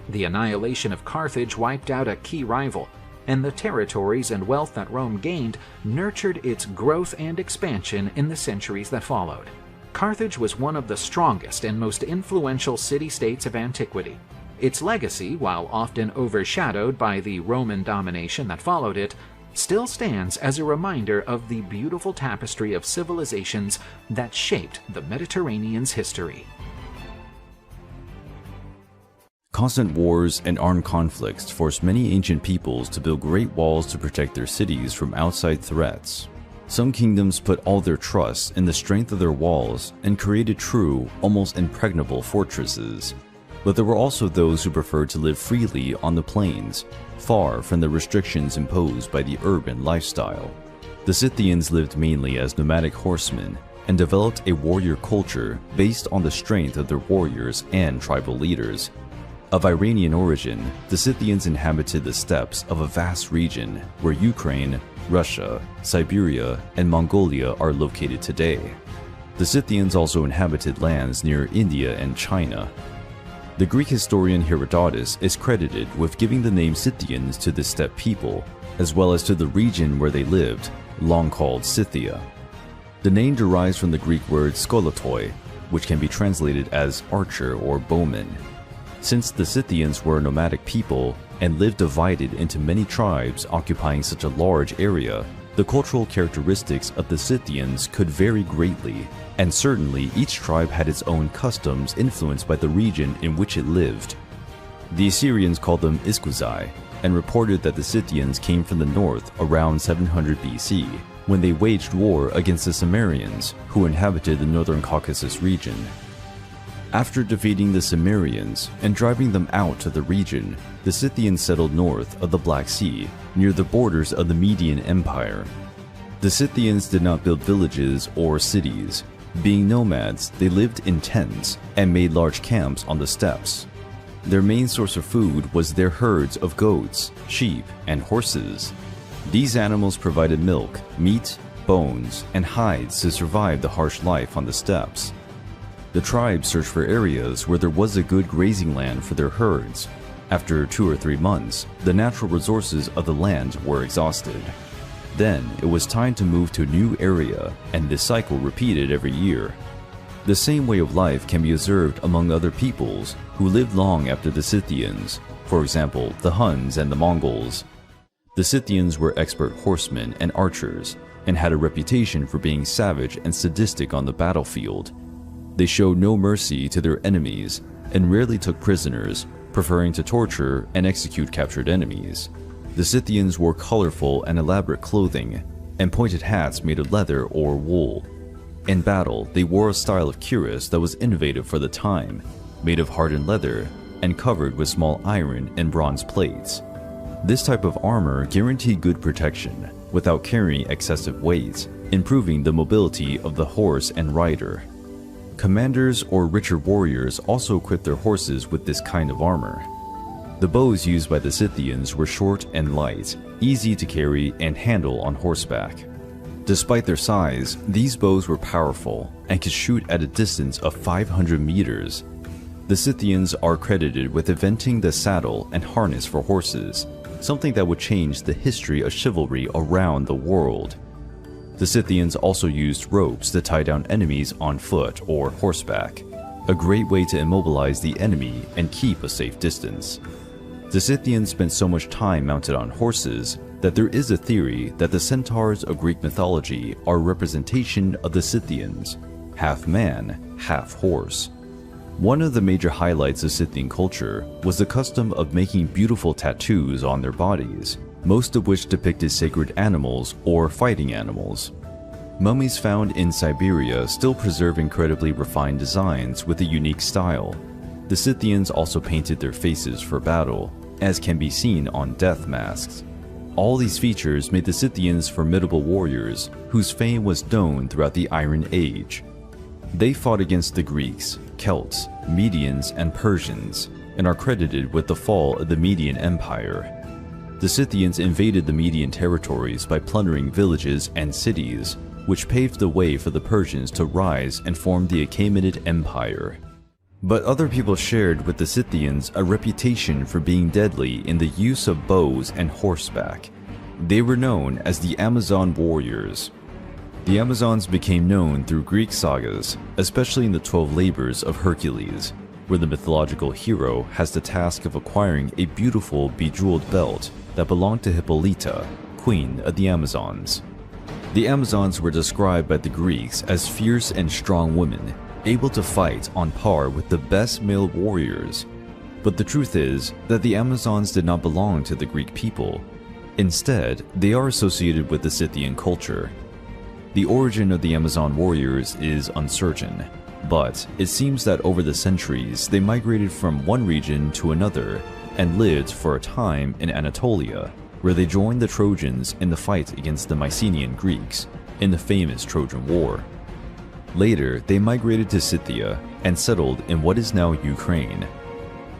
The annihilation of Carthage wiped out a key rival, and the territories and wealth that Rome gained nurtured its growth and expansion in the centuries that followed. Carthage was one of the strongest and most influential city-states of antiquity. Its legacy, while often overshadowed by the Roman domination that followed it, still stands as a reminder of the beautiful tapestry of civilizations that shaped the Mediterranean's history. Constant wars and armed conflicts forced many ancient peoples to build great walls to protect their cities from outside threats. Some kingdoms put all their trust in the strength of their walls and created true, almost impregnable fortresses. But there were also those who preferred to live freely on the plains, far from the restrictions imposed by the urban lifestyle. The Scythians lived mainly as nomadic horsemen and developed a warrior culture based on the strength of their warriors and tribal leaders. Of Iranian origin, the Scythians inhabited the steppes of a vast region where Ukraine, Russia, Siberia, and Mongolia are located today. The Scythians also inhabited lands near India and China. The Greek historian Herodotus is credited with giving the name Scythians to the steppe people, as well as to the region where they lived, long called Scythia. The name derives from the Greek word skolatoi, which can be translated as archer or bowman. Since the Scythians were a nomadic people and lived divided into many tribes occupying such a large area, the cultural characteristics of the Scythians could vary greatly, and certainly each tribe had its own customs influenced by the region in which it lived. The Assyrians called them Iskuzai, and reported that the Scythians came from the north around 700 BC, when they waged war against the Sumerians, who inhabited the northern Caucasus region. After defeating the Sumerians and driving them out of the region, the Scythians settled north of the Black Sea, near the borders of the Median Empire. The Scythians did not build villages or cities. Being nomads, they lived in tents and made large camps on the steppes. Their main source of food was their herds of goats, sheep, and horses. These animals provided milk, meat, bones, and hides to survive the harsh life on the steppes. The tribe searched for areas where there was a good grazing land for their herds. After 2 or 3 months, the natural resources of the land were exhausted. Then it was time to move to a new area, and this cycle repeated every year. The same way of life can be observed among other peoples who lived long after the Scythians, for example, the Huns and the Mongols. The Scythians were expert horsemen and archers, and had a reputation for being savage and sadistic on the battlefield. They showed no mercy to their enemies and rarely took prisoners, preferring to torture and execute captured enemies. The Scythians wore colorful and elaborate clothing and pointed hats made of leather or wool. In battle, they wore a style of cuirass that was innovative for the time, made of hardened leather and covered with small iron and bronze plates. This type of armor guaranteed good protection without carrying excessive weight, improving the mobility of the horse and rider. Commanders or richer warriors also equipped their horses with this kind of armor. The bows used by the Scythians were short and light, easy to carry and handle on horseback. Despite their size, these bows were powerful and could shoot at a distance of 500 meters. The Scythians are credited with inventing the saddle and harness for horses, something that would change the history of chivalry around the world. The Scythians also used ropes to tie down enemies on foot or horseback, a great way to immobilize the enemy and keep a safe distance. The Scythians spent so much time mounted on horses that there is a theory that the centaurs of Greek mythology are a representation of the Scythians, half man, half horse. One of the major highlights of Scythian culture was the custom of making beautiful tattoos on their bodies, most of which depicted sacred animals or fighting animals. Mummies found in Siberia still preserve incredibly refined designs with a unique style. The Scythians also painted their faces for battle, as can be seen on death masks. All these features made the Scythians formidable warriors whose fame was known throughout the Iron Age. They fought against the Greeks, Celts, Medians, and Persians, and are credited with the fall of the Minoan Empire. The Scythians invaded the Median territories by plundering villages and cities, which paved the way for the Persians to rise and form the Achaemenid Empire. But other people shared with the Scythians a reputation for being deadly in the use of bows and horseback. They were known as the Amazon Warriors. The Amazons became known through Greek sagas, especially in the 12 Labors of Hercules, where the mythological hero has the task of acquiring a beautiful bejeweled belt that belonged to Hippolyta, queen of the Amazons. The Amazons were described by the Greeks as fierce and strong women, able to fight on par with the best male warriors. But the truth is that the Amazons did not belong to the Greek people. Instead, they are associated with the Scythian culture. The origin of the Amazon warriors is uncertain, but it seems that over the centuries they migrated from one region to another and lived for a time in Anatolia, where they joined the Trojans in the fight against the Mycenaean Greeks in the famous Trojan War. Later, they migrated to Scythia and settled in what is now Ukraine.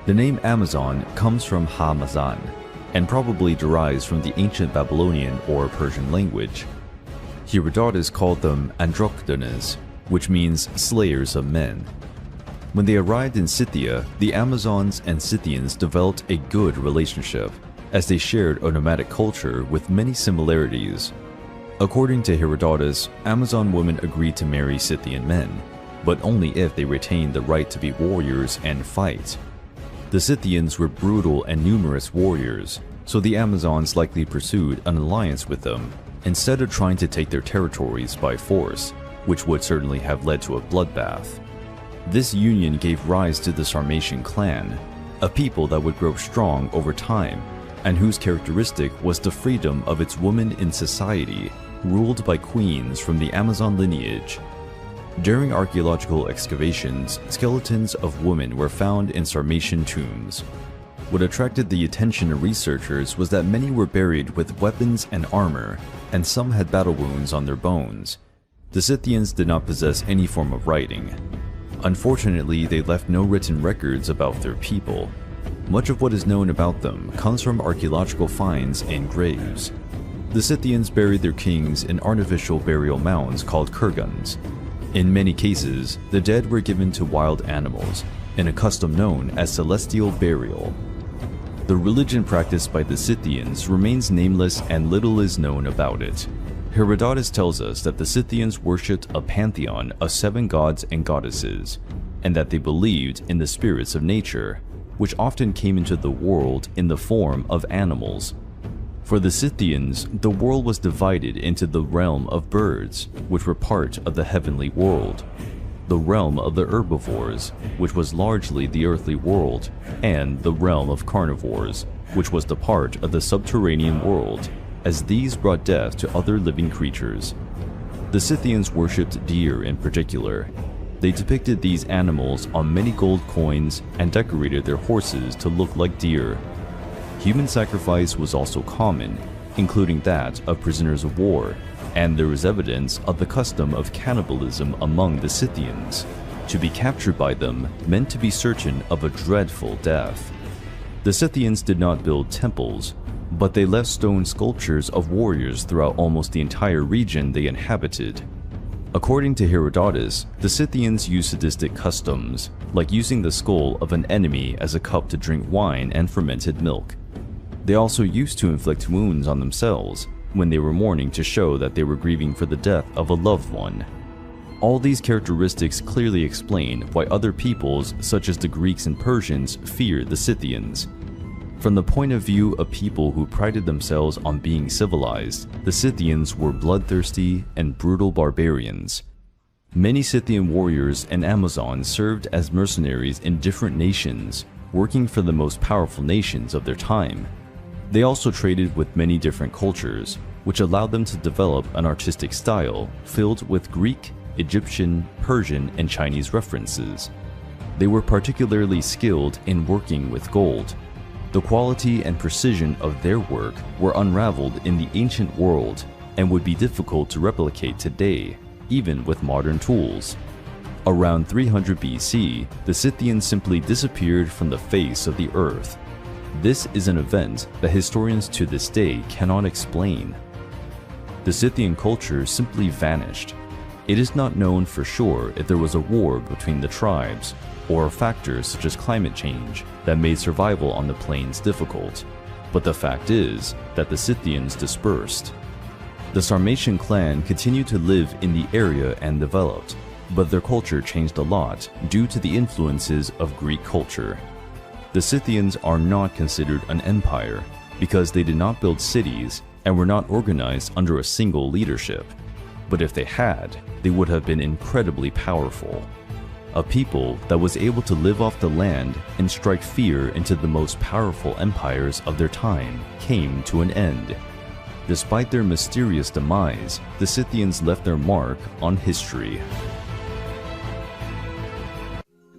The name Amazon comes from Ha-Mazan and probably derives from the ancient Babylonian or Persian language. Herodotus called them Androchdones, which means slayers of men. When they arrived in Scythia, the Amazons and Scythians developed a good relationship, as they shared a nomadic culture with many similarities. According to Herodotus, Amazon women agreed to marry Scythian men, but only if they retained the right to be warriors and fight. The Scythians were brutal and numerous warriors, so the Amazons likely pursued an alliance with them, instead of trying to take their territories by force, which would certainly have led to a bloodbath. This union gave rise to the Sarmatian clan, a people that would grow strong over time, and whose characteristic was the freedom of its women in society, ruled by queens from the Amazon lineage. During archaeological excavations, skeletons of women were found in Sarmatian tombs. What attracted the attention of researchers was that many were buried with weapons and armor, and some had battle wounds on their bones. The Scythians did not possess any form of writing. Unfortunately, they left no written records about their people. Much of what is known about them comes from archaeological finds and graves. The Scythians buried their kings in artificial burial mounds called kurgans. In many cases, the dead were given to wild animals, in a custom known as celestial burial. The religion practiced by the Scythians remains nameless and little is known about it. Herodotus tells us that the Scythians worshipped a pantheon of 7 gods and goddesses, and that they believed in the spirits of nature, which often came into the world in the form of animals. For the Scythians, the world was divided into the realm of birds, which were part of the heavenly world, the realm of the herbivores, which was largely the earthly world, and the realm of carnivores, which was the part of the subterranean world, as these brought death to other living creatures. The Scythians worshipped deer in particular. They depicted these animals on many gold coins and decorated their horses to look like deer. Human sacrifice was also common, including that of prisoners of war, and there was evidence of the custom of cannibalism among the Scythians. To be captured by them meant to be certain of a dreadful death. The Scythians did not build temples, but they left stone sculptures of warriors throughout almost the entire region they inhabited. According to Herodotus, the Scythians used sadistic customs, like using the skull of an enemy as a cup to drink wine and fermented milk. They also used to inflict wounds on themselves when they were mourning to show that they were grieving for the death of a loved one. All these characteristics clearly explain why other peoples, such as the Greeks and Persians, feared the Scythians. From the point of view of people who prided themselves on being civilized, the Scythians were bloodthirsty and brutal barbarians. Many Scythian warriors and Amazons served as mercenaries in different nations, working for the most powerful nations of their time. They also traded with many different cultures, which allowed them to develop an artistic style filled with Greek, Egyptian, Persian, and Chinese references. They were particularly skilled in working with gold. The quality and precision of their work were unraveled in the ancient world and would be difficult to replicate today, even with modern tools. Around 300 BC, the Scythians simply disappeared from the face of the earth. This is an event that historians to this day cannot explain. The Scythian culture simply vanished. It is not known for sure if there was a war between the tribes, or factors such as climate change that made survival on the plains difficult, but the fact is that the Scythians dispersed. The Sarmatian clan continued to live in the area and developed, but their culture changed a lot due to the influences of Greek culture. The Scythians are not considered an empire because they did not build cities and were not organized under a single leadership, but if they had, they would have been incredibly powerful. A people that was able to live off the land and strike fear into the most powerful empires of their time came to an end. Despite their mysterious demise, the Scythians left their mark on history.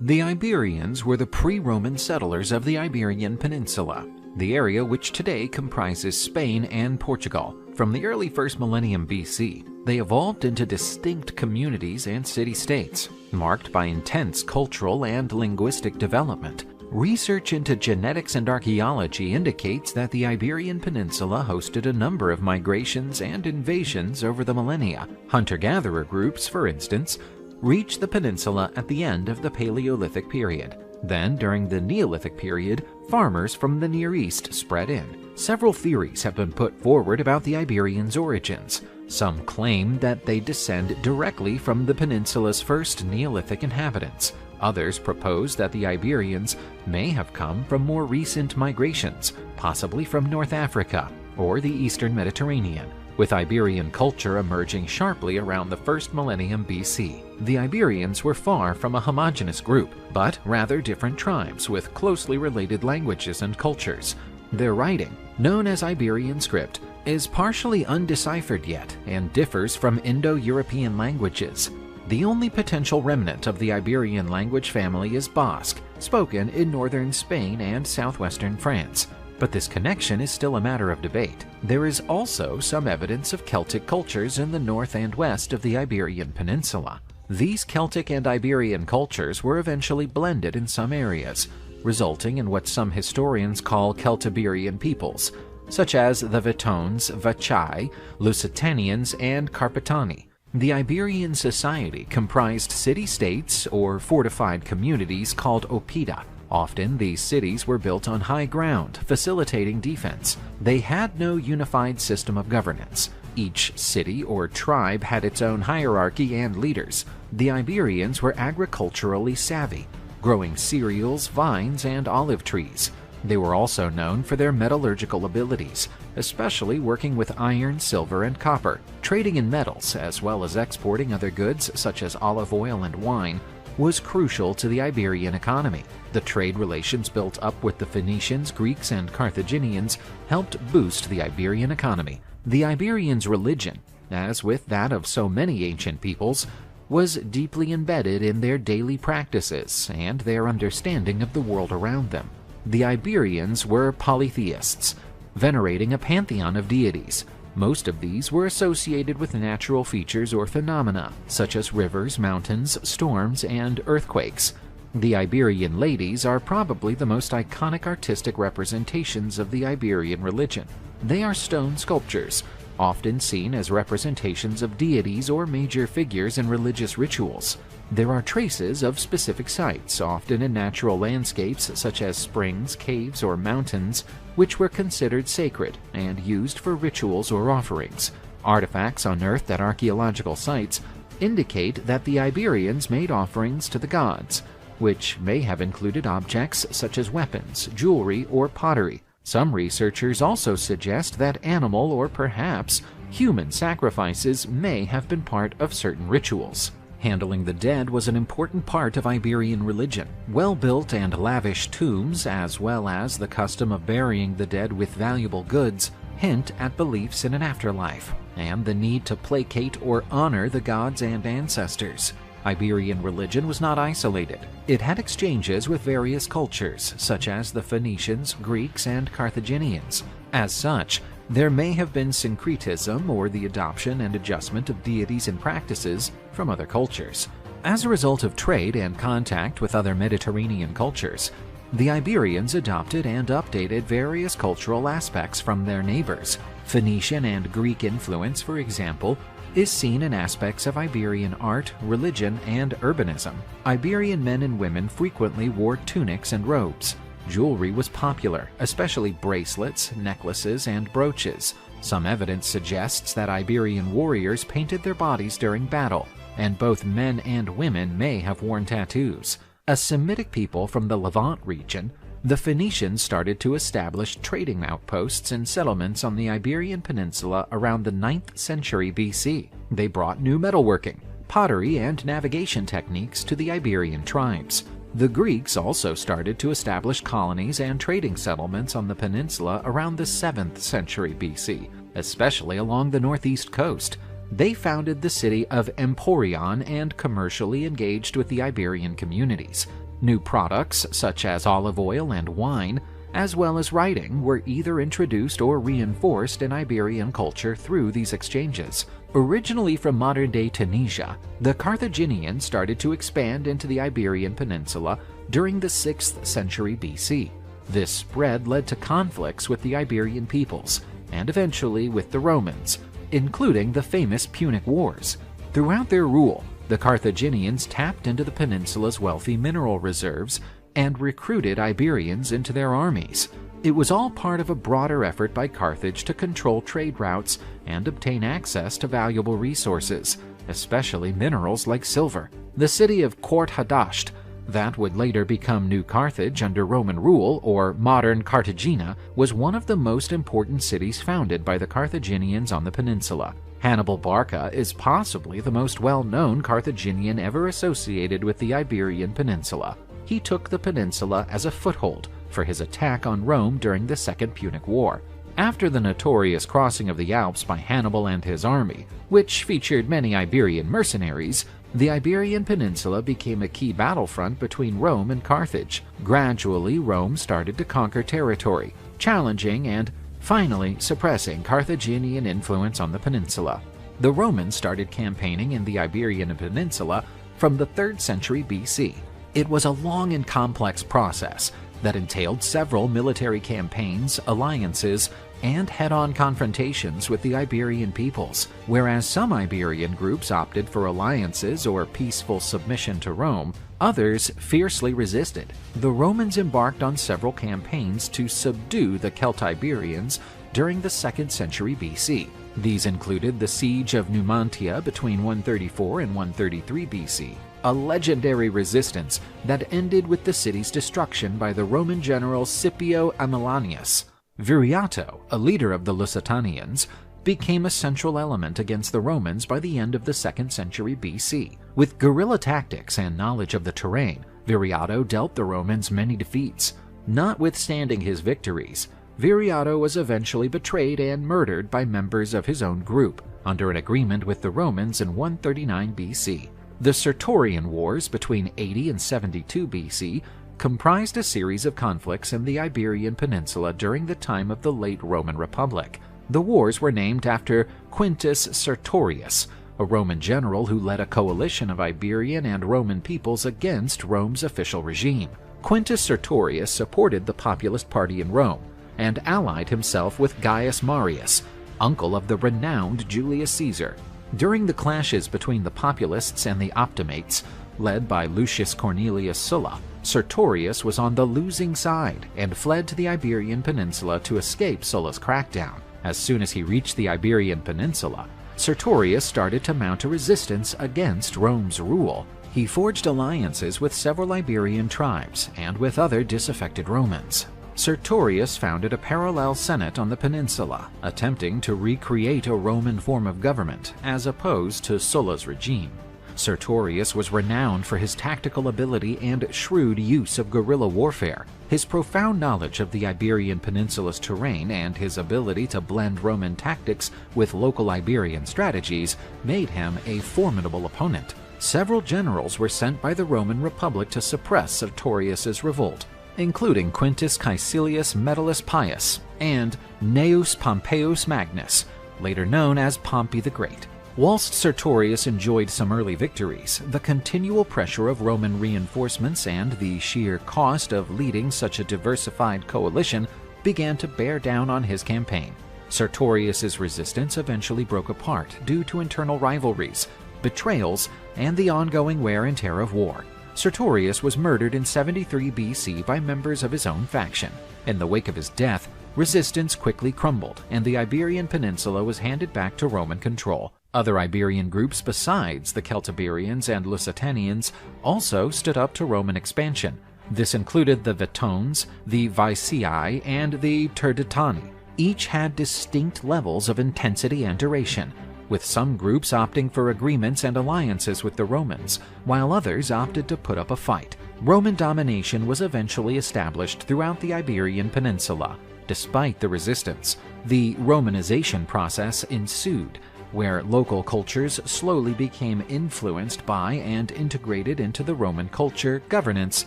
The Iberians were the pre-Roman settlers of the Iberian Peninsula, the area which today comprises Spain and Portugal. From the early 1st millennium BC, they evolved into distinct communities and city-states, marked by intense cultural and linguistic development. Research into genetics and archaeology indicates that the Iberian Peninsula hosted a number of migrations and invasions over the millennia. Hunter-gatherer groups, for instance, reached the peninsula at the end of the Paleolithic period. Then, during the Neolithic period, farmers from the Near East spread in. Several theories have been put forward about the Iberians' origins. Some claim that they descend directly from the peninsula's first Neolithic inhabitants. Others propose that the Iberians may have come from more recent migrations, possibly from North Africa or the Eastern Mediterranean, with Iberian culture emerging sharply around the 1st millennium BC. The Iberians were far from a homogeneous group, but rather different tribes with closely related languages and cultures. Their writing, known as Iberian script, is partially undeciphered yet and differs from Indo-European languages. The only potential remnant of the Iberian language family is Basque, spoken in northern Spain and southwestern France. But this connection is still a matter of debate. There is also some evidence of Celtic cultures in the north and west of the Iberian Peninsula. These Celtic and Iberian cultures were eventually blended in some areas, resulting in what some historians call Celtiberian peoples, such as the Vitones, Vachai, Lusitanians, and Carpetani. The Iberian society comprised city-states or fortified communities called oppida. Often, these cities were built on high ground, facilitating defense. They had no unified system of governance. Each city or tribe had its own hierarchy and leaders. The Iberians were agriculturally savvy, growing cereals, vines, and olive trees. They were also known for their metallurgical abilities, especially working with iron, silver, and copper. Trading in metals, as well as exporting other goods such as olive oil and wine, was crucial to the Iberian economy. The trade relations built up with the Phoenicians, Greeks, and Carthaginians helped boost the Iberian economy. The Iberians' religion, as with that of so many ancient peoples, was deeply embedded in their daily practices and their understanding of the world around them. The Iberians were polytheists, venerating a pantheon of deities. Most of these were associated with natural features or phenomena, such as rivers, mountains, storms, and earthquakes. The Iberian ladies are probably the most iconic artistic representations of the Iberian religion. They are stone sculptures, often seen as representations of deities or major figures in religious rituals. There are traces of specific sites, often in natural landscapes such as springs, caves, or mountains, which were considered sacred and used for rituals or offerings. Artifacts unearthed at archaeological sites indicate that the Iberians made offerings to the gods, which may have included objects such as weapons, jewelry, or pottery. Some researchers also suggest that animal or perhaps human sacrifices may have been part of certain rituals. Handling the dead was an important part of Iberian religion. Well-built and lavish tombs, as well as the custom of burying the dead with valuable goods, hint at beliefs in an afterlife and the need to placate or honor the gods and ancestors. Iberian religion was not isolated. It had exchanges with various cultures, such as the Phoenicians, Greeks, and Carthaginians. As such, there may have been syncretism or the adoption and adjustment of deities and practices from other cultures. As a result of trade and contact with other Mediterranean cultures, the Iberians adopted and updated various cultural aspects from their neighbors. Phoenician and Greek influence, for example, is seen in aspects of Iberian art, religion, and urbanism. Iberian men and women frequently wore tunics and robes. Jewelry was popular, especially bracelets, necklaces, and brooches. Some evidence suggests that Iberian warriors painted their bodies during battle, and both men and women may have worn tattoos. A Semitic people from the Levant region, the Phoenicians started to establish trading outposts and settlements on the Iberian Peninsula around the 9th century BC. They brought new metalworking, pottery, and navigation techniques to the Iberian tribes. The Greeks also started to establish colonies and trading settlements on the peninsula around the 7th century BC, especially along the northeast coast. They founded the city of Emporion and commercially engaged with the Iberian communities. New products such as olive oil and wine, as well as writing, were either introduced or reinforced in Iberian culture through these exchanges. Originally from modern-day Tunisia, the Carthaginians started to expand into the Iberian Peninsula during the 6th century BC. This spread led to conflicts with the Iberian peoples, and eventually with the Romans, including the famous Punic Wars. Throughout their rule, the Carthaginians tapped into the peninsula's wealthy mineral reserves and recruited Iberians into their armies. It was all part of a broader effort by Carthage to control trade routes and obtain access to valuable resources, especially minerals like silver. The city of Quart Hadasht, that would later become New Carthage under Roman rule, or modern Cartagena, was one of the most important cities founded by the Carthaginians on the peninsula. Hannibal Barca is possibly the most well-known Carthaginian ever associated with the Iberian Peninsula. He took the peninsula as a foothold for his attack on Rome during the Second Punic War. After the notorious crossing of the Alps by Hannibal and his army, which featured many Iberian mercenaries, the Iberian Peninsula became a key battlefront between Rome and Carthage. Gradually, Rome started to conquer territory, challenging and finally suppressing Carthaginian influence on the peninsula. The Romans started campaigning in the Iberian Peninsula from the 3rd century BC. It was a long and complex process that entailed several military campaigns, alliances, and head-on confrontations with the Iberian peoples. Whereas some Iberian groups opted for alliances or peaceful submission to Rome, others fiercely resisted. The Romans embarked on several campaigns to subdue the Celtiberians during the 2nd century BC. These included the Siege of Numantia between 134 and 133 BC, a legendary resistance that ended with the city's destruction by the Roman general Scipio Aemilianus. Viriato, a leader of the Lusitanians, became a central element against the Romans by the end of the 2nd century BC. With guerrilla tactics and knowledge of the terrain, Viriato dealt the Romans many defeats. Notwithstanding his victories, Viriato was eventually betrayed and murdered by members of his own group, under an agreement with the Romans in 139 BC. The Sertorian Wars between 80 and 72 BC comprised a series of conflicts in the Iberian Peninsula during the time of the late Roman Republic. The wars were named after Quintus Sertorius, a Roman general who led a coalition of Iberian and Roman peoples against Rome's official regime. Quintus Sertorius supported the populist party in Rome and allied himself with Gaius Marius, uncle of the renowned Julius Caesar. During the clashes between the Populists and the Optimates, led by Lucius Cornelius Sulla, Sertorius was on the losing side and fled to the Iberian Peninsula to escape Sulla's crackdown. As soon as he reached the Iberian Peninsula, Sertorius started to mount a resistance against Rome's rule. He forged alliances with several Iberian tribes and with other disaffected Romans. Sertorius founded a parallel senate on the peninsula, attempting to recreate a Roman form of government as opposed to Sulla's regime. Sertorius was renowned for his tactical ability and shrewd use of guerrilla warfare. His profound knowledge of the Iberian Peninsula's terrain and his ability to blend Roman tactics with local Iberian strategies made him a formidable opponent. Several generals were sent by the Roman Republic to suppress Sertorius's revolt, including Quintus Caecilius Metellus Pius and Gnaeus Pompeius Magnus, later known as Pompey the Great. Whilst Sertorius enjoyed some early victories, the continual pressure of Roman reinforcements and the sheer cost of leading such a diversified coalition began to bear down on his campaign. Sertorius's resistance eventually broke apart due to internal rivalries, betrayals, and the ongoing wear and tear of war. Sertorius was murdered in 73 BC by members of his own faction. In the wake of his death, resistance quickly crumbled, and the Iberian Peninsula was handed back to Roman control. Other Iberian groups besides the Celtiberians and Lusitanians also stood up to Roman expansion. This included the Vetones, the Vicii, and the Turdetani. Each had distinct levels of intensity and duration, with some groups opting for agreements and alliances with the Romans, while others opted to put up a fight. Roman domination was eventually established throughout the Iberian Peninsula. Despite the resistance, the Romanization process ensued, where local cultures slowly became influenced by and integrated into the Roman culture, governance,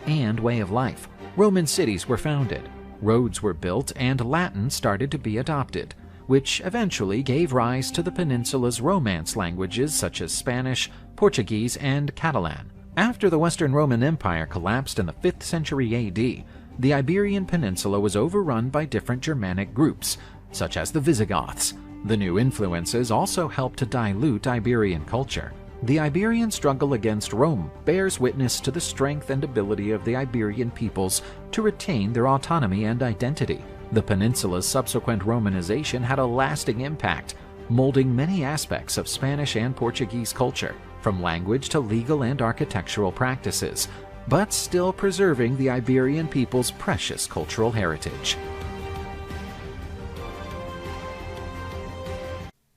and way of life. Roman cities were founded, roads were built, and Latin started to be adopted, which eventually gave rise to the peninsula's Romance languages such as Spanish, Portuguese, and Catalan. After the Western Roman Empire collapsed in the 5th century AD, the Iberian Peninsula was overrun by different Germanic groups, such as the Visigoths. The new influences also helped to dilute Iberian culture. The Iberian struggle against Rome bears witness to the strength and ability of the Iberian peoples to retain their autonomy and identity. The peninsula's subsequent Romanization had a lasting impact, molding many aspects of Spanish and Portuguese culture, from language to legal and architectural practices, but still preserving the Iberian people's precious cultural heritage.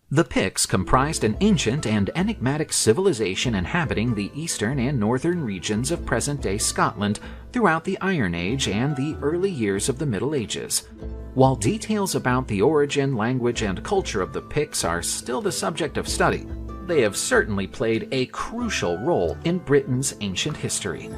The Picts comprised an ancient and enigmatic civilization inhabiting the eastern and northern regions of present-day Scotland throughout the Iron Age and the early years of the Middle Ages. While details about the origin, language, and culture of the Picts are still the subject of study, they have certainly played a crucial role in Britain's ancient history.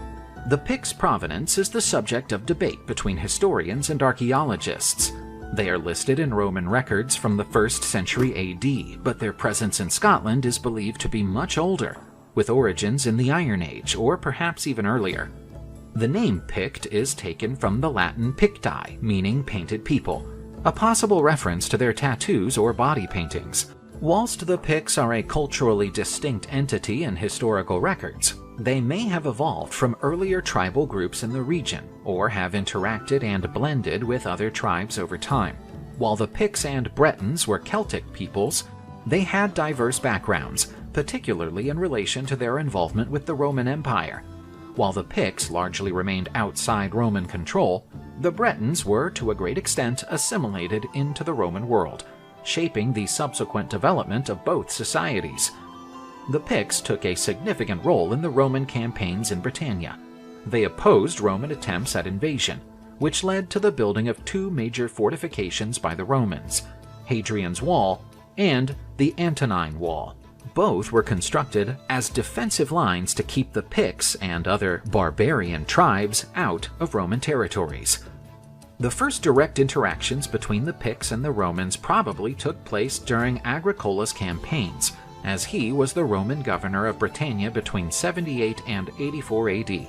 The Picts' provenance is the subject of debate between historians and archaeologists. They are listed in Roman records from the 1st century AD, but their presence in Scotland is believed to be much older, with origins in the Iron Age or perhaps even earlier. The name Pict is taken from the Latin picti, meaning painted people, a possible reference to their tattoos or body paintings. Whilst the Picts are a culturally distinct entity in historical records, they may have evolved from earlier tribal groups in the region, or have interacted and blended with other tribes over time. While the Picts and Bretons were Celtic peoples, they had diverse backgrounds, particularly in relation to their involvement with the Roman Empire. While the Picts largely remained outside Roman control, the Bretons were to a great extent assimilated into the Roman world, shaping the subsequent development of both societies. The Picts took a significant role in the Roman campaigns in Britannia. They opposed Roman attempts at invasion, which led to the building of two major fortifications by the Romans, Hadrian's Wall and the Antonine Wall. Both were constructed as defensive lines to keep the Picts and other barbarian tribes out of Roman territories. The first direct interactions between the Picts and the Romans probably took place during Agricola's campaigns, as he was the Roman governor of Britannia between 78 and 84 AD.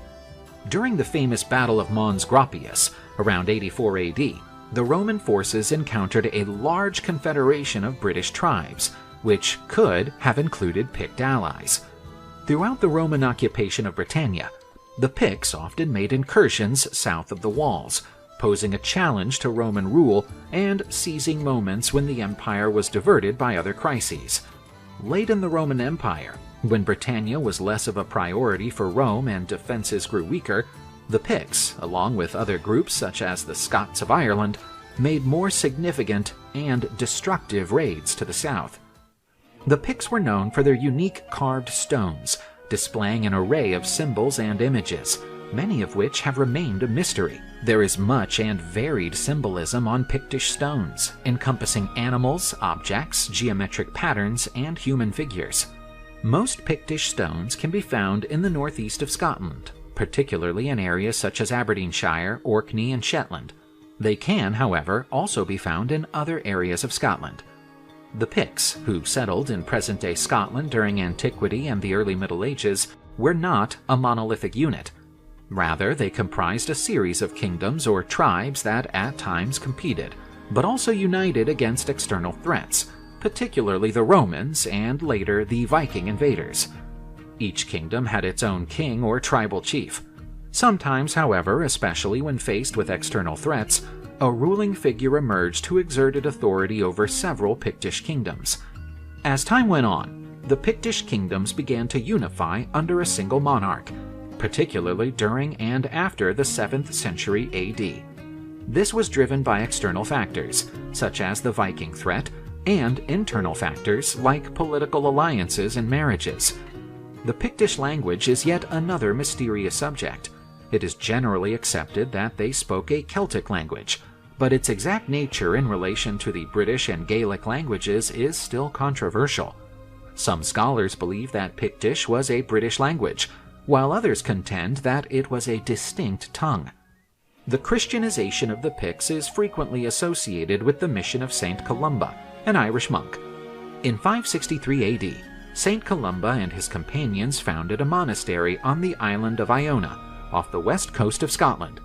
During the famous Battle of Mons Graupius, around 84 AD, the Roman forces encountered a large confederation of British tribes, which could have included Pict allies. Throughout the Roman occupation of Britannia, the Picts often made incursions south of the walls, posing a challenge to Roman rule and seizing moments when the empire was diverted by other crises. Late in the Roman Empire, when Britannia was less of a priority for Rome and defenses grew weaker, the Picts, along with other groups such as the Scots of Ireland, made more significant and destructive raids to the south. The Picts were known for their unique carved stones, displaying an array of symbols and images, many of which have remained a mystery. There is much and varied symbolism on Pictish stones, encompassing animals, objects, geometric patterns, and human figures. Most Pictish stones can be found in the northeast of Scotland, particularly in areas such as Aberdeenshire, Orkney, and Shetland. They can, however, also be found in other areas of Scotland. The Picts, who settled in present-day Scotland during antiquity and the early Middle Ages, were not a monolithic unit. Rather, they comprised a series of kingdoms or tribes that at times competed, but also united against external threats, particularly the Romans and later the Viking invaders. Each kingdom had its own king or tribal chief. Sometimes, however, especially when faced with external threats, a ruling figure emerged who exerted authority over several Pictish kingdoms. As time went on, the Pictish kingdoms began to unify under a single monarch, particularly during and after the 7th century AD. This was driven by external factors, such as the Viking threat, and internal factors like political alliances and marriages. The Pictish language is yet another mysterious subject. It is generally accepted that they spoke a Celtic language, but its exact nature in relation to the British and Gaelic languages is still controversial. Some scholars believe that Pictish was a British language, while others contend that it was a distinct tongue. The Christianization of the Picts is frequently associated with the mission of Saint Columba, an Irish monk. In 563 AD, Saint Columba and his companions founded a monastery on the island of Iona, off the west coast of Scotland.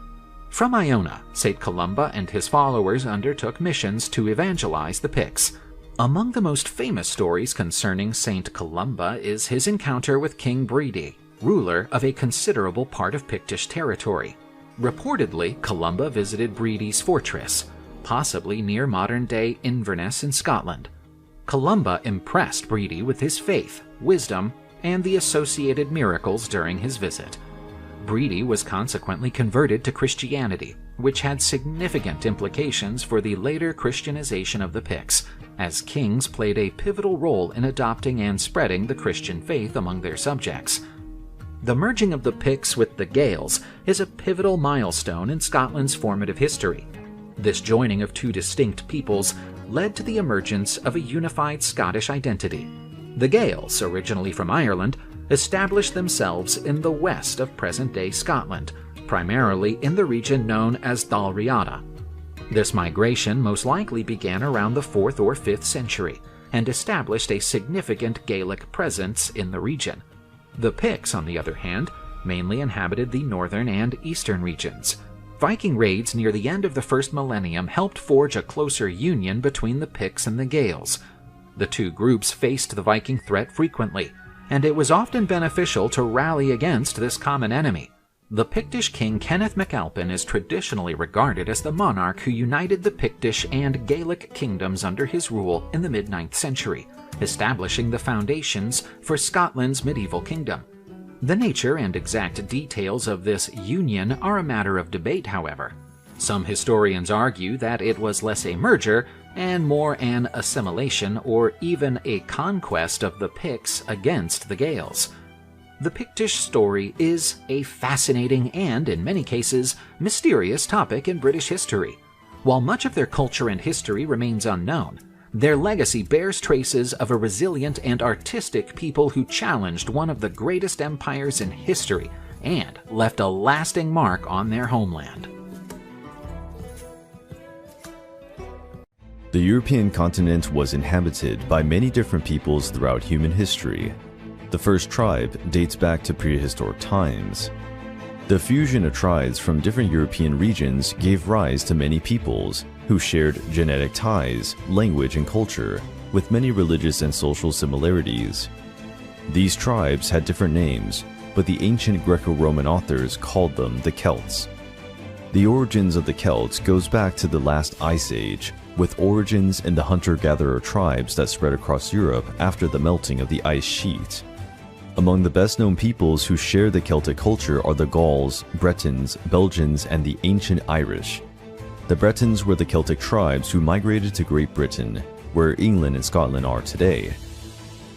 From Iona, Saint Columba and his followers undertook missions to evangelize the Picts. Among the most famous stories concerning Saint Columba is his encounter with King Bredi, ruler of a considerable part of Pictish territory. Reportedly, Columba visited Bredi's fortress, possibly near modern-day Inverness in Scotland. Columba impressed Bredi with his faith, wisdom, and the associated miracles during his visit. Bredi was consequently converted to Christianity, which had significant implications for the later Christianization of the Picts, as kings played a pivotal role in adopting and spreading the Christian faith among their subjects. The merging of the Picts with the Gaels is a pivotal milestone in Scotland's formative history. This joining of two distinct peoples led to the emergence of a unified Scottish identity. The Gaels, originally from Ireland, established themselves in the west of present-day Scotland, primarily in the region known as Dalriada. This migration most likely began around the 4th or 5th century and established a significant Gaelic presence in the region. The Picts, on the other hand, mainly inhabited the northern and eastern regions. Viking raids near the end of the first millennium helped forge a closer union between the Picts and the Gaels. The two groups faced the Viking threat frequently, and it was often beneficial to rally against this common enemy. The Pictish king Kenneth MacAlpin is traditionally regarded as the monarch who united the Pictish and Gaelic kingdoms under his rule in the mid-9th century, establishing the foundations for Scotland's medieval kingdom. The nature and exact details of this union are a matter of debate, however. Some historians argue that it was less a merger and more an assimilation or even a conquest of the Picts against the Gaels. The Pictish story is a fascinating and, in many cases, mysterious topic in British history. While much of their culture and history remains unknown, their legacy bears traces of a resilient and artistic people who challenged one of the greatest empires in history and left a lasting mark on their homeland. The European continent was inhabited by many different peoples throughout human history. The first tribe dates back to prehistoric times. The fusion of tribes from different European regions gave rise to many peoples who shared genetic ties, language, and culture, with many religious and social similarities. These tribes had different names, but the ancient Greco-Roman authors called them the Celts. The origins of the Celts goes back to the last Ice Age, with origins in the hunter-gatherer tribes that spread across Europe after the melting of the ice sheet. Among the best-known peoples who share the Celtic culture are the Gauls, Bretons, Belgians, and the ancient Irish. The Bretons were the Celtic tribes who migrated to Great Britain, where England and Scotland are today.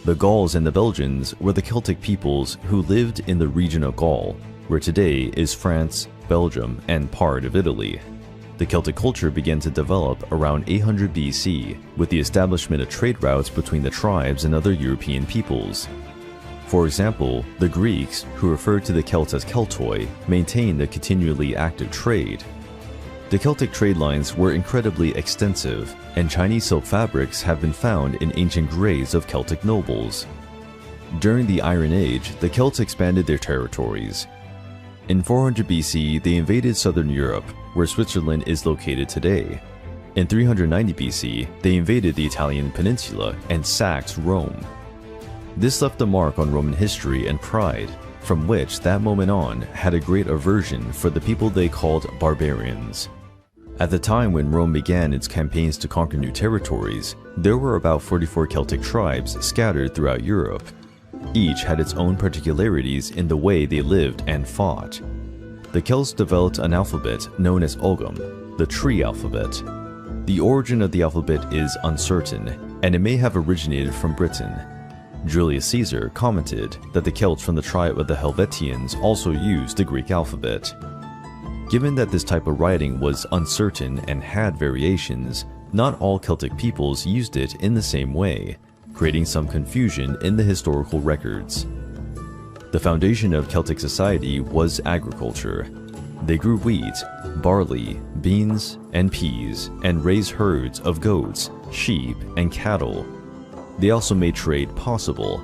The Gauls and the Belgians were the Celtic peoples who lived in the region of Gaul, where today is France, Belgium, and part of Italy. The Celtic culture began to develop around 800 BC with the establishment of trade routes between the tribes and other European peoples. For example, the Greeks, who referred to the Celts as Keltoi, maintained a continually active trade. The Celtic trade lines were incredibly extensive, and Chinese silk fabrics have been found in ancient graves of Celtic nobles. During the Iron Age, the Celts expanded their territories. In 400 BC, they invaded southern Europe, where Switzerland is located today. In 390 BC, they invaded the Italian peninsula and sacked Rome. This left a mark on Roman history and pride, from which that moment on had a great aversion for the people they called barbarians. At the time when Rome began its campaigns to conquer new territories, there were about 44 Celtic tribes scattered throughout Europe. Each had its own particularities in the way they lived and fought. The Celts developed an alphabet known as Ogham, the tree alphabet. The origin of the alphabet is uncertain, and it may have originated from Britain. Julius Caesar commented that the Celts from the tribe of the Helvetians also used the Greek alphabet. Given that this type of writing was uncertain and had variations, not all Celtic peoples used it in the same way, creating some confusion in the historical records. The foundation of Celtic society was agriculture. They grew wheat, barley, beans, and peas, and raised herds of goats, sheep, and cattle. They also made trade possible.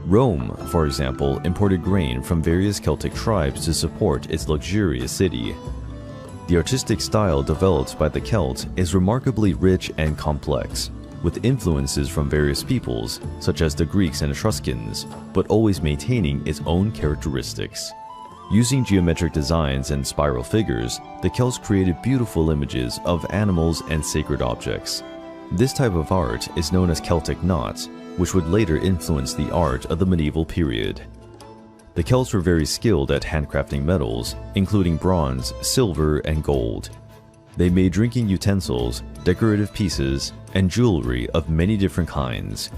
Rome, for example, imported grain from various Celtic tribes to support its luxurious city. The artistic style developed by the Celts is remarkably rich and complex, with influences from various peoples, such as the Greeks and Etruscans, but always maintaining its own characteristics. Using geometric designs and spiral figures, the Celts created beautiful images of animals and sacred objects. This type of art is known as Celtic knot, which would later influence the art of the medieval period. The Celts were very skilled at handcrafting metals, including bronze, silver, and gold. They made drinking utensils, decorative pieces, and jewelry of many different kinds.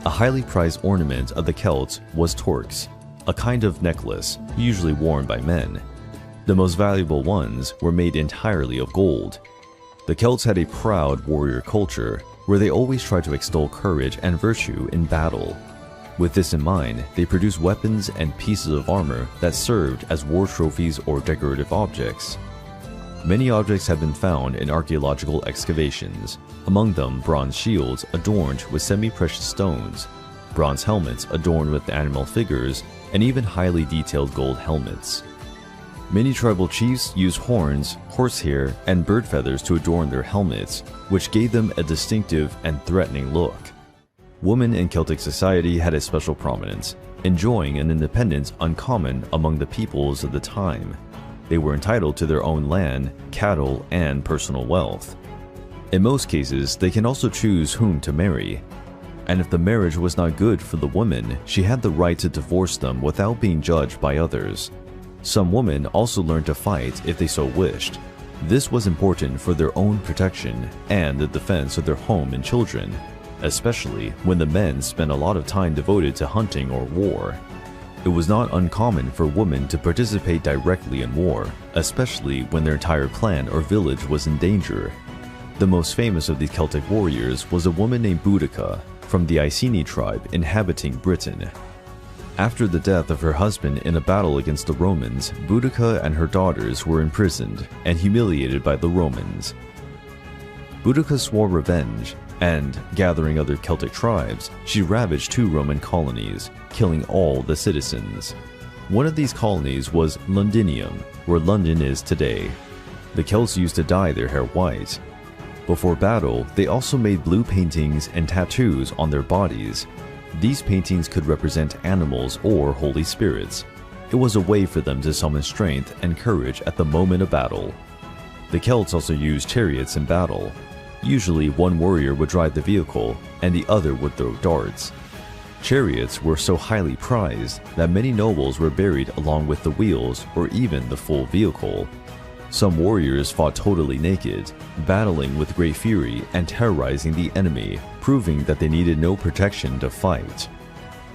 A highly prized ornament of the Celts was torques, a kind of necklace usually worn by men. The most valuable ones were made entirely of gold. The Celts had a proud warrior culture, where they always tried to extol courage and virtue in battle. With this in mind, they produced weapons and pieces of armor that served as war trophies or decorative objects. Many objects have been found in archaeological excavations, among them bronze shields adorned with semi-precious stones, bronze helmets adorned with animal figures, and even highly detailed gold helmets. Many tribal chiefs used horns, horsehair, and bird feathers to adorn their helmets, which gave them a distinctive and threatening look. Women in Celtic society had a special prominence, enjoying an independence uncommon among the peoples of the time. They were entitled to their own land, cattle, and personal wealth. In most cases, they can also choose whom to marry. And if the marriage was not good for the woman, she had the right to divorce them without being judged by others. Some women also learned to fight if they so wished. This was important for their own protection and the defense of their home and children, especially when the men spent a lot of time devoted to hunting or war. It was not uncommon for women to participate directly in war, especially when their entire clan or village was in danger. The most famous of these Celtic warriors was a woman named Boudica from the Iceni tribe inhabiting Britain. After the death of her husband in a battle against the Romans, Boudica and her daughters were imprisoned and humiliated by the Romans. Boudica swore revenge, and, gathering other Celtic tribes, she ravaged 2 Roman colonies, killing all the citizens. One of these colonies was Londinium, where London is today. The Celts used to dye their hair white. Before battle, they also made blue paintings and tattoos on their bodies. These paintings could represent animals or holy spirits. It was a way for them to summon strength and courage at the moment of battle. The Celts also used chariots in battle. Usually one warrior would drive the vehicle and the other would throw darts. Chariots were so highly prized that many nobles were buried along with the wheels or even the full vehicle. Some warriors fought totally naked, battling with great fury and terrorizing the enemy, proving that they needed no protection to fight.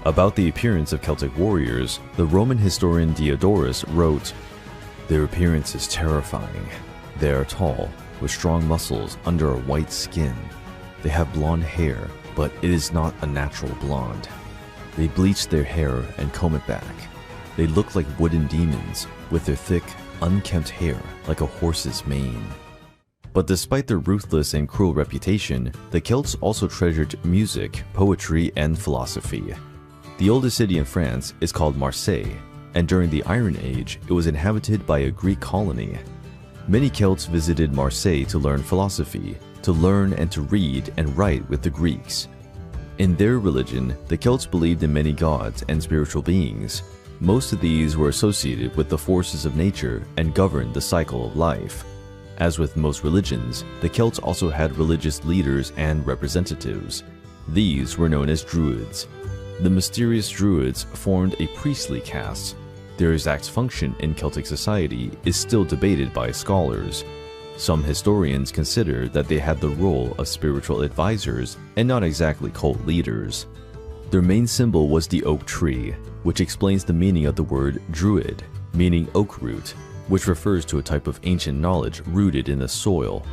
About the appearance of Celtic warriors, the Roman historian Diodorus wrote, "Their appearance is terrifying. They are tall, with strong muscles under a white skin. They have blonde hair, but it is not a natural blonde. They bleach their hair and comb it back. They look like wooden demons, with their thick, unkempt hair like a horse's mane." But despite their ruthless and cruel reputation, the Celts also treasured music, poetry, and philosophy. The oldest city in France is called Marseille, and during the Iron Age, it was inhabited by a Greek colony. Many Celts visited Marseille to learn philosophy, to learn and to read and write with the Greeks. In their religion, the Celts believed in many gods and spiritual beings. Most of these were associated with the forces of nature and governed the cycle of life. As with most religions, the Celts also had religious leaders and representatives. These were known as Druids. The mysterious Druids formed a priestly caste. Their exact function in Celtic society is still debated by scholars. Some historians consider that they had the role of spiritual advisors and not exactly cult leaders. Their main symbol was the oak tree, which explains the meaning of the word druid, meaning oak root, which refers to a type of ancient knowledge rooted in the soil.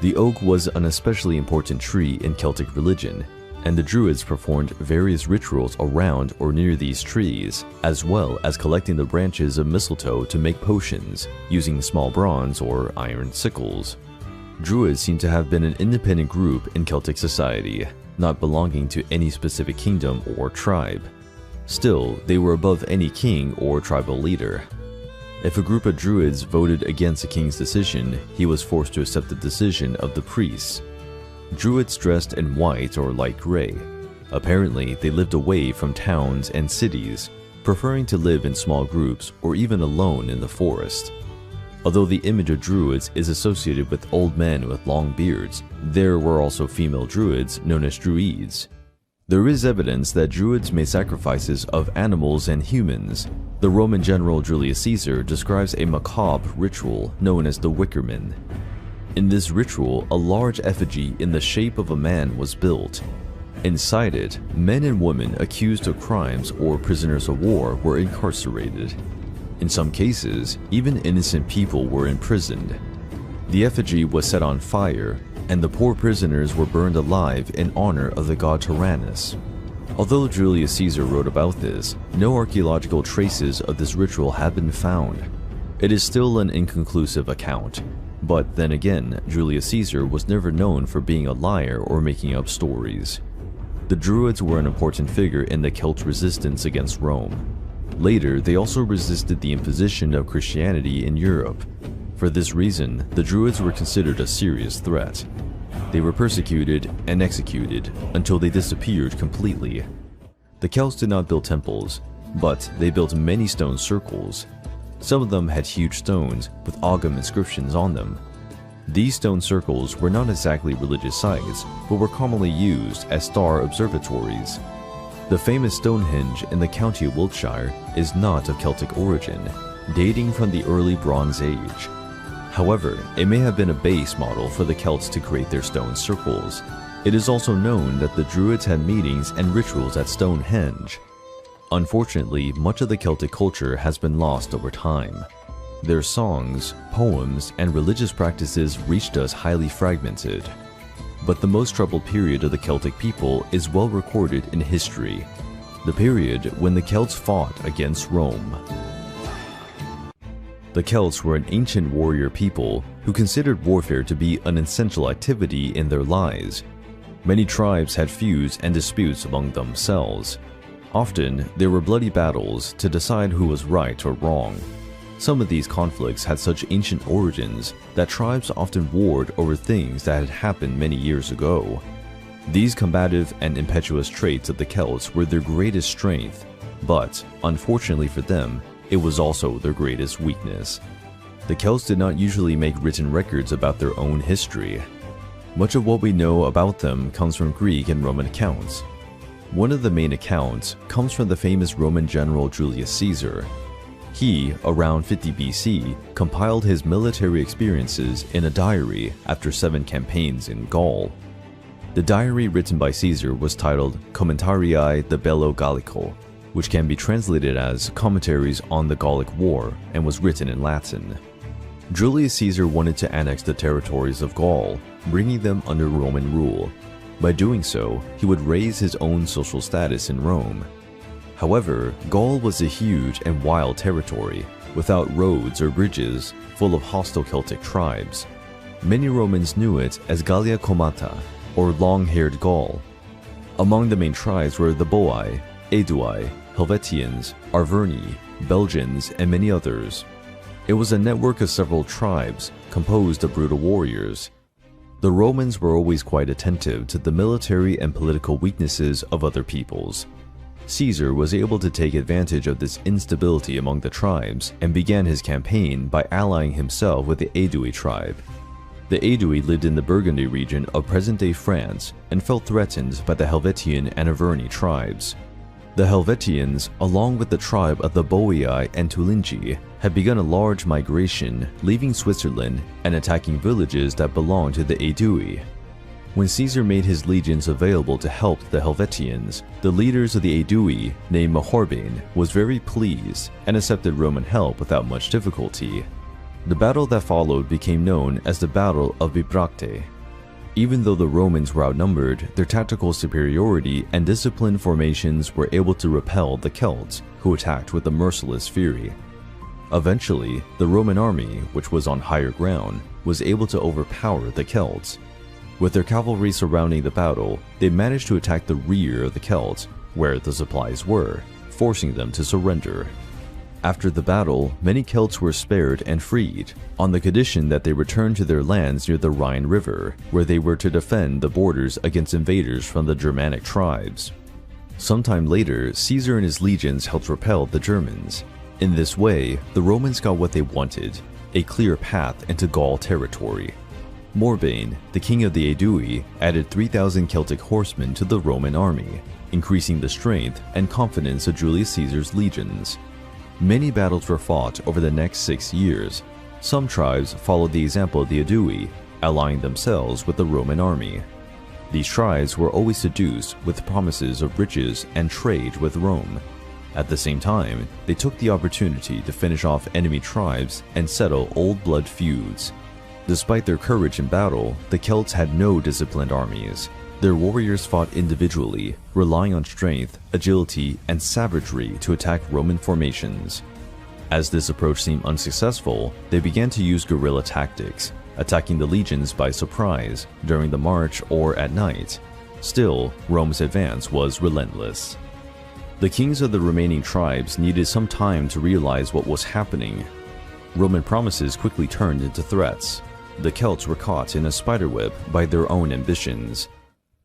The oak was an especially important tree in Celtic religion, and the Druids performed various rituals around or near these trees, as well as collecting the branches of mistletoe to make potions, using small bronze or iron sickles. Druids seem to have been an independent group in Celtic society, not belonging to any specific kingdom or tribe. Still, they were above any king or tribal leader. If a group of Druids voted against a king's decision, he was forced to accept the decision of the priests. Druids dressed in white or light gray. Apparently, they lived away from towns and cities, preferring to live in small groups or even alone in the forest. Although the image of Druids is associated with old men with long beards, there were also female Druids known as Druids. There is evidence that Druids made sacrifices of animals and humans. The Roman general Julius Caesar describes a macabre ritual known as the Wickerman. In this ritual, a large effigy in the shape of a man was built. Inside it, men and women accused of crimes or prisoners of war were incarcerated. In some cases, even innocent people were imprisoned. The effigy was set on fire, and the poor prisoners were burned alive in honor of the god Tyrannus. Although Julius Caesar wrote about this, no archaeological traces of this ritual have been found. It is still an inconclusive account. But then again, Julius Caesar was never known for being a liar or making up stories. The Druids were an important figure in the Celt resistance against Rome. Later, they also resisted the imposition of Christianity in Europe. For this reason, the Druids were considered a serious threat. They were persecuted and executed until they disappeared completely. The Celts did not build temples, but they built many stone circles. Some of them had huge stones with Ogham inscriptions on them. These stone circles were not exactly religious sites, but were commonly used as star observatories. The famous Stonehenge in the county of Wiltshire is not of Celtic origin, dating from the early Bronze Age. However, it may have been a base model for the Celts to create their stone circles. It is also known that the Druids had meetings and rituals at Stonehenge. Unfortunately, much of the Celtic culture has been lost over time. Their songs, poems, and religious practices reached us highly fragmented. But the most troubled period of the Celtic people is well recorded in history, the period when the Celts fought against Rome. The Celts were an ancient warrior people who considered warfare to be an essential activity in their lives. Many tribes had feuds and disputes among themselves. Often, there were bloody battles to decide who was right or wrong. Some of these conflicts had such ancient origins that tribes often warred over things that had happened many years ago. These combative and impetuous traits of the Celts were their greatest strength, but, unfortunately for them, it was also their greatest weakness. The Celts did not usually make written records about their own history. Much of what we know about them comes from Greek and Roman accounts. One of the main accounts comes from the famous Roman general Julius Caesar. He, around 50 BC, compiled his military experiences in a diary after 7 campaigns in Gaul. The diary written by Caesar was titled Commentarii de Bello Gallico, which can be translated as Commentaries on the Gallic War, and was written in Latin. Julius Caesar wanted to annex the territories of Gaul, bringing them under Roman rule. By doing so, he would raise his own social status in Rome. However, Gaul was a huge and wild territory, without roads or bridges, full of hostile Celtic tribes. Many Romans knew it as Gallia Comata, or long-haired Gaul. Among the main tribes were the Boii, Aedui, Helvetians, Arverni, Belgians, and many others. It was a network of several tribes, composed of brutal warriors. The Romans were always quite attentive to the military and political weaknesses of other peoples. Caesar was able to take advantage of this instability among the tribes and began his campaign by allying himself with the Aedui tribe. The Aedui lived in the Burgundy region of present-day France and felt threatened by the Helvetian and Arverni tribes. The Helvetians, along with the tribe of the Boii and Tulingi, had begun a large migration, leaving Switzerland and attacking villages that belonged to the Aedui. When Caesar made his legions available to help the Helvetians, the leaders of the Aedui, named Mahorbain, was very pleased and accepted Roman help without much difficulty. The battle that followed became known as the Battle of Bibracte. Even though the Romans were outnumbered, their tactical superiority and disciplined formations were able to repel the Celts, who attacked with a merciless fury. Eventually, the Roman army, which was on higher ground, was able to overpower the Celts. With their cavalry surrounding the battle, they managed to attack the rear of the Celts, where the supplies were, forcing them to surrender. After the battle, many Celts were spared and freed, on the condition that they return to their lands near the Rhine River, where they were to defend the borders against invaders from the Germanic tribes. Sometime later, Caesar and his legions helped repel the Germans. In this way, the Romans got what they wanted, a clear path into Gaul territory. Morbain, the king of the Aedui, added 3,000 Celtic horsemen to the Roman army, increasing the strength and confidence of Julius Caesar's legions. Many battles were fought over the next 6 years. Some tribes followed the example of the Aedui, allying themselves with the Roman army. These tribes were always seduced with promises of riches and trade with Rome. At the same time, they took the opportunity to finish off enemy tribes and settle old blood feuds. Despite their courage in battle, the Celts had no disciplined armies. Their warriors fought individually, relying on strength, agility, and savagery to attack Roman formations. As this approach seemed unsuccessful, they began to use guerrilla tactics, attacking the legions by surprise, during the march or at night. Still, Rome's advance was relentless. The kings of the remaining tribes needed some time to realize what was happening. Roman promises quickly turned into threats. The Celts were caught in a spiderweb by their own ambitions.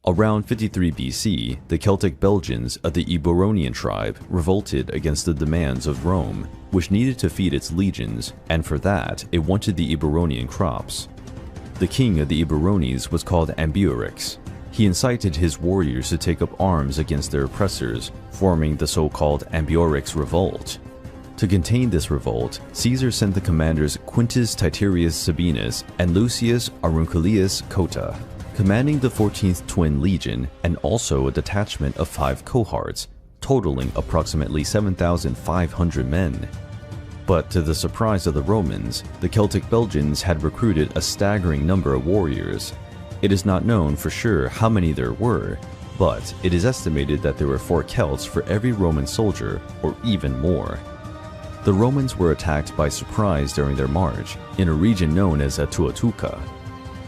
Around 53 BC, the Celtic Belgians of the Eburonian tribe revolted against the demands of Rome, which needed to feed its legions, and for that, it wanted the Eburonian crops. The king of the Eburones was called Ambiorix. He incited his warriors to take up arms against their oppressors, forming the so-called Ambiorix Revolt. To contain this revolt, Caesar sent the commanders Quintus Titurius Sabinus and Lucius Aurunculeius Cotta, commanding the 14th Twin Legion and also a detachment of 5 cohorts, totaling approximately 7,500 men. But to the surprise of the Romans, the Celtic Belgians had recruited a staggering number of warriors. It is not known for sure how many there were, but it is estimated that there were 4 Celts for every Roman soldier, or even more. The Romans were attacked by surprise during their march, in a region known as Atuatuca.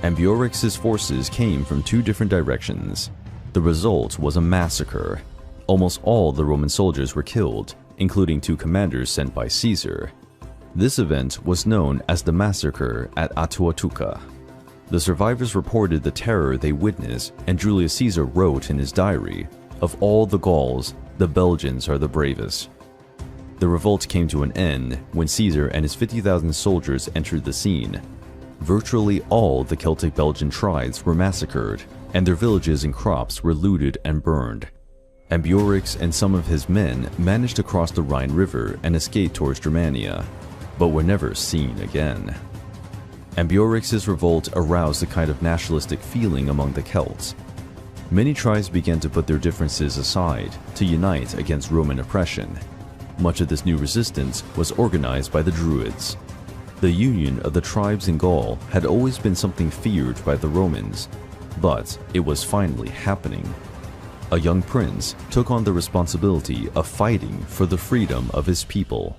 Ambiorix's forces came from 2 different directions. The result was a massacre. almost all the Roman soldiers were killed, including 2 commanders sent by Caesar. This event was known as the Massacre at Atuatuca. The survivors reported the terror they witnessed, and Julius Caesar wrote in his diary, "Of all the Gauls, the Belgians are the bravest." The revolt came to an end when Caesar and his 50,000 soldiers entered the scene. Virtually all the Celtic Belgian tribes were massacred, and their villages and crops were looted and burned. Ambiorix and some of his men managed to cross the Rhine River and escape towards Germania, but were never seen again. Ambiorix's revolt aroused a kind of nationalistic feeling among the Celts. Many tribes began to put their differences aside to unite against Roman oppression. Much of this new resistance was organized by the Druids. The union of the tribes in Gaul had always been something feared by the Romans, but it was finally happening. A young prince took on the responsibility of fighting for the freedom of his people.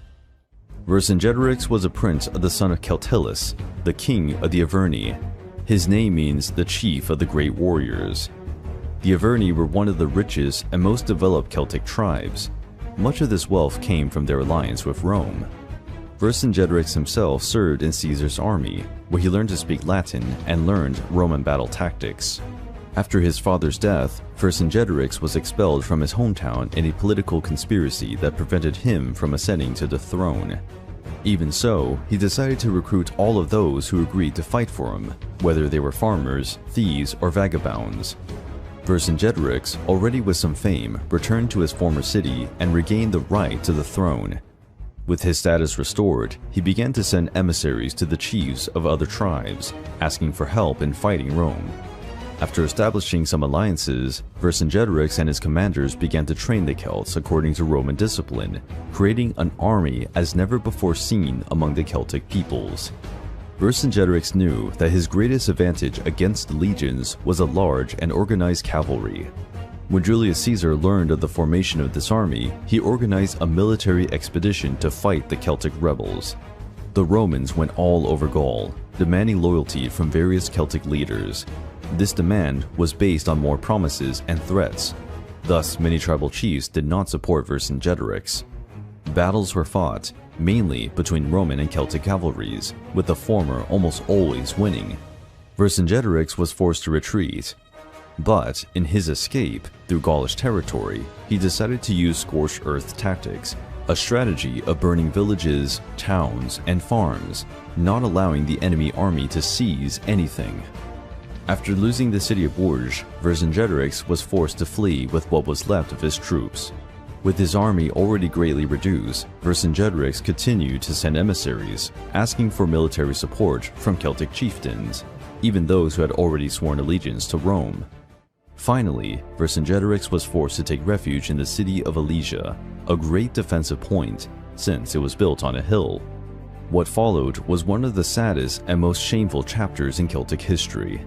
Vercingetorix was a prince of the son of Celtillus, the king of the Averni. His name means the chief of the great warriors. The Averni were one of the richest and most developed Celtic tribes. Much of this wealth came from their alliance with Rome. Vercingetorix himself served in Caesar's army, where he learned to speak Latin and learned Roman battle tactics. After his father's death, Vercingetorix was expelled from his hometown in a political conspiracy that prevented him from ascending to the throne. Even so, he decided to recruit all of those who agreed to fight for him, whether they were farmers, thieves, or vagabonds. Vercingetorix, already with some fame, returned to his former city and regained the right to the throne. With his status restored, he began to send emissaries to the chiefs of other tribes, asking for help in fighting Rome. After establishing some alliances, Vercingetorix and his commanders began to train the Celts according to Roman discipline, creating an army as never before seen among the Celtic peoples. Vercingetorix knew that his greatest advantage against the legions was a large and organized cavalry. When Julius Caesar learned of the formation of this army, he organized a military expedition to fight the Celtic rebels. The Romans went all over Gaul, demanding loyalty from various Celtic leaders. This demand was based on more promises and threats. Thus, many tribal chiefs did not support Vercingetorix. Battles were fought, mainly between Roman and Celtic cavalries, with the former almost always winning. Vercingetorix was forced to retreat. But in his escape through Gaulish territory, he decided to use scorched earth tactics, a strategy of burning villages, towns, and farms, not allowing the enemy army to seize anything. After losing the city of Bourges, Vercingetorix was forced to flee with what was left of his troops. With his army already greatly reduced, Vercingetorix continued to send emissaries, asking for military support from Celtic chieftains, even those who had already sworn allegiance to Rome. Finally, Vercingetorix was forced to take refuge in the city of Alesia, a great defensive point, since it was built on a hill. What followed was one of the saddest and most shameful chapters in Celtic history.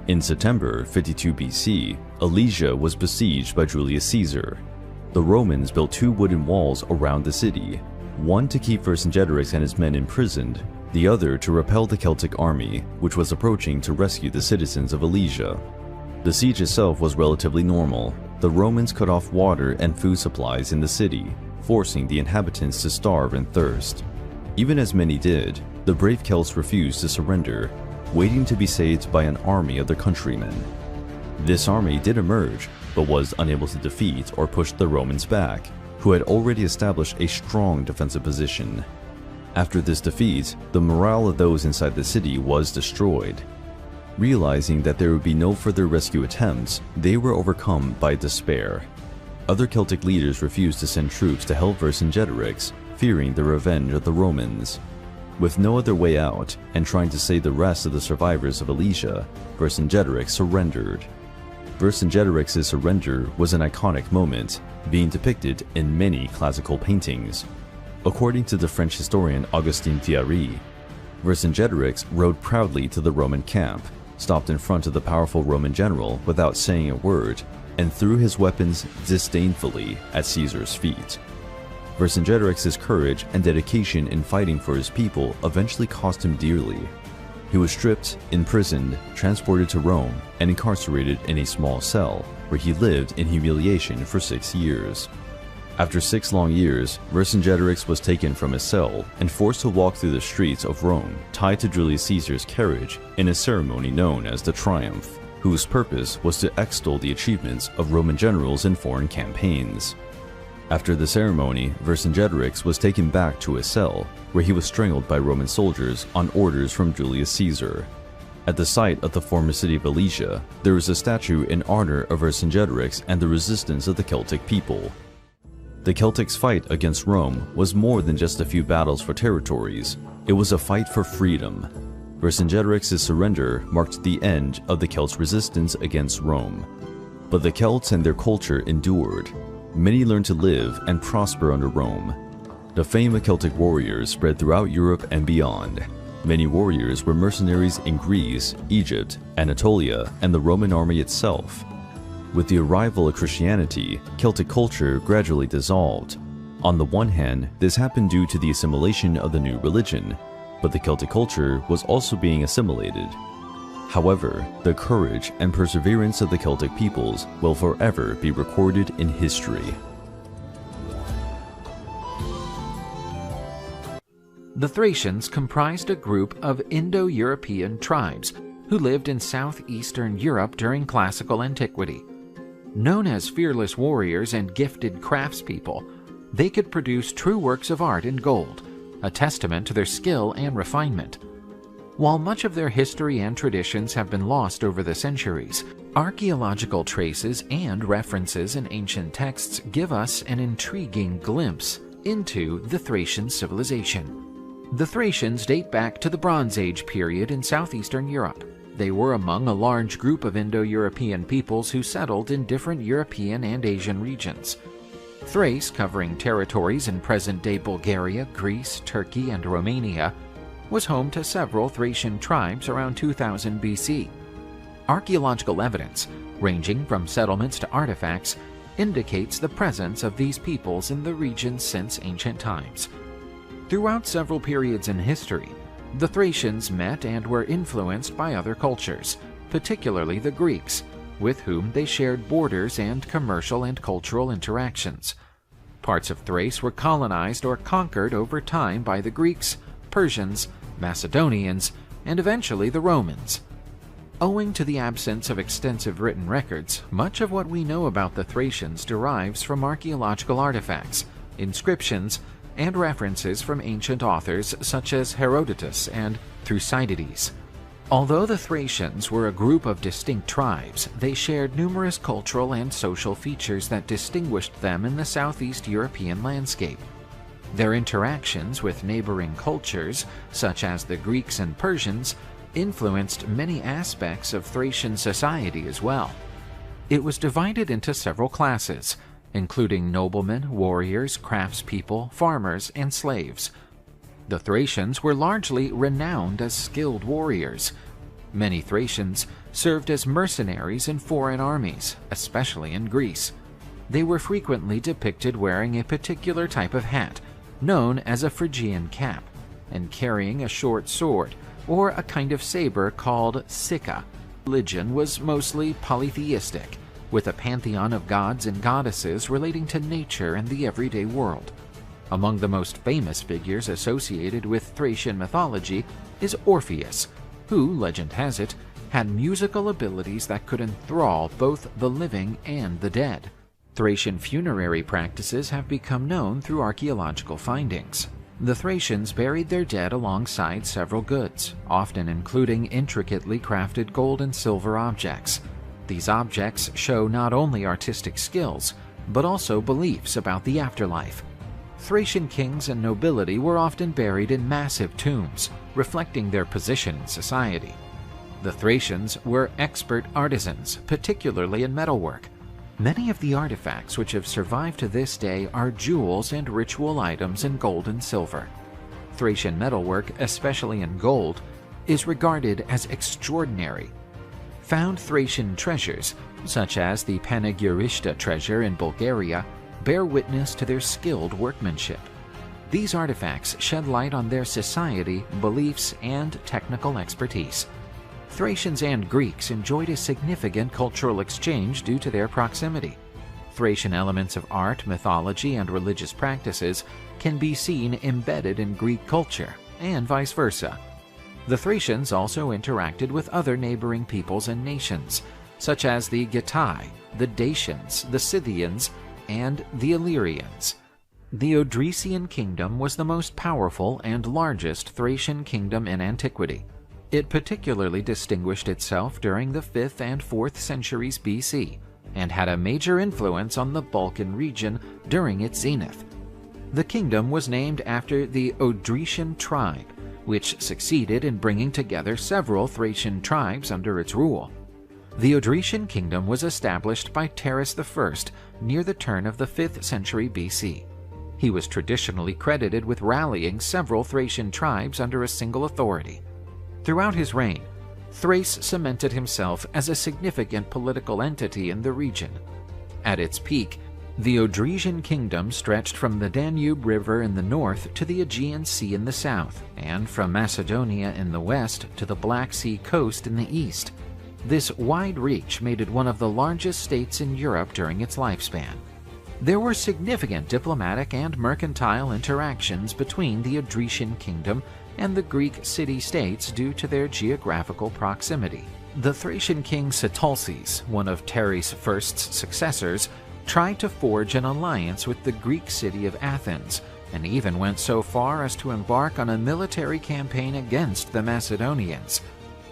In September 52 BC, Alesia was besieged by Julius Caesar. The Romans built 2 wooden walls around the city, one to keep Vercingetorix and his men imprisoned, the other to repel the Celtic army, which was approaching to rescue the citizens of Alesia. The siege itself was relatively normal. The Romans cut off water and food supplies in the city, forcing the inhabitants to starve and thirst. Even as many did, the brave Celts refused to surrender, waiting to be saved by an army of their countrymen. This army did emerge, but was unable to defeat or push the Romans back, who had already established a strong defensive position. After this defeat, the morale of those inside the city was destroyed. Realizing that there would be no further rescue attempts, they were overcome by despair. Other Celtic leaders refused to send troops to help Vercingetorix, fearing the revenge of the Romans. With no other way out, and trying to save the rest of the survivors of Alesia, Vercingetorix surrendered. Vercingetorix's surrender was an iconic moment, being depicted in many classical paintings. According to the French historian Augustin Thierry, Vercingetorix rode proudly to the Roman camp, stopped in front of the powerful Roman general without saying a word, and threw his weapons disdainfully at Caesar's feet. Vercingetorix's courage and dedication in fighting for his people eventually cost him dearly. He was stripped, imprisoned, transported to Rome, and incarcerated in a small cell, where he lived in humiliation for 6 years. After 6 long years, Vercingetorix was taken from his cell and forced to walk through the streets of Rome, tied to Julius Caesar's carriage in a ceremony known as the Triumph, whose purpose was to extol the achievements of Roman generals in foreign campaigns. After the ceremony, Vercingetorix was taken back to his cell, where he was strangled by Roman soldiers on orders from Julius Caesar. At the site of the former city of Alesia, there is a statue in honor of Vercingetorix and the resistance of the Celtic people. The Celtics' fight against Rome was more than just a few battles for territories. It was a fight for freedom. Vercingetorix's surrender marked the end of the Celts' resistance against Rome. But the Celts and their culture endured. Many learned to live and prosper under Rome. The fame of Celtic warriors spread throughout Europe and beyond. Many warriors were mercenaries in Greece, Egypt, Anatolia, and the Roman army itself. With the arrival of Christianity, Celtic culture gradually dissolved. On the one hand, this happened due to the assimilation of the new religion, but the Celtic culture was also being assimilated. However, the courage and perseverance of the Celtic peoples will forever be recorded in history. The Thracians comprised a group of Indo-European tribes who lived in southeastern Europe during classical antiquity. Known as fearless warriors and gifted craftspeople, they could produce true works of art in gold, a testament to their skill and refinement. While much of their history and traditions have been lost over the centuries, archaeological traces and references in ancient texts give us an intriguing glimpse into the Thracian civilization. The Thracians date back to the Bronze Age period in southeastern Europe. They were among a large group of Indo-European peoples who settled in different European and Asian regions. Thrace, covering territories in present-day Bulgaria, Greece, Turkey, and Romania, was home to several Thracian tribes around 2000 BC. Archaeological evidence, ranging from settlements to artifacts, indicates the presence of these peoples in the region since ancient times. Throughout several periods in history, the Thracians met and were influenced by other cultures, particularly the Greeks, with whom they shared borders and commercial and cultural interactions. Parts of Thrace were colonized or conquered over time by the Greeks, Persians, Macedonians, and eventually the Romans. Owing to the absence of extensive written records, much of what we know about the Thracians derives from archaeological artifacts, inscriptions, and references from ancient authors such as Herodotus and Thucydides. Although the Thracians were a group of distinct tribes, they shared numerous cultural and social features that distinguished them in the Southeast European landscape. Their interactions with neighboring cultures, such as the Greeks and Persians, influenced many aspects of Thracian society as well. It was divided into several classes, including noblemen, warriors, craftspeople, farmers, and slaves. The Thracians were largely renowned as skilled warriors. Many Thracians served as mercenaries in foreign armies, especially in Greece. They were frequently depicted wearing a particular type of hat, known as a Phrygian cap, and carrying a short sword, or a kind of saber called sicca. Religion was mostly polytheistic, with a pantheon of gods and goddesses relating to nature and the everyday world. Among the most famous figures associated with Thracian mythology is Orpheus, who, legend has it, had musical abilities that could enthrall both the living and the dead. Thracian funerary practices have become known through archaeological findings. The Thracians buried their dead alongside several goods, often including intricately crafted gold and silver objects. These objects show not only artistic skills, but also beliefs about the afterlife. Thracian kings and nobility were often buried in massive tombs, reflecting their position in society. The Thracians were expert artisans, particularly in metalwork. Many of the artifacts which have survived to this day are jewels and ritual items in gold and silver. Thracian metalwork, especially in gold, is regarded as extraordinary. Found Thracian treasures, such as the Panegyrishta treasure in Bulgaria, bear witness to their skilled workmanship. These artifacts shed light on their society, beliefs, and technical expertise. Thracians and Greeks enjoyed a significant cultural exchange due to their proximity. Thracian elements of art, mythology, and religious practices can be seen embedded in Greek culture, and vice versa. The Thracians also interacted with other neighboring peoples and nations, such as the Getae, the Dacians, the Scythians, and the Illyrians. The Odrysian kingdom was the most powerful and largest Thracian kingdom in antiquity. It particularly distinguished itself during the 5th and 4th centuries BC, and had a major influence on the Balkan region during its zenith. The kingdom was named after the Odrysian tribe, which succeeded in bringing together several Thracian tribes under its rule. The Odrysian kingdom was established by Terus I near the turn of the 5th century BC. He was traditionally credited with rallying several Thracian tribes under a single authority. Throughout his reign, Thrace cemented himself as a significant political entity in the region. At its peak, the Odrysian kingdom stretched from the Danube River in the north to the Aegean Sea in the south, and from Macedonia in the west to the Black Sea coast in the east. This wide reach made it one of the largest states in Europe during its lifespan. There were significant diplomatic and mercantile interactions between the Odrysian kingdom and the Greek city-states due to their geographical proximity. The Thracian king Sitalces, one of Terus I's successors, tried to forge an alliance with the Greek city of Athens, and even went so far as to embark on a military campaign against the Macedonians.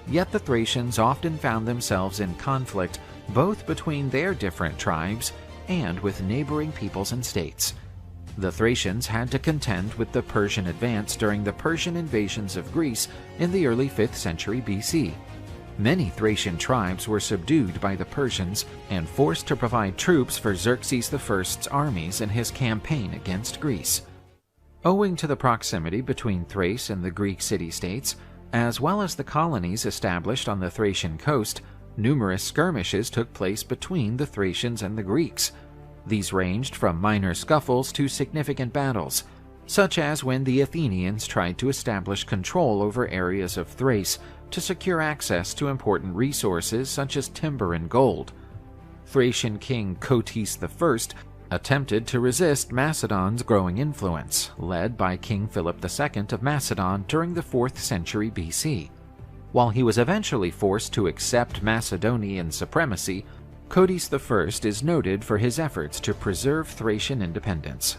Yet the Thracians often found themselves in conflict both between their different tribes and with neighboring peoples and states. The Thracians had to contend with the Persian advance during the Persian invasions of Greece in the early 5th century BC. Many Thracian tribes were subdued by the Persians and forced to provide troops for Xerxes I's armies in his campaign against Greece. Owing to the proximity between Thrace and the Greek city-states, as well as the colonies established on the Thracian coast, numerous skirmishes took place between the Thracians and the Greeks. These ranged from minor scuffles to significant battles, such as when the Athenians tried to establish control over areas of Thrace to secure access to important resources such as timber and gold. Thracian king Cotys I attempted to resist Macedon's growing influence, led by King Philip II of Macedon during the 4th century BC. While he was eventually forced to accept Macedonian supremacy, Cotys I is noted for his efforts to preserve Thracian independence.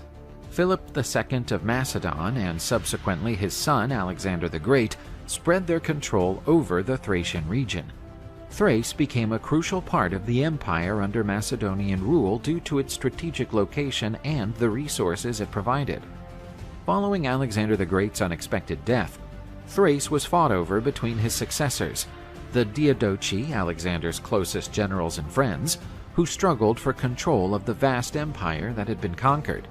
Philip II of Macedon and subsequently his son Alexander the Great spread their control over the Thracian region. Thrace became a crucial part of the empire under Macedonian rule due to its strategic location and the resources it provided. Following Alexander the Great's unexpected death, Thrace was fought over between his successors, the Diadochi, Alexander's closest generals and friends, who struggled for control of the vast empire that had been conquered.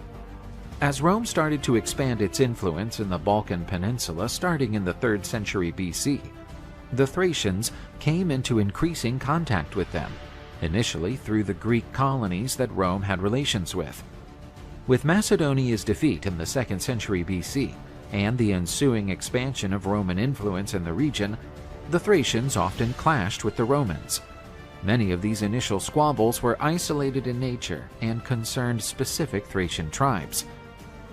As Rome started to expand its influence in the Balkan Peninsula starting in the 3rd century BC, the Thracians came into increasing contact with them, initially through the Greek colonies that Rome had relations with. With Macedonia's defeat in the 2nd century BC and the ensuing expansion of Roman influence in the region, the Thracians often clashed with the Romans. Many of these initial squabbles were isolated in nature and concerned specific Thracian tribes.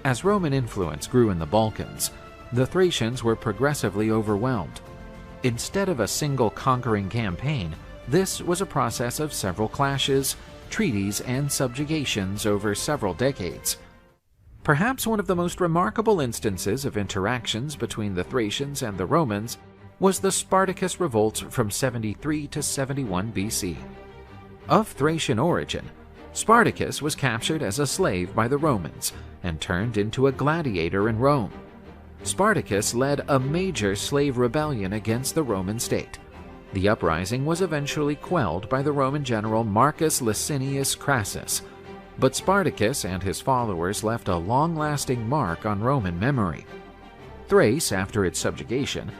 As Roman influence grew in the Balkans, the Thracians were progressively overwhelmed. Instead of a single conquering campaign, this was a process of several clashes, treaties, and subjugations over several decades. Perhaps one of the most remarkable instances of interactions between the Thracians and the Romans was the Spartacus revolt from 73 to 71 BC. Of Thracian origin, Spartacus was captured as a slave by the Romans and turned into a gladiator in Rome. Spartacus led a major slave rebellion against the Roman state. The uprising was eventually quelled by the Roman general Marcus Licinius Crassus, but Spartacus and his followers left a long-lasting mark on Roman memory. Thrace, after its subjugation,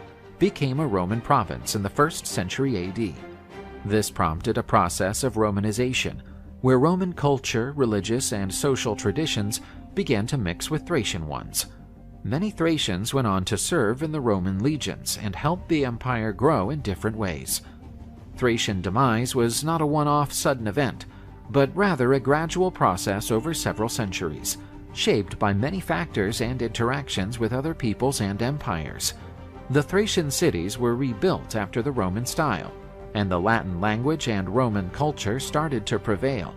became a Roman province in the 1st century AD. This prompted a process of Romanization, where Roman culture, religious, and social traditions began to mix with Thracian ones. Many Thracians went on to serve in the Roman legions and helped the empire grow in different ways. Thracian demise was not a one-off sudden event, but rather a gradual process over several centuries, shaped by many factors and interactions with other peoples and empires. The Thracian cities were rebuilt after the Roman style, and the Latin language and Roman culture started to prevail,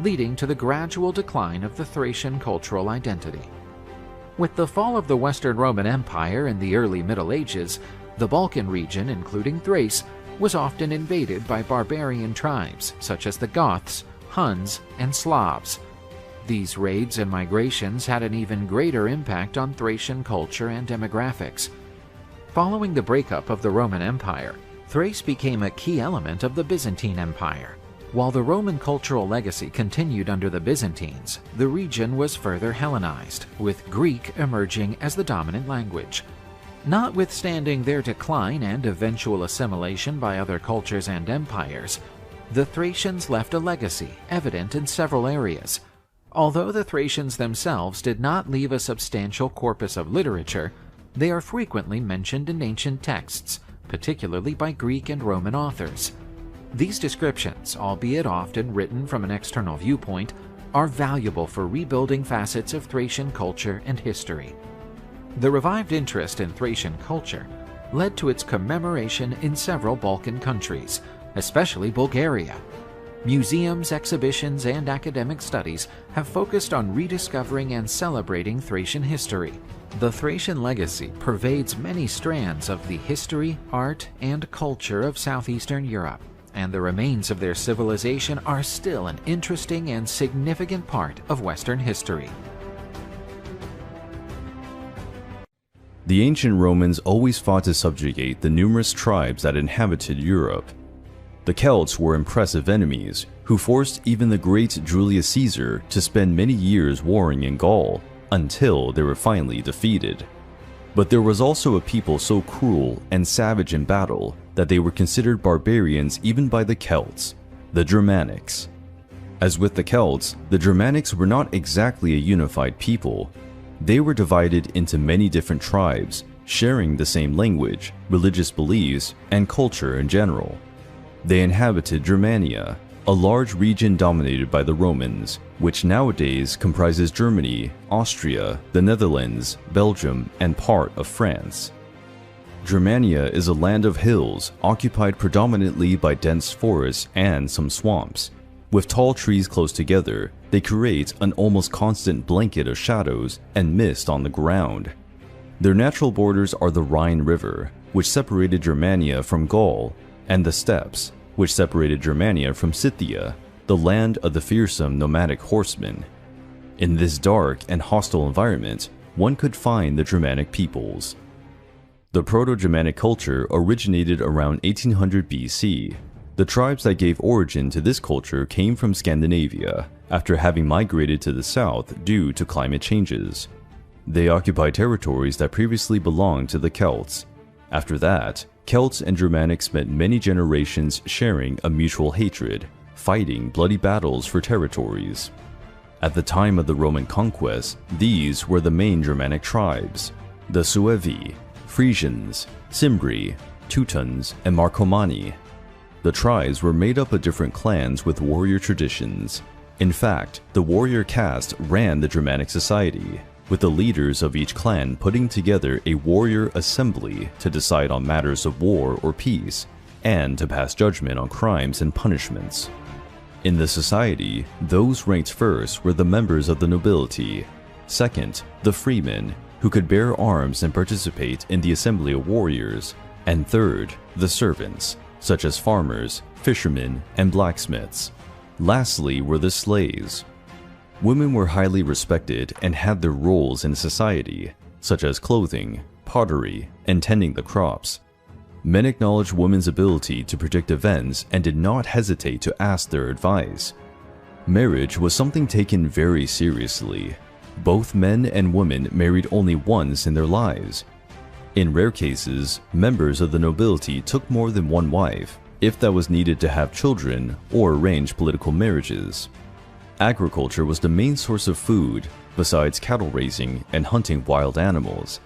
leading to the gradual decline of the Thracian cultural identity. With the fall of the Western Roman Empire in the early Middle Ages, the Balkan region, including Thrace, was often invaded by barbarian tribes such as the Goths, Huns, and Slavs. These raids and migrations had an even greater impact on Thracian culture and demographics. Following the breakup of the Roman Empire, Thrace became a key element of the Byzantine Empire. While the Roman cultural legacy continued under the Byzantines, the region was further Hellenized, with Greek emerging as the dominant language. Notwithstanding their decline and eventual assimilation by other cultures and empires, the Thracians left a legacy evident in several areas. Although the Thracians themselves did not leave a substantial corpus of literature, they are frequently mentioned in ancient texts, particularly by Greek and Roman authors. These descriptions, albeit often written from an external viewpoint, are valuable for rebuilding facets of Thracian culture and history. The revived interest in Thracian culture led to its commemoration in several Balkan countries, especially Bulgaria. Museums, exhibitions, and academic studies have focused on rediscovering and celebrating Thracian history. The Thracian legacy pervades many strands of the history, art, and culture of southeastern Europe, and the remains of their civilization are still an interesting and significant part of Western history. The ancient Romans always fought to subjugate the numerous tribes that inhabited Europe. The Celts were impressive enemies who forced even the great Julius Caesar to spend many years warring in Gaul until they were finally defeated. But there was also a people so cruel and savage in battle that they were considered barbarians even by the Celts, the Germanics. As with the Celts, the Germanics were not exactly a unified people. They were divided into many different tribes, sharing the same language, religious beliefs, and culture in general. They inhabited Germania, a large region dominated by the Romans, which nowadays comprises Germany, Austria, the Netherlands, Belgium, and part of France. Germania is a land of hills occupied predominantly by dense forests and some swamps. With tall trees close together, they create an almost constant blanket of shadows and mist on the ground. Their natural borders are the Rhine River, which separated Germania from Gaul, and the steppes, which separated Germania from Scythia, the land of the fearsome nomadic horsemen. In this dark and hostile environment, one could find the Germanic peoples. The Proto-Germanic culture originated around 1800 BC. The tribes that gave origin to this culture came from Scandinavia, after having migrated to the south due to climate changes. They occupied territories that previously belonged to the Celts. After that, Celts and Germanics spent many generations sharing a mutual hatred, fighting bloody battles for territories. At the time of the Roman conquest, these were the main Germanic tribes: the Suevi, Frisians, Cimbri, Teutons, and Marcomanni. The tribes were made up of different clans with warrior traditions. In fact, the warrior caste ran the Germanic society, with the leaders of each clan putting together a warrior assembly to decide on matters of war or peace, and to pass judgment on crimes and punishments. In the society, those ranked first were the members of the nobility, second, the freemen, who could bear arms and participate in the assembly of warriors, and third, the servants, such as farmers, fishermen, and blacksmiths. Lastly were the slaves. Women were highly respected and had their roles in society, such as clothing, pottery, and tending the crops. Men acknowledged women's ability to predict events and did not hesitate to ask their advice. Marriage was something taken very seriously. Both men and women married only once in their lives. In rare cases, members of the nobility took more than one wife, if that was needed to have children or arrange political marriages. Agriculture was the main source of food, besides cattle raising and hunting wild animals.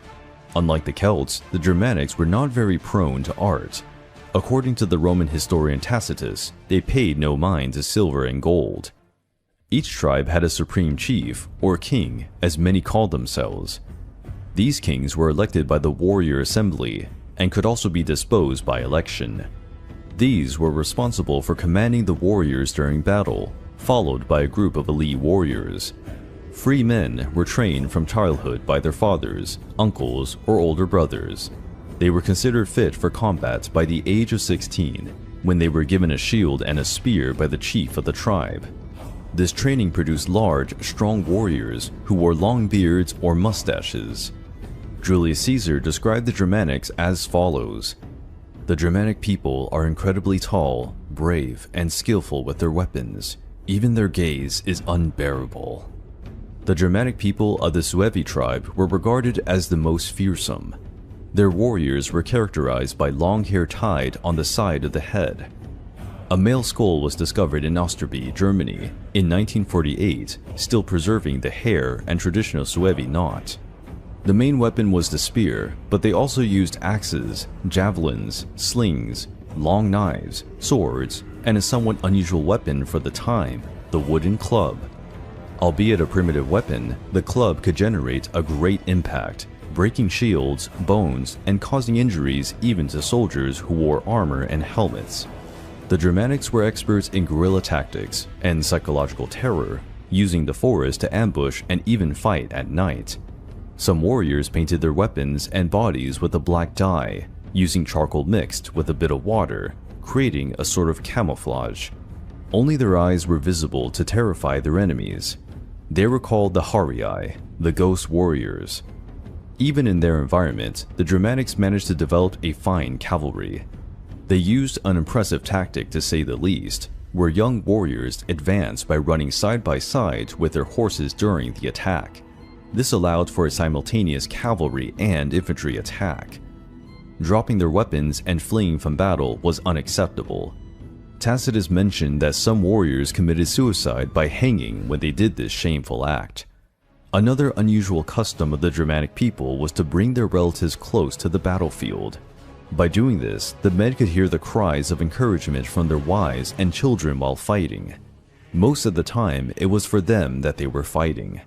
Unlike the Celts, the Germanics were not very prone to art. According to the Roman historian Tacitus, they paid no mind to silver and gold. Each tribe had a supreme chief, or king, as many called themselves. These kings were elected by the warrior assembly, and could also be disposed by election. These were responsible for commanding the warriors during battle, followed by a group of elite warriors. Free men were trained from childhood by their fathers, uncles, or older brothers. They were considered fit for combat by the age of 16, when they were given a shield and a spear by the chief of the tribe. This training produced large, strong warriors who wore long beards or mustaches. Julius Caesar described the Germanics as follows: "The Germanic people are incredibly tall, brave, and skillful with their weapons. Even their gaze is unbearable." The Germanic people of the Suevi tribe were regarded as the most fearsome. Their warriors were characterized by long hair tied on the side of the head. A male skull was discovered in Osterby, Germany, in 1948, still preserving the hair and traditional Suevi knot. The main weapon was the spear, but they also used axes, javelins, slings, long knives, swords, and a somewhat unusual weapon for the time, the wooden club. Albeit a primitive weapon, the club could generate a great impact, breaking shields, bones, and causing injuries even to soldiers who wore armor and helmets. The Germanics were experts in guerrilla tactics and psychological terror, using the forest to ambush and even fight at night. Some warriors painted their weapons and bodies with a black dye, using charcoal mixed with a bit of water, creating a sort of camouflage. Only their eyes were visible to terrify their enemies. They were called the Harii, the ghost warriors. Even in their environment, the Germanics managed to develop a fine cavalry. They used an impressive tactic to say the least, where young warriors advanced by running side by side with their horses during the attack. This allowed for a simultaneous cavalry and infantry attack. Dropping their weapons and fleeing from battle was unacceptable. Tacitus mentioned that some warriors committed suicide by hanging when they did this shameful act. Another unusual custom of the Germanic people was to bring their relatives close to the battlefield. By doing this, the men could hear the cries of encouragement from their wives and children while fighting. Most of the time, it was for them that they were fighting.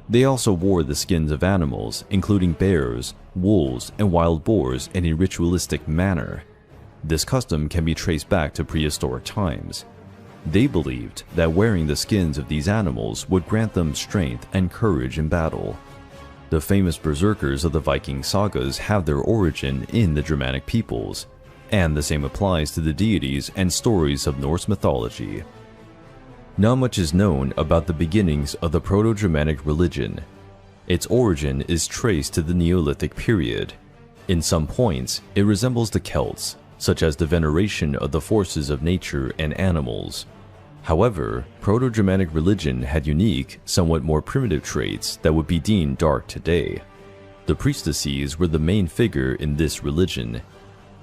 They also wore the skins of animals, including bears, wolves, and wild boars in a ritualistic manner. This custom can be traced back to prehistoric times. They believed that wearing the skins of these animals would grant them strength and courage in battle. The famous berserkers of the Viking sagas have their origin in the Germanic peoples, and the same applies to the deities and stories of Norse mythology. Not much is known about the beginnings of the Proto-Germanic religion. Its origin is traced to the Neolithic period. In some points, it resembles the Celts, such as the veneration of the forces of nature and animals. However, Proto-Germanic religion had unique, somewhat more primitive traits that would be deemed dark today. The priestesses were the main figure in this religion.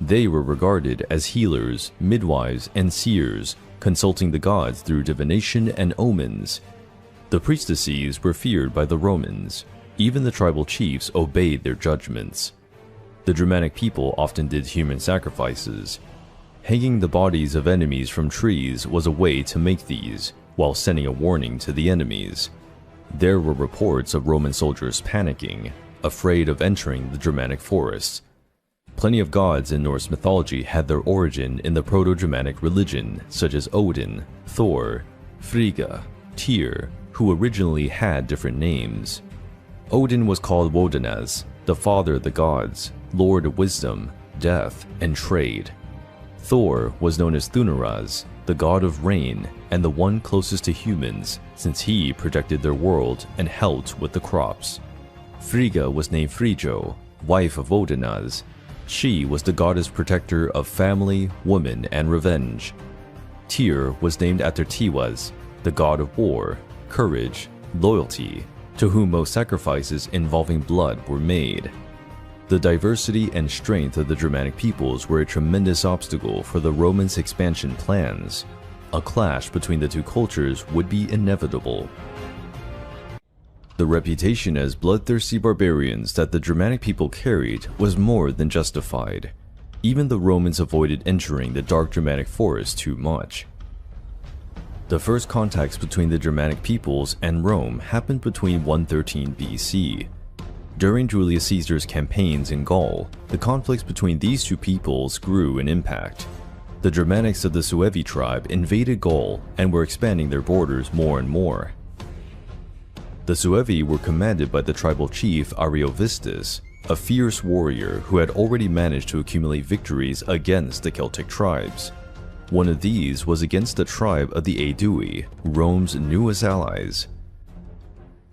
They were regarded as healers, midwives, and seers, consulting the gods through divination and omens. The priestesses were feared by the Romans. Even the tribal chiefs obeyed their judgments. The Germanic people often did human sacrifices. Hanging the bodies of enemies from trees was a way to make these, while sending a warning to the enemies. There were reports of Roman soldiers panicking, afraid of entering the Germanic forests. Plenty of gods in Norse mythology had their origin in the Proto-Germanic religion, such as Odin, Thor, Frigga, Tyr, who originally had different names. Odin was called Wodenas, the father of the gods, lord of wisdom, death, and trade. Thor was known as Thunaraz, the god of rain and the one closest to humans, since he protected their world and helped with the crops. Frigga was named Frijo, wife of Wodenas. She was the goddess protector of family, women, and revenge. Tyr was named after Tiwaz, the god of war, courage, loyalty, to whom most sacrifices involving blood were made. The diversity and strength of the Germanic peoples were a tremendous obstacle for the Romans' expansion plans. A clash between the two cultures would be inevitable. The reputation as bloodthirsty barbarians that the Germanic people carried was more than justified. Even the Romans avoided entering the dark Germanic forest too much. The first contacts between the Germanic peoples and Rome happened between 113 BC. During Julius Caesar's campaigns in Gaul, the conflicts between these two peoples grew in impact. The Germanics of the Suevi tribe invaded Gaul and were expanding their borders more and more. The Suevi were commanded by the tribal chief Ariovistus, a fierce warrior who had already managed to accumulate victories against the Celtic tribes. One of these was against the tribe of the Aedui, Rome's newest allies.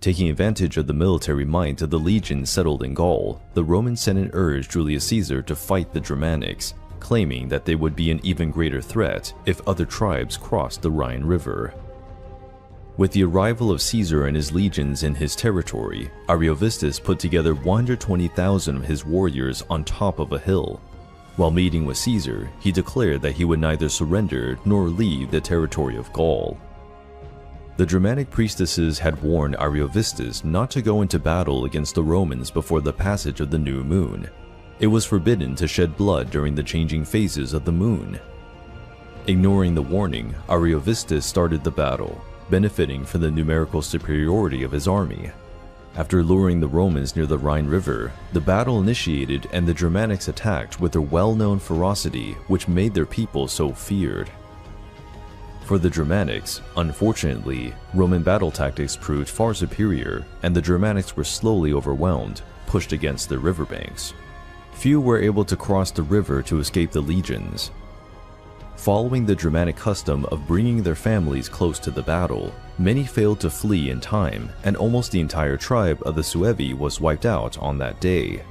Taking advantage of the military might of the legions settled in Gaul, the Roman Senate urged Julius Caesar to fight the Germanics, claiming that they would be an even greater threat if other tribes crossed the Rhine River. With the arrival of Caesar and his legions in his territory, Ariovistus put together 120,000 of his warriors on top of a hill. While meeting with Caesar, he declared that he would neither surrender nor leave the territory of Gaul. The Germanic priestesses had warned Ariovistus not to go into battle against the Romans before the passage of the new moon. It was forbidden to shed blood during the changing phases of the moon. Ignoring the warning, Ariovistus started the battle, benefiting from the numerical superiority of his army. After luring the Romans near the Rhine River, the battle initiated and the Germanics attacked with their well-known ferocity, which made their people so feared. For the Germanics, unfortunately, Roman battle tactics proved far superior, and the Germanics were slowly overwhelmed, pushed against the riverbanks. Few were able to cross the river to escape the legions. Following the Germanic custom of bringing their families close to the battle, many failed to flee in time, and almost the entire tribe of the Suevi was wiped out on that day.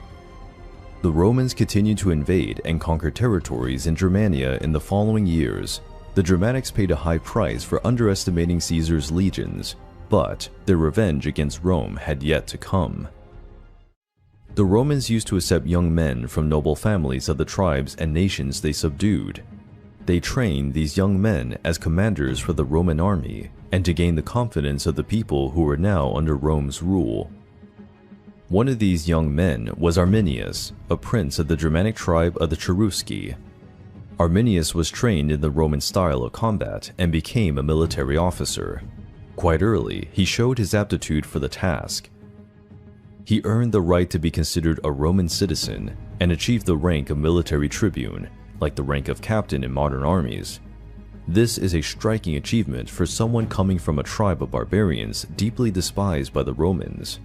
The Romans continued to invade and conquer territories in Germania in the following years. The Germanics paid a high price for underestimating Caesar's legions, but their revenge against Rome had yet to come. The Romans used to accept young men from noble families of the tribes and nations they subdued. They trained these young men as commanders for the Roman army and to gain the confidence of the people who were now under Rome's rule. One of these young men was Arminius, a prince of the Germanic tribe of the Cherusci. Arminius was trained in the Roman style of combat and became a military officer. Quite early, he showed his aptitude for the task. He earned the right to be considered a Roman citizen and achieved the rank of military tribune, like the rank of captain in modern armies. This is a striking achievement for someone coming from a tribe of barbarians deeply despised by the Romans.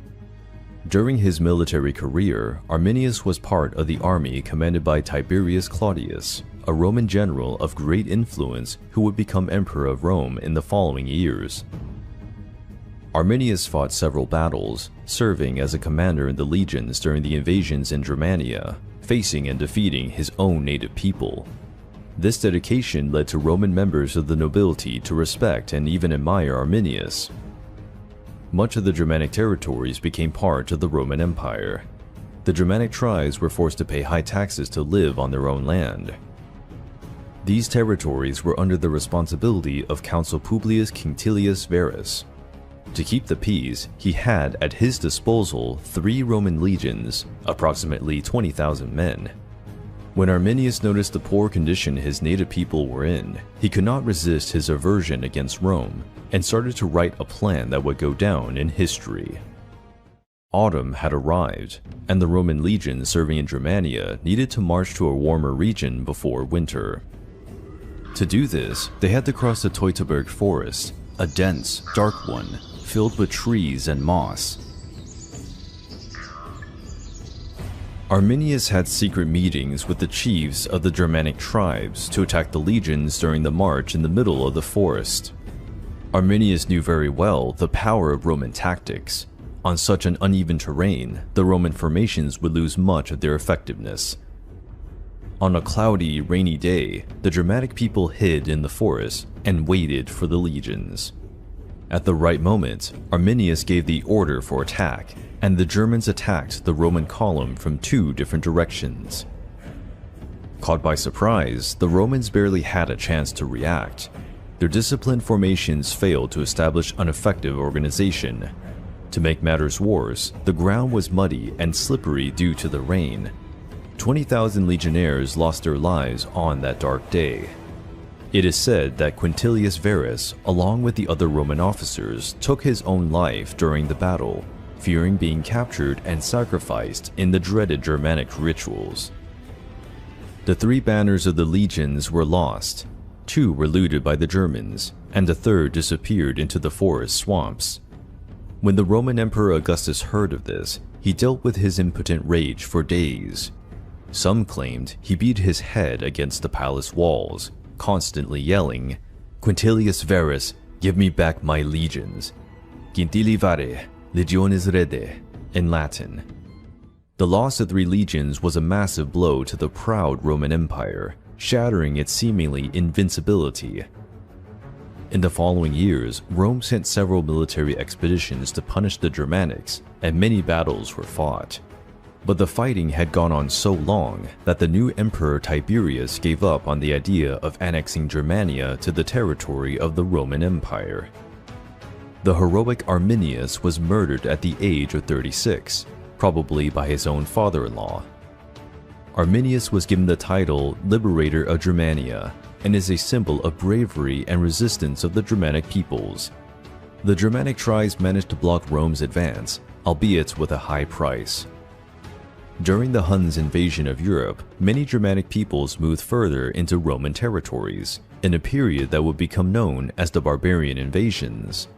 During his military career, Arminius was part of the army commanded by Tiberius Claudius, a Roman general of great influence who would become emperor of Rome in the following years. Arminius fought several battles, serving as a commander in the legions during the invasions in Germania, facing and defeating his own native people. This dedication led to Roman members of the nobility to respect and even admire Arminius. Much of the Germanic territories became part of the Roman Empire. The Germanic tribes were forced to pay high taxes to live on their own land. These territories were under the responsibility of Consul Publius Quinctilius Verus. To keep the peace, he had at his disposal 3 Roman legions, approximately 20,000 men. When Arminius noticed the poor condition his native people were in, he could not resist his aversion against Rome and started to write a plan that would go down in history. Autumn had arrived, and the Roman legions serving in Germania needed to march to a warmer region before winter. To do this, they had to cross the Teutoburg forest, a dense, dark one, filled with trees and moss. Arminius had secret meetings with the chiefs of the Germanic tribes to attack the legions during the march in the middle of the forest. Arminius knew very well the power of Roman tactics. On such an uneven terrain, the Roman formations would lose much of their effectiveness. On a cloudy, rainy day, the Germanic people hid in the forest and waited for the legions. At the right moment, Arminius gave the order for attack, and the Germans attacked the Roman column from 2 different directions. Caught by surprise, the Romans barely had a chance to react. Their disciplined formations failed to establish an effective organization. To make matters worse, the ground was muddy and slippery due to the rain. 20,000 legionnaires lost their lives on that dark day. It is said that Quintilius Varus, along with the other Roman officers, took his own life during the battle, fearing being captured and sacrificed in the dreaded Germanic rituals. The 3 banners of the legions were lost. 2 were looted by the Germans, and the 3rd disappeared into the forest swamps. When the Roman Emperor Augustus heard of this, he dealt with his impotent rage for days. Some claimed he beat his head against the palace walls, constantly yelling, "Quintilius Varus, give me back my legions. Quintili vare, legiones rede," in Latin. The loss of 3 legions was a massive blow to the proud Roman Empire, shattering its seemingly invincibility. In the following years, Rome sent several military expeditions to punish the Germanics, and many battles were fought. But the fighting had gone on so long that the new Emperor Tiberius gave up on the idea of annexing Germania to the territory of the Roman Empire. The heroic Arminius was murdered at the age of 36, probably by his own father-in-law. Arminius was given the title Liberator of Germania and is a symbol of bravery and resistance of the Germanic peoples. The Germanic tribes managed to block Rome's advance, albeit with a high price. During the Huns' invasion of Europe, many Germanic peoples moved further into Roman territories, in a period that would become known as the Barbarian Invasions.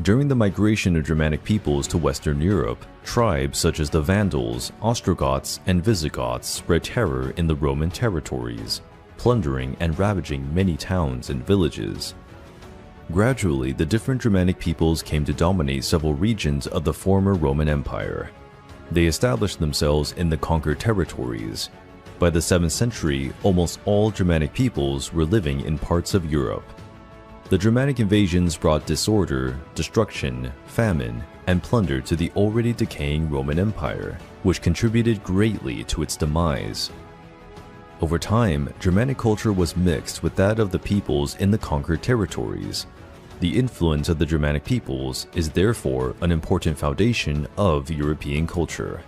During the migration of Germanic peoples to Western Europe, tribes such as the Vandals, Ostrogoths, and Visigoths spread terror in the Roman territories, plundering and ravaging many towns and villages. Gradually, the different Germanic peoples came to dominate several regions of the former Roman Empire. They established themselves in the conquered territories. By the 7th century, almost all Germanic peoples were living in parts of Europe. The Germanic invasions brought disorder, destruction, famine, and plunder to the already decaying Roman Empire, which contributed greatly to its demise. Over time, Germanic culture was mixed with that of the peoples in the conquered territories. The influence of the Germanic peoples is therefore an important foundation of European culture.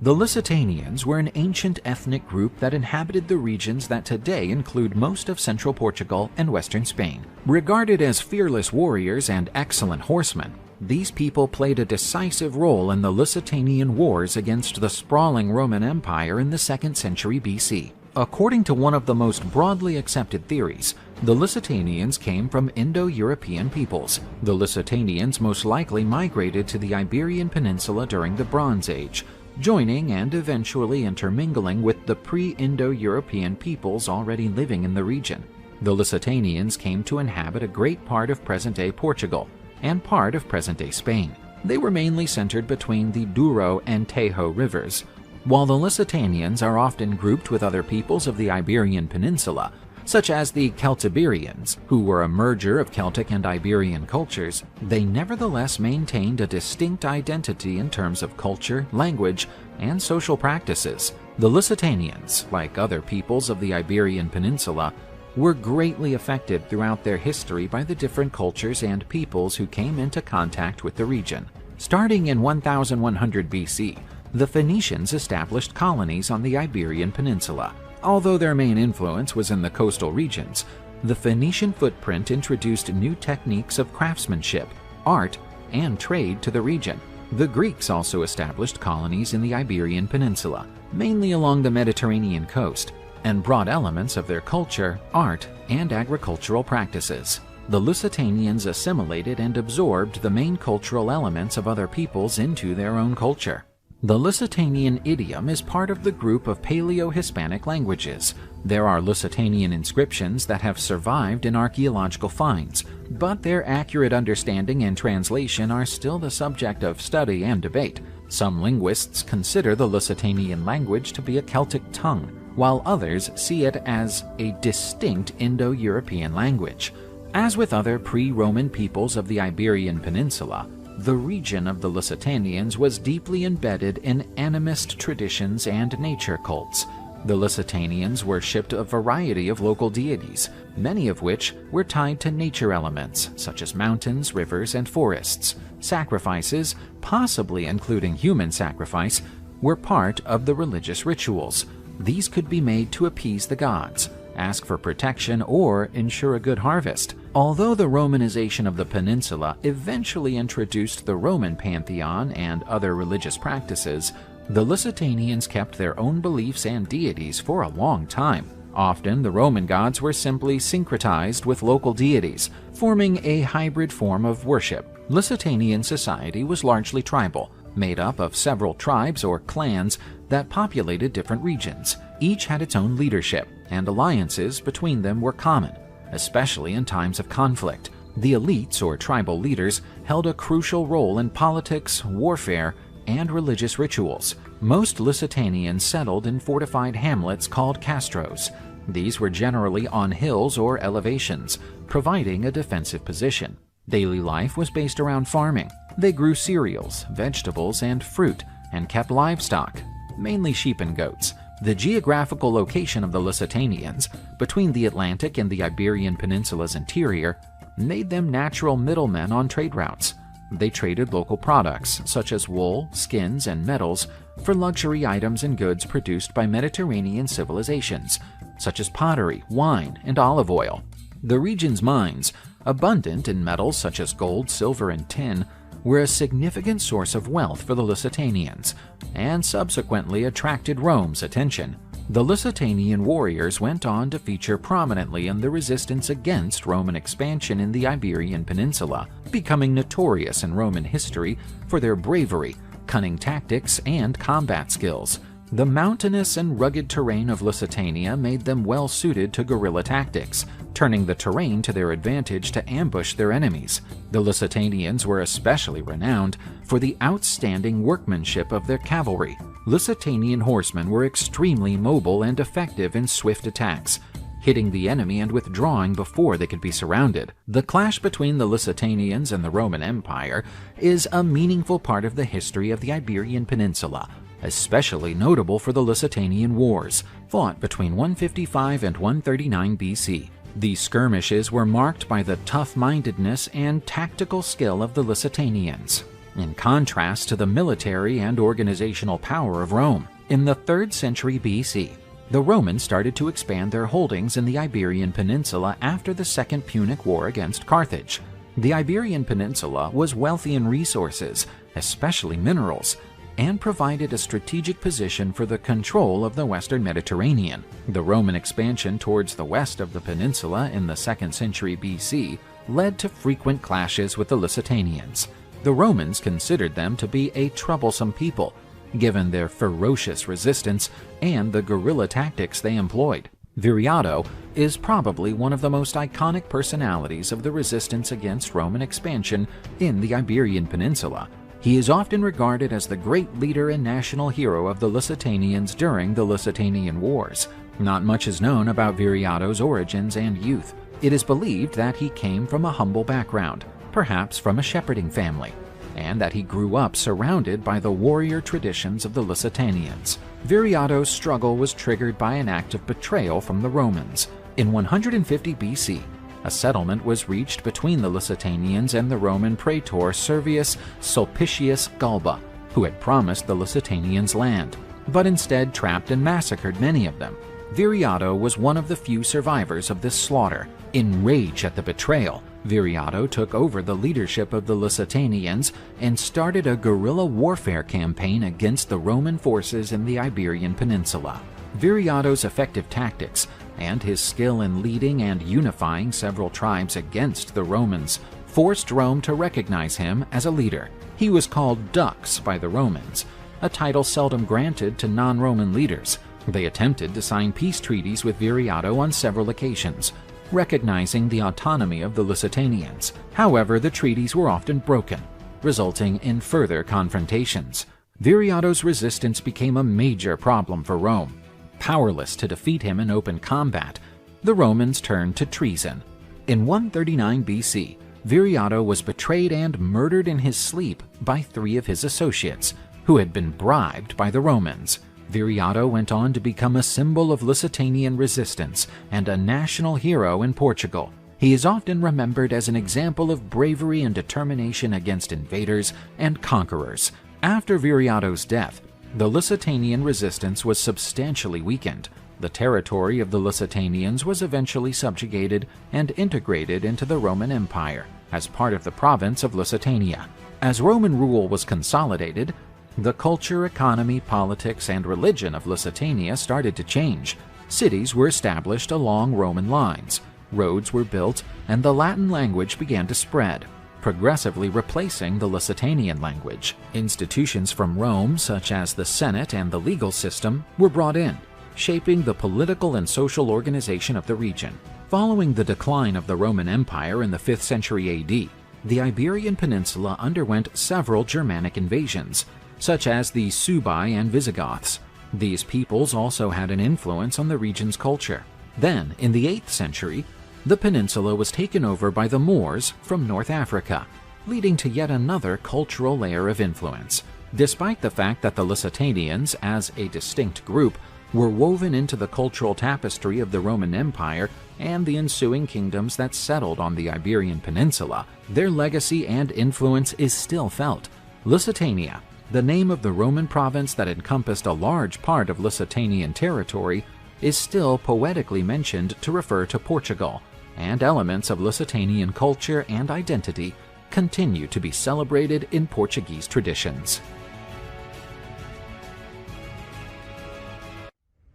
The Lusitanians were an ancient ethnic group that inhabited the regions that today include most of central Portugal and western Spain. Regarded as fearless warriors and excellent horsemen, these people played a decisive role in the Lusitanian Wars against the sprawling Roman Empire in the 2nd century BC. According to one of the most broadly accepted theories, the Lusitanians came from Indo-European peoples. The Lusitanians most likely migrated to the Iberian Peninsula during the Bronze Age, joining and eventually intermingling with the pre-Indo-European peoples already living in the region. The Lusitanians came to inhabit a great part of present-day Portugal and part of present-day Spain. They were mainly centered between the Douro and Tajo rivers. While the Lusitanians are often grouped with other peoples of the Iberian Peninsula, such as the Celtiberians, who were a merger of Celtic and Iberian cultures, they nevertheless maintained a distinct identity in terms of culture, language, and social practices. The Lusitanians, like other peoples of the Iberian Peninsula, were greatly affected throughout their history by the different cultures and peoples who came into contact with the region. Starting in 1100 BC, the Phoenicians established colonies on the Iberian Peninsula. Although their main influence was in the coastal regions, the Phoenician footprint introduced new techniques of craftsmanship, art, and trade to the region. The Greeks also established colonies in the Iberian Peninsula, mainly along the Mediterranean coast, and brought elements of their culture, art, and agricultural practices. The Lusitanians assimilated and absorbed the main cultural elements of other peoples into their own culture. The Lusitanian idiom is part of the group of Paleo-Hispanic languages. There are Lusitanian inscriptions that have survived in archaeological finds, but their accurate understanding and translation are still the subject of study and debate. Some linguists consider the Lusitanian language to be a Celtic tongue, while others see it as a distinct Indo-European language. As with other pre-Roman peoples of the Iberian Peninsula, the region of the Lusitanians was deeply embedded in animist traditions and nature cults. The Lusitanians worshipped a variety of local deities, many of which were tied to nature elements such as mountains, rivers, and forests. Sacrifices, possibly including human sacrifice, were part of the religious rituals. These could be made to appease the gods, ask for protection, or ensure a good harvest. Although the Romanization of the peninsula eventually introduced the Roman pantheon and other religious practices, the Lusitanians kept their own beliefs and deities for a long time. Often, the Roman gods were simply syncretized with local deities, forming a hybrid form of worship. Lusitanian society was largely tribal, made up of several tribes or clans that populated different regions. Each had its own leadership, and alliances between them were common, especially in times of conflict. The elites or tribal leaders held a crucial role in politics, warfare, and religious rituals. Most Lusitanians settled in fortified hamlets called castros. These were generally on hills or elevations, providing a defensive position. Daily life was based around farming. They grew cereals, vegetables, and fruit, and kept livestock, mainly sheep and goats. The geographical location of the Lusitanians, between the Atlantic and the Iberian Peninsula's interior, made them natural middlemen on trade routes. They traded local products, such as wool, skins, and metals, for luxury items and goods produced by Mediterranean civilizations, such as pottery, wine, and olive oil. The region's mines, abundant in metals such as gold, silver, and tin, were a significant source of wealth for the Lusitanians, and subsequently attracted Rome's attention. The Lusitanian warriors went on to feature prominently in the resistance against Roman expansion in the Iberian Peninsula, becoming notorious in Roman history for their bravery, cunning tactics, and combat skills. The mountainous and rugged terrain of Lusitania made them well suited to guerrilla tactics, turning the terrain to their advantage to ambush their enemies. The Lusitanians were especially renowned for the outstanding workmanship of their cavalry. Lusitanian horsemen were extremely mobile and effective in swift attacks, hitting the enemy and withdrawing before they could be surrounded. The clash between the Lusitanians and the Roman Empire is a meaningful part of the history of the Iberian Peninsula, especially notable for the Lusitanian Wars, fought between 155 and 139 BC. These skirmishes were marked by the tough-mindedness and tactical skill of the Lusitanians, in contrast to the military and organizational power of Rome. In the 3rd century BC, the Romans started to expand their holdings in the Iberian Peninsula after the Second Punic War against Carthage. The Iberian Peninsula was wealthy in resources, especially minerals, and provided a strategic position for the control of the Western Mediterranean. The Roman expansion towards the west of the peninsula in the 2nd century BC led to frequent clashes with the Lusitanians. The Romans considered them to be a troublesome people, given their ferocious resistance and the guerrilla tactics they employed. Viriato is probably one of the most iconic personalities of the resistance against Roman expansion in the Iberian Peninsula. He is often regarded as the great leader and national hero of the Lusitanians during the Lusitanian Wars. Not much is known about Viriato's origins and youth. It is believed that he came from a humble background, perhaps from a shepherding family, and that he grew up surrounded by the warrior traditions of the Lusitanians. Viriato's struggle was triggered by an act of betrayal from the Romans. In 150 BC, a settlement was reached between the Lusitanians and the Roman praetor Servius Sulpicius Galba, who had promised the Lusitanians land, but instead trapped and massacred many of them. Viriato was one of the few survivors of this slaughter. Enraged at the betrayal, Viriato took over the leadership of the Lusitanians and started a guerrilla warfare campaign against the Roman forces in the Iberian Peninsula. Viriato's effective tactics and his skill in leading and unifying several tribes against the Romans forced Rome to recognize him as a leader. He was called Dux by the Romans, a title seldom granted to non-Roman leaders. They attempted to sign peace treaties with Viriato on several occasions, recognizing the autonomy of the Lusitanians. However, the treaties were often broken, resulting in further confrontations. Viriato's resistance became a major problem for Rome. Powerless to defeat him in open combat, the Romans turned to treason. In 139 BC, Viriato was betrayed and murdered in his sleep by 3 of his associates, who had been bribed by the Romans. Viriato went on to become a symbol of Lusitanian resistance and a national hero in Portugal. He is often remembered as an example of bravery and determination against invaders and conquerors. After Viriato's death, the Lusitanian resistance was substantially weakened. The territory of the Lusitanians was eventually subjugated and integrated into the Roman Empire as part of the province of Lusitania. As Roman rule was consolidated, the culture, economy, politics, and religion of Lusitania started to change. Cities were established along Roman lines, roads were built, and the Latin language began to spread, progressively replacing the Lusitanian language. Institutions from Rome, such as the Senate and the legal system, were brought in, shaping the political and social organization of the region. Following the decline of the Roman Empire in the 5th century AD, the Iberian Peninsula underwent several Germanic invasions, such as the Suebi and Visigoths. These peoples also had an influence on the region's culture. Then, in the 8th century, the peninsula was taken over by the Moors from North Africa, leading to yet another cultural layer of influence. Despite the fact that the Lusitanians, as a distinct group, were woven into the cultural tapestry of the Roman Empire and the ensuing kingdoms that settled on the Iberian Peninsula, their legacy and influence is still felt. Lusitania, the name of the Roman province that encompassed a large part of Lusitanian territory, is still poetically mentioned to refer to Portugal, and elements of Lusitanian culture and identity continue to be celebrated in Portuguese traditions.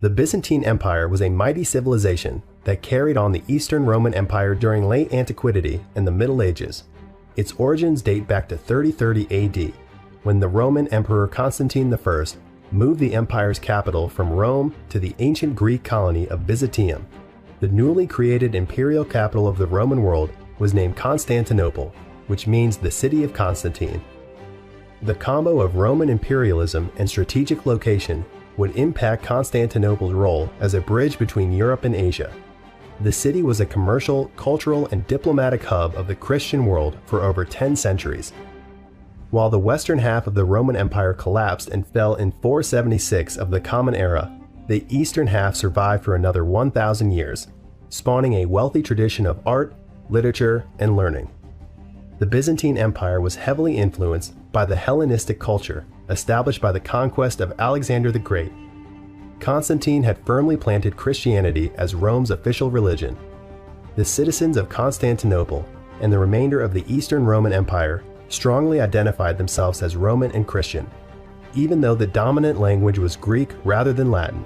The Byzantine Empire was a mighty civilization that carried on the Eastern Roman Empire during late antiquity and the Middle Ages. Its origins date back to 3030 AD, when the Roman Emperor Constantine I moved the empire's capital from Rome to the ancient Greek colony of Byzantium. The newly created imperial capital of the Roman world was named Constantinople, which means the city of Constantine. The combo of Roman imperialism and strategic location would impact Constantinople's role as a bridge between Europe and Asia. The city was a commercial, cultural, and diplomatic hub of the Christian world for over 10 centuries. While the western half of the Roman Empire collapsed and fell in 476 of the Common Era, the eastern half survived for another 1,000 years, spawning a wealthy tradition of art, literature, and learning. The Byzantine Empire was heavily influenced by the Hellenistic culture established by the conquest of Alexander the Great. Constantine had firmly planted Christianity as Rome's official religion. The citizens of Constantinople and the remainder of the Eastern Roman Empire strongly identified themselves as Roman and Christian, even though the dominant language was Greek rather than Latin.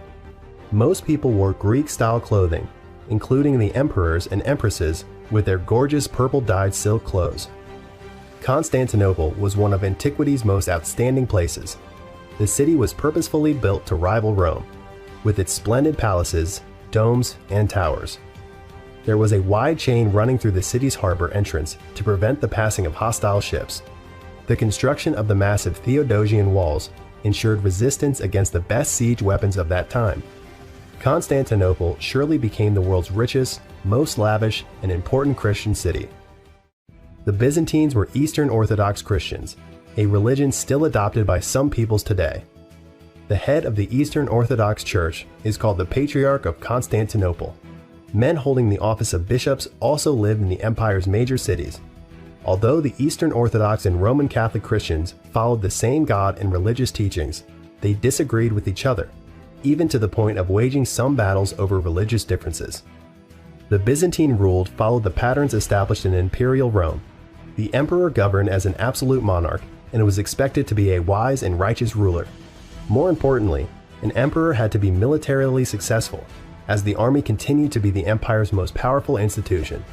Most people wore Greek-style clothing, including the emperors and empresses with their gorgeous purple-dyed silk clothes. Constantinople was one of antiquity's most outstanding places. The city was purposefully built to rival Rome, with its splendid palaces, domes, and towers. There was a wide chain running through the city's harbor entrance to prevent the passing of hostile ships. The construction of the massive Theodosian walls ensured resistance against the best siege weapons of that time. Constantinople surely became the world's richest, most lavish, and important Christian city. The Byzantines were Eastern Orthodox Christians, a religion still adopted by some peoples today. The head of the Eastern Orthodox Church is called the Patriarch of Constantinople. Men holding the office of bishops also lived in the empire's major cities. Although the Eastern Orthodox and Roman Catholic Christians followed the same God and religious teachings, they disagreed with each other, even to the point of waging some battles over religious differences. The Byzantine rule followed the patterns established in Imperial Rome. The emperor governed as an absolute monarch, and was expected to be a wise and righteous ruler. More importantly, an emperor had to be militarily successful, as the army continued to be the empire's most powerful institution.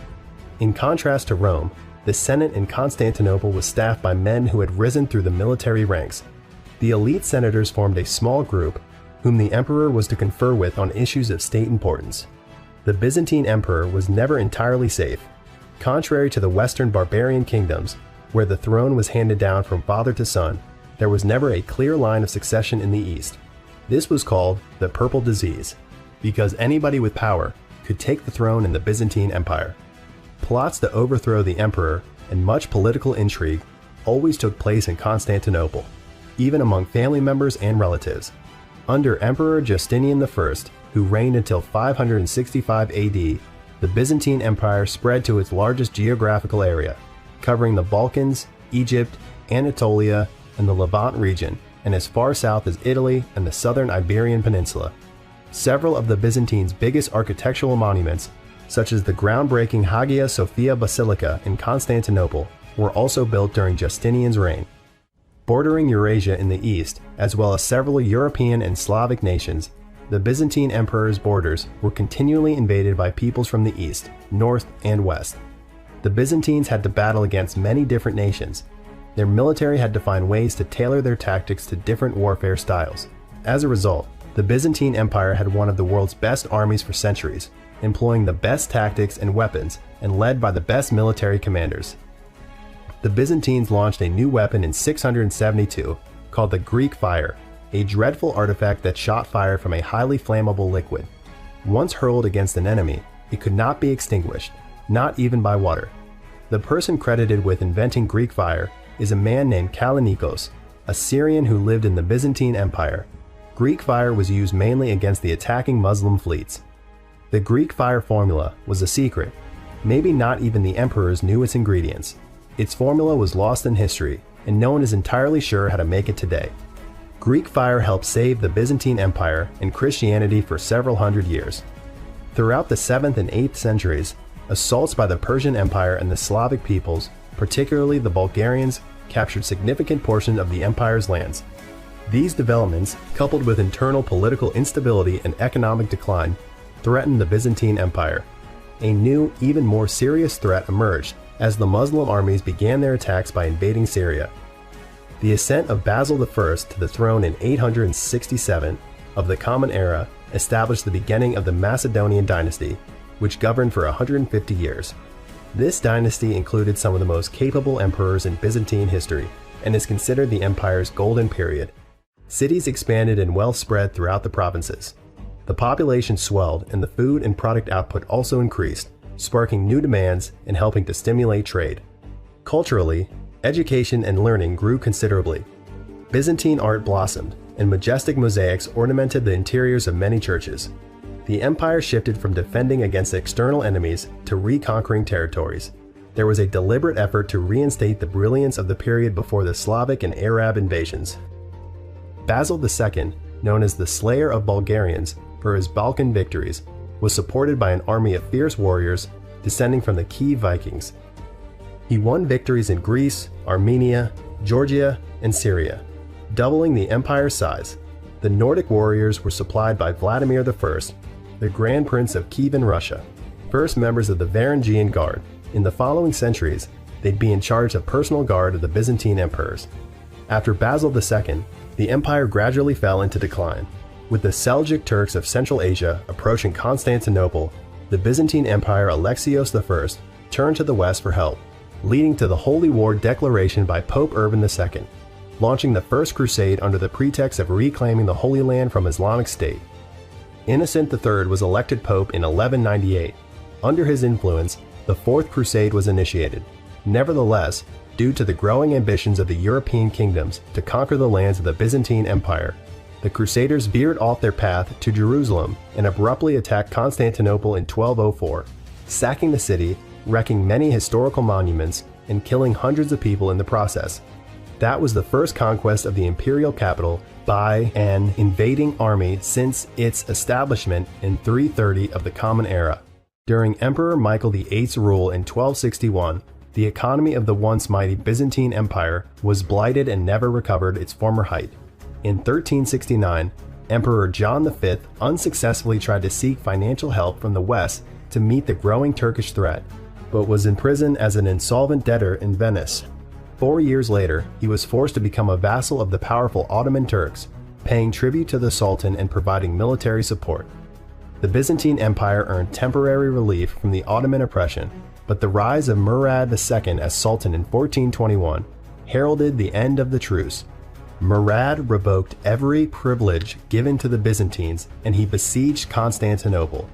In contrast to Rome, the Senate in Constantinople was staffed by men who had risen through the military ranks. The elite senators formed a small group, whom the emperor was to confer with on issues of state importance. The Byzantine emperor was never entirely safe. Contrary to the Western barbarian kingdoms, where the throne was handed down from father to son, there was never a clear line of succession in the East. This was called the Purple Disease, because anybody with power could take the throne in the Byzantine Empire. Plots to overthrow the emperor and much political intrigue always took place in Constantinople, even among family members and relatives. Under Emperor Justinian I, who reigned until 565 AD, the Byzantine Empire spread to its largest geographical area, covering the Balkans, Egypt, Anatolia, and the Levant region, and as far south as Italy and the southern Iberian Peninsula. Several of the Byzantines' biggest architectural monuments, such as the groundbreaking Hagia Sophia Basilica in Constantinople, were also built during Justinian's reign. Bordering Eurasia in the east, as well as several European and Slavic nations, the Byzantine Empire's borders were continually invaded by peoples from the east, north, and west. The Byzantines had to battle against many different nations. Their military had to find ways to tailor their tactics to different warfare styles. As a result, the Byzantine Empire had one of the world's best armies for centuries, employing the best tactics and weapons and led by the best military commanders. The Byzantines launched a new weapon in 672 called the Greek fire, a dreadful artifact that shot fire from a highly flammable liquid. Once hurled against an enemy, it could not be extinguished, not even by water. The person credited with inventing Greek fire is a man named Kallinikos, a Syrian who lived in the Byzantine Empire. Greek fire was used mainly against the attacking Muslim fleets. The Greek fire formula was a secret. Maybe not even the emperors knew its ingredients. Its formula was lost in history, and no one is entirely sure how to make it today. Greek fire helped save the Byzantine Empire and Christianity for several hundred years. Throughout the 7th and 8th centuries, assaults by the Persian Empire and the Slavic peoples, particularly the Bulgarians, captured significant portions of the empire's lands. These developments, coupled with internal political instability and economic decline, threatened the Byzantine Empire. A new, even more serious threat emerged as the Muslim armies began their attacks by invading Syria. The ascent of Basil I to the throne in 867 of the Common Era established the beginning of the Macedonian dynasty, which governed for 150 years. This dynasty included some of the most capable emperors in Byzantine history and is considered the empire's golden period. Cities expanded and wealth spread throughout the provinces. The population swelled and the food and product output also increased, sparking new demands and helping to stimulate trade. Culturally, education and learning grew considerably. Byzantine art blossomed, and majestic mosaics ornamented the interiors of many churches. The empire shifted from defending against external enemies to reconquering territories. There was a deliberate effort to reinstate the brilliance of the period before the Slavic and Arab invasions. Basil II, known as the Slayer of Bulgarians for his Balkan victories, was supported by an army of fierce warriors descending from the Kiev Vikings. He won victories in Greece, Armenia, Georgia, and Syria, doubling the empire's size. The Nordic warriors were supplied by Vladimir I, the Grand Prince of Kievan Russia, first members of the Varangian Guard. In the following centuries, they'd be in charge of personal guard of the Byzantine emperors. After Basil II, the empire gradually fell into decline. With the Seljuk Turks of Central Asia approaching Constantinople, the Byzantine Empire Alexios I turned to the west for help, leading to the Holy War declaration by Pope Urban II, launching the First Crusade under the pretext of reclaiming the Holy Land from Islamic State. Innocent III was elected Pope in 1198. Under his influence, the Fourth Crusade was initiated. Nevertheless, due to the growing ambitions of the European kingdoms to conquer the lands of the Byzantine Empire, the Crusaders veered off their path to Jerusalem and abruptly attacked Constantinople in 1204, sacking the city, wrecking many historical monuments, and killing hundreds of people in the process. That was the first conquest of the imperial capital by an invading army since its establishment in 330 of the Common Era. During Emperor Michael VIII's rule in 1261, the economy of the once mighty Byzantine Empire was blighted and never recovered its former height. In 1369, Emperor John V unsuccessfully tried to seek financial help from the West to meet the growing Turkish threat, but was imprisoned as an insolvent debtor in Venice. 4 years later, he was forced to become a vassal of the powerful Ottoman Turks, paying tribute to the Sultan and providing military support. The Byzantine Empire earned temporary relief from the Ottoman oppression, but the rise of Murad II as Sultan in 1421 heralded the end of the truce. Murad revoked every privilege given to the Byzantines and he besieged Constantinople.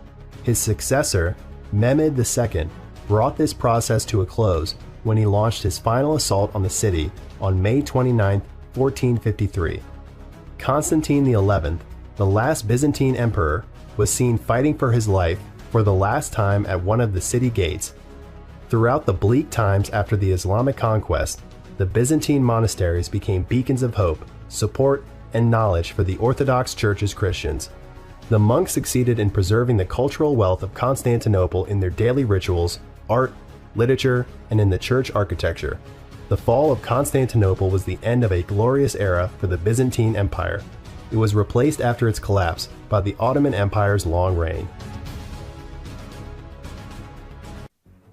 His successor, Mehmed II, brought this process to a close when he launched his final assault on the city on May 29, 1453. Constantine XI, the last Byzantine emperor, was seen fighting for his life for the last time at one of the city gates. Throughout the bleak times after the Islamic conquest, the Byzantine monasteries became beacons of hope, support, and knowledge for the Orthodox Church's Christians. The monks succeeded in preserving the cultural wealth of Constantinople in their daily rituals, art, literature, and in the church architecture. The fall of Constantinople was the end of a glorious era for the Byzantine Empire. It was replaced after its collapse by the Ottoman Empire's long reign.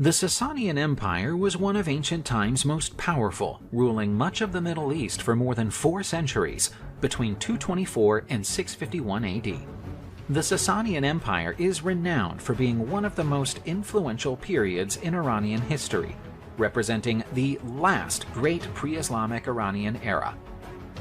The Sassanian Empire was one of ancient times' most powerful, ruling much of the Middle East for more than 4 centuries, between 224 and 651 AD. The Sassanian Empire is renowned for being one of the most influential periods in Iranian history, representing the last great pre-Islamic Iranian era.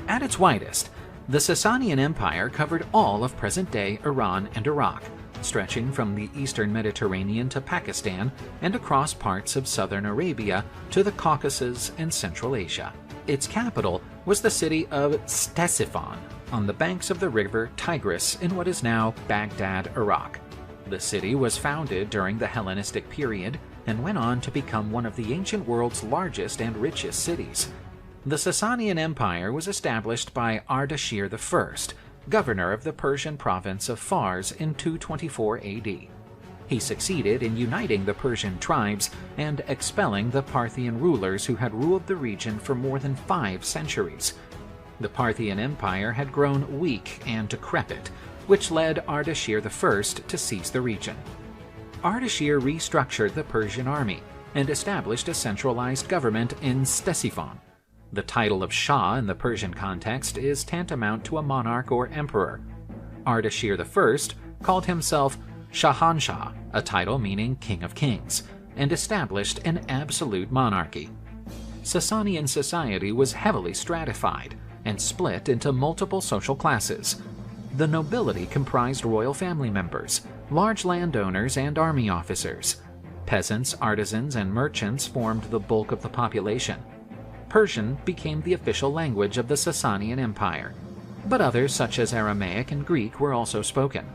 At its widest, the Sassanian Empire covered all of present-day Iran and Iraq, stretching from the eastern Mediterranean to Pakistan and across parts of southern Arabia to the Caucasus and Central Asia. Its capital was the city of Ctesiphon, on the banks of the river Tigris in what is now Baghdad, Iraq. The city was founded during the Hellenistic period and went on to become one of the ancient world's largest and richest cities. The Sassanian Empire was established by Ardashir I, governor of the Persian province of Fars in 224 AD. He succeeded in uniting the Persian tribes and expelling the Parthian rulers who had ruled the region for more than 5 centuries. The Parthian Empire had grown weak and decrepit, which led Ardashir I to seize the region. Ardashir restructured the Persian army and established a centralized government in Ctesiphon. The title of Shah in the Persian context is tantamount to a monarch or emperor. Ardashir I called himself Shahanshah, a title meaning King of Kings, and established an absolute monarchy. Sassanian society was heavily stratified and split into multiple social classes. The nobility comprised royal family members, large landowners, and army officers. Peasants, artisans, and merchants formed the bulk of the population. Persian became the official language of the Sassanian Empire, but others such as Aramaic and Greek were also spoken.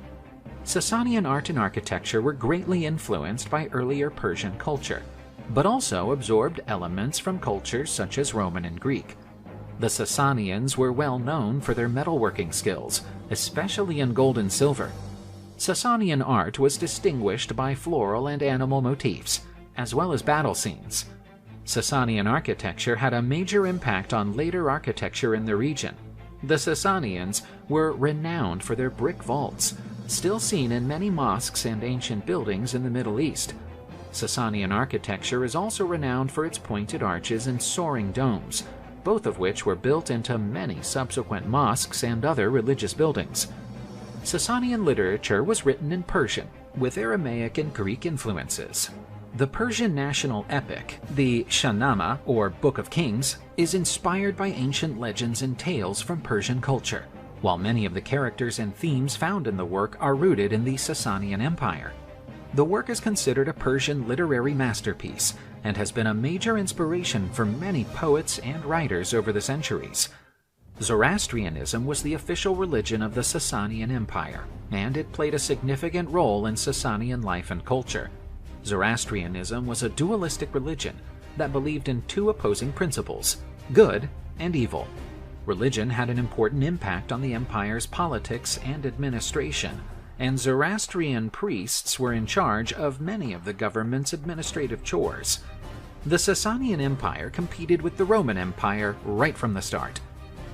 Sassanian art and architecture were greatly influenced by earlier Persian culture, but also absorbed elements from cultures such as Roman and Greek. The Sassanians were well known for their metalworking skills, especially in gold and silver. Sassanian art was distinguished by floral and animal motifs, as well as battle scenes. Sassanian architecture had a major impact on later architecture in the region. The Sassanians were renowned for their brick vaults, still seen in many mosques and ancient buildings in the Middle East. Sassanian architecture is also renowned for its pointed arches and soaring domes, both of which were built into many subsequent mosques and other religious buildings. Sassanian literature was written in Persian, with Aramaic and Greek influences. The Persian national epic, the Shahnameh, or Book of Kings, is inspired by ancient legends and tales from Persian culture, while many of the characters and themes found in the work are rooted in the Sassanian Empire. The work is considered a Persian literary masterpiece and has been a major inspiration for many poets and writers over the centuries. Zoroastrianism was the official religion of the Sassanian Empire, and it played a significant role in Sassanian life and culture. Zoroastrianism was a dualistic religion that believed in 2 opposing principles, good and evil. Religion had an important impact on the empire's politics and administration, and Zoroastrian priests were in charge of many of the government's administrative chores. The Sassanian Empire competed with the Roman Empire right from the start.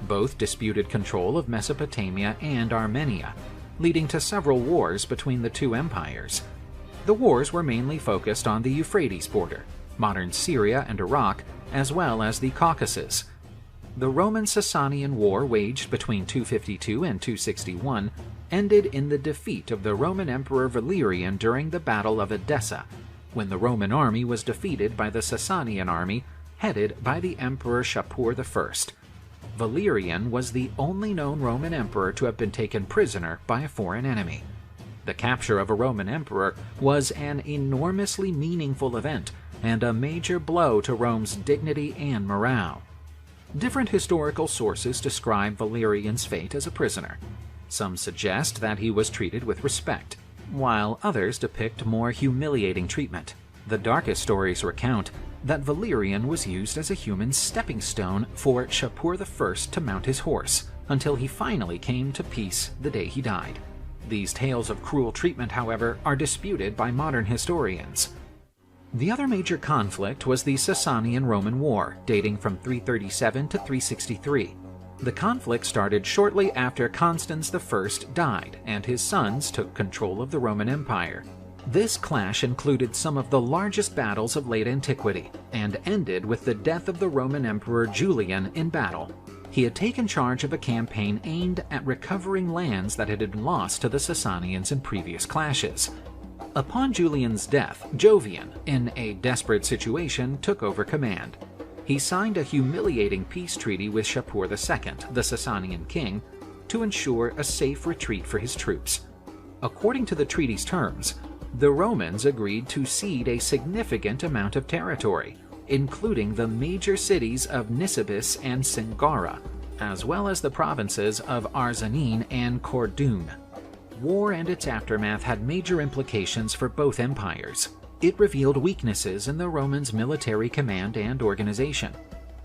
Both disputed control of Mesopotamia and Armenia, leading to several wars between the 2 empires. The wars were mainly focused on the Euphrates border, modern Syria and Iraq, as well as the Caucasus. The Roman-Sassanian War, waged between 252 and 261, ended in the defeat of the Roman Emperor Valerian during the Battle of Edessa, when the Roman army was defeated by the Sassanian army, headed by the Emperor Shapur I. Valerian was the only known Roman emperor to have been taken prisoner by a foreign enemy. The capture of a Roman emperor was an enormously meaningful event and a major blow to Rome's dignity and morale. Different historical sources describe Valerian's fate as a prisoner. Some suggest that he was treated with respect, while others depict more humiliating treatment. The darkest stories recount that Valerian was used as a human stepping stone for Shapur I to mount his horse, until he finally came to peace the day he died. These tales of cruel treatment, however, are disputed by modern historians. The other major conflict was the Sassanian Roman War, dating from 337 to 363. The conflict started shortly after Constans I died and his sons took control of the Roman Empire. This clash included some of the largest battles of late antiquity and ended with the death of the Roman Emperor Julian in battle. He had taken charge of a campaign aimed at recovering lands that had been lost to the Sassanians in previous clashes. Upon Julian's death, Jovian, in a desperate situation, took over command. He signed a humiliating peace treaty with Shapur II, the Sassanian king, to ensure a safe retreat for his troops. According to the treaty's terms, the Romans agreed to cede a significant amount of territory, including the major cities of Nisibis and Singara, as well as the provinces of Arzanene and Kordun. War and its aftermath had major implications for both empires. It revealed weaknesses in the Romans' military command and organization.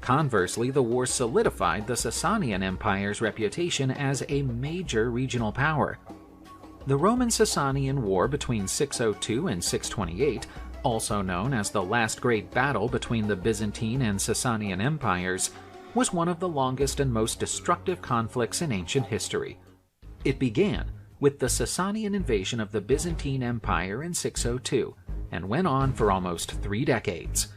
Conversely, the war solidified the Sassanian Empire's reputation as a major regional power. The Roman-Sassanian War between 602 and 628, also known as the last great battle between the Byzantine and Sassanian empires, was one of the longest and most destructive conflicts in ancient history. It began with the Sassanian invasion of the Byzantine Empire in 602, and went on for almost 3 decades.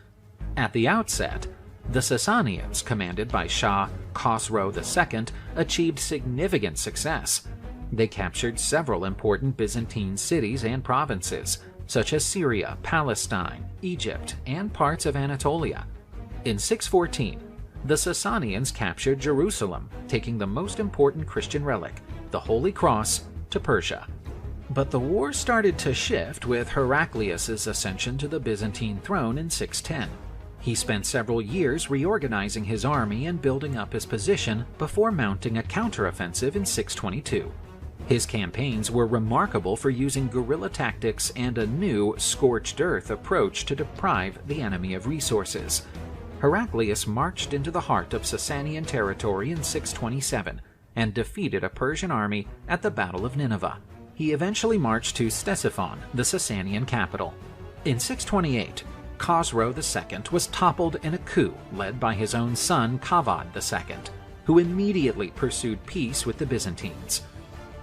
At the outset, the Sassanians, commanded by Shah Khosrow II, achieved significant success. They captured several important Byzantine cities and provinces, such as Syria, Palestine, Egypt, and parts of Anatolia. In 614, the Sassanians captured Jerusalem, taking the most important Christian relic, the Holy Cross, to Persia. But the war started to shift with Heraclius' ascension to the Byzantine throne in 610. He spent several years reorganizing his army and building up his position before mounting a counteroffensive in 622. His campaigns were remarkable for using guerrilla tactics and a new scorched earth approach to deprive the enemy of resources. Heraclius marched into the heart of Sassanian territory in 627 and defeated a Persian army at the Battle of Nineveh. He eventually marched to Ctesiphon, the Sassanian capital. In 628, Khosrow II was toppled in a coup led by his own son Kavad II, who immediately pursued peace with the Byzantines.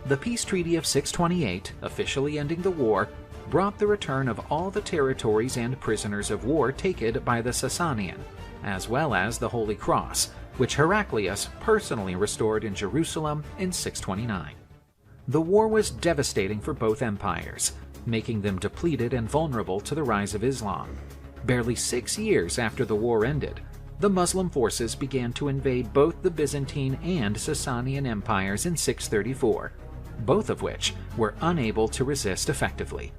The peace treaty of 628, officially ending the war, brought the return of all the territories and prisoners of war taken by the Sassanian, as well as the Holy Cross, which Heraclius personally restored in Jerusalem in 629. The war was devastating for both empires, making them depleted and vulnerable to the rise of Islam. Barely 6 years after the war ended, the Muslim forces began to invade both the Byzantine and Sassanian empires in 634, both of which were unable to resist effectively.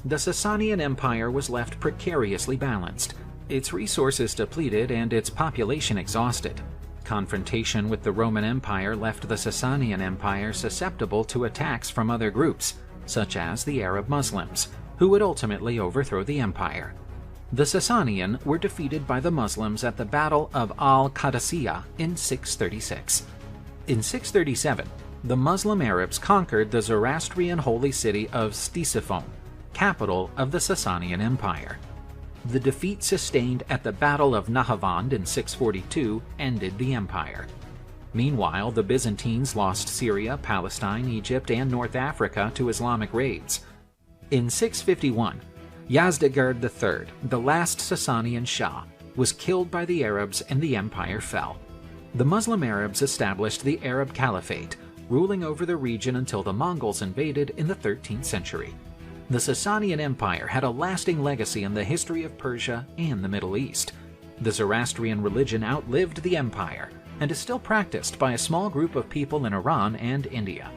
The Sassanian Empire was left precariously balanced, its resources depleted and its population exhausted. Confrontation with the Roman Empire left the Sassanian Empire susceptible to attacks from other groups, such as the Arab Muslims, who would ultimately overthrow the empire. The Sassanian were defeated by the Muslims at the Battle of Al-Qadisiyah in 636. In 637, the Muslim Arabs conquered the Zoroastrian holy city of Ctesiphon, capital of the Sassanian Empire. The defeat sustained at the Battle of Nahavand in 642 ended the empire. Meanwhile, the Byzantines lost Syria, Palestine, Egypt, and North Africa to Islamic raids. In 651, Yazdegerd III, the last Sassanian Shah, was killed by the Arabs and the empire fell. The Muslim Arabs established the Arab Caliphate, ruling over the region until the Mongols invaded in the 13th century. The Sassanian Empire had a lasting legacy in the history of Persia and the Middle East. The Zoroastrian religion outlived the empire and is still practiced by a small group of people in Iran and India.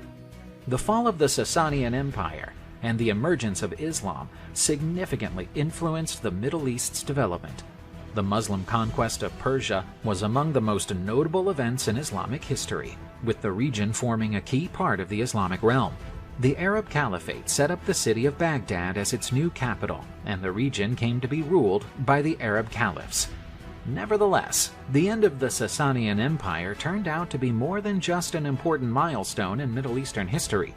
The fall of the Sassanian Empire and the emergence of Islam significantly influenced the Middle East's development. The Muslim conquest of Persia was among the most notable events in Islamic history. with the region forming a key part of the Islamic realm. The Arab Caliphate set up the city of Baghdad as its new capital, and the region came to be ruled by the Arab caliphs. Nevertheless, the end of the Sassanian Empire turned out to be more than just an important milestone in Middle Eastern history.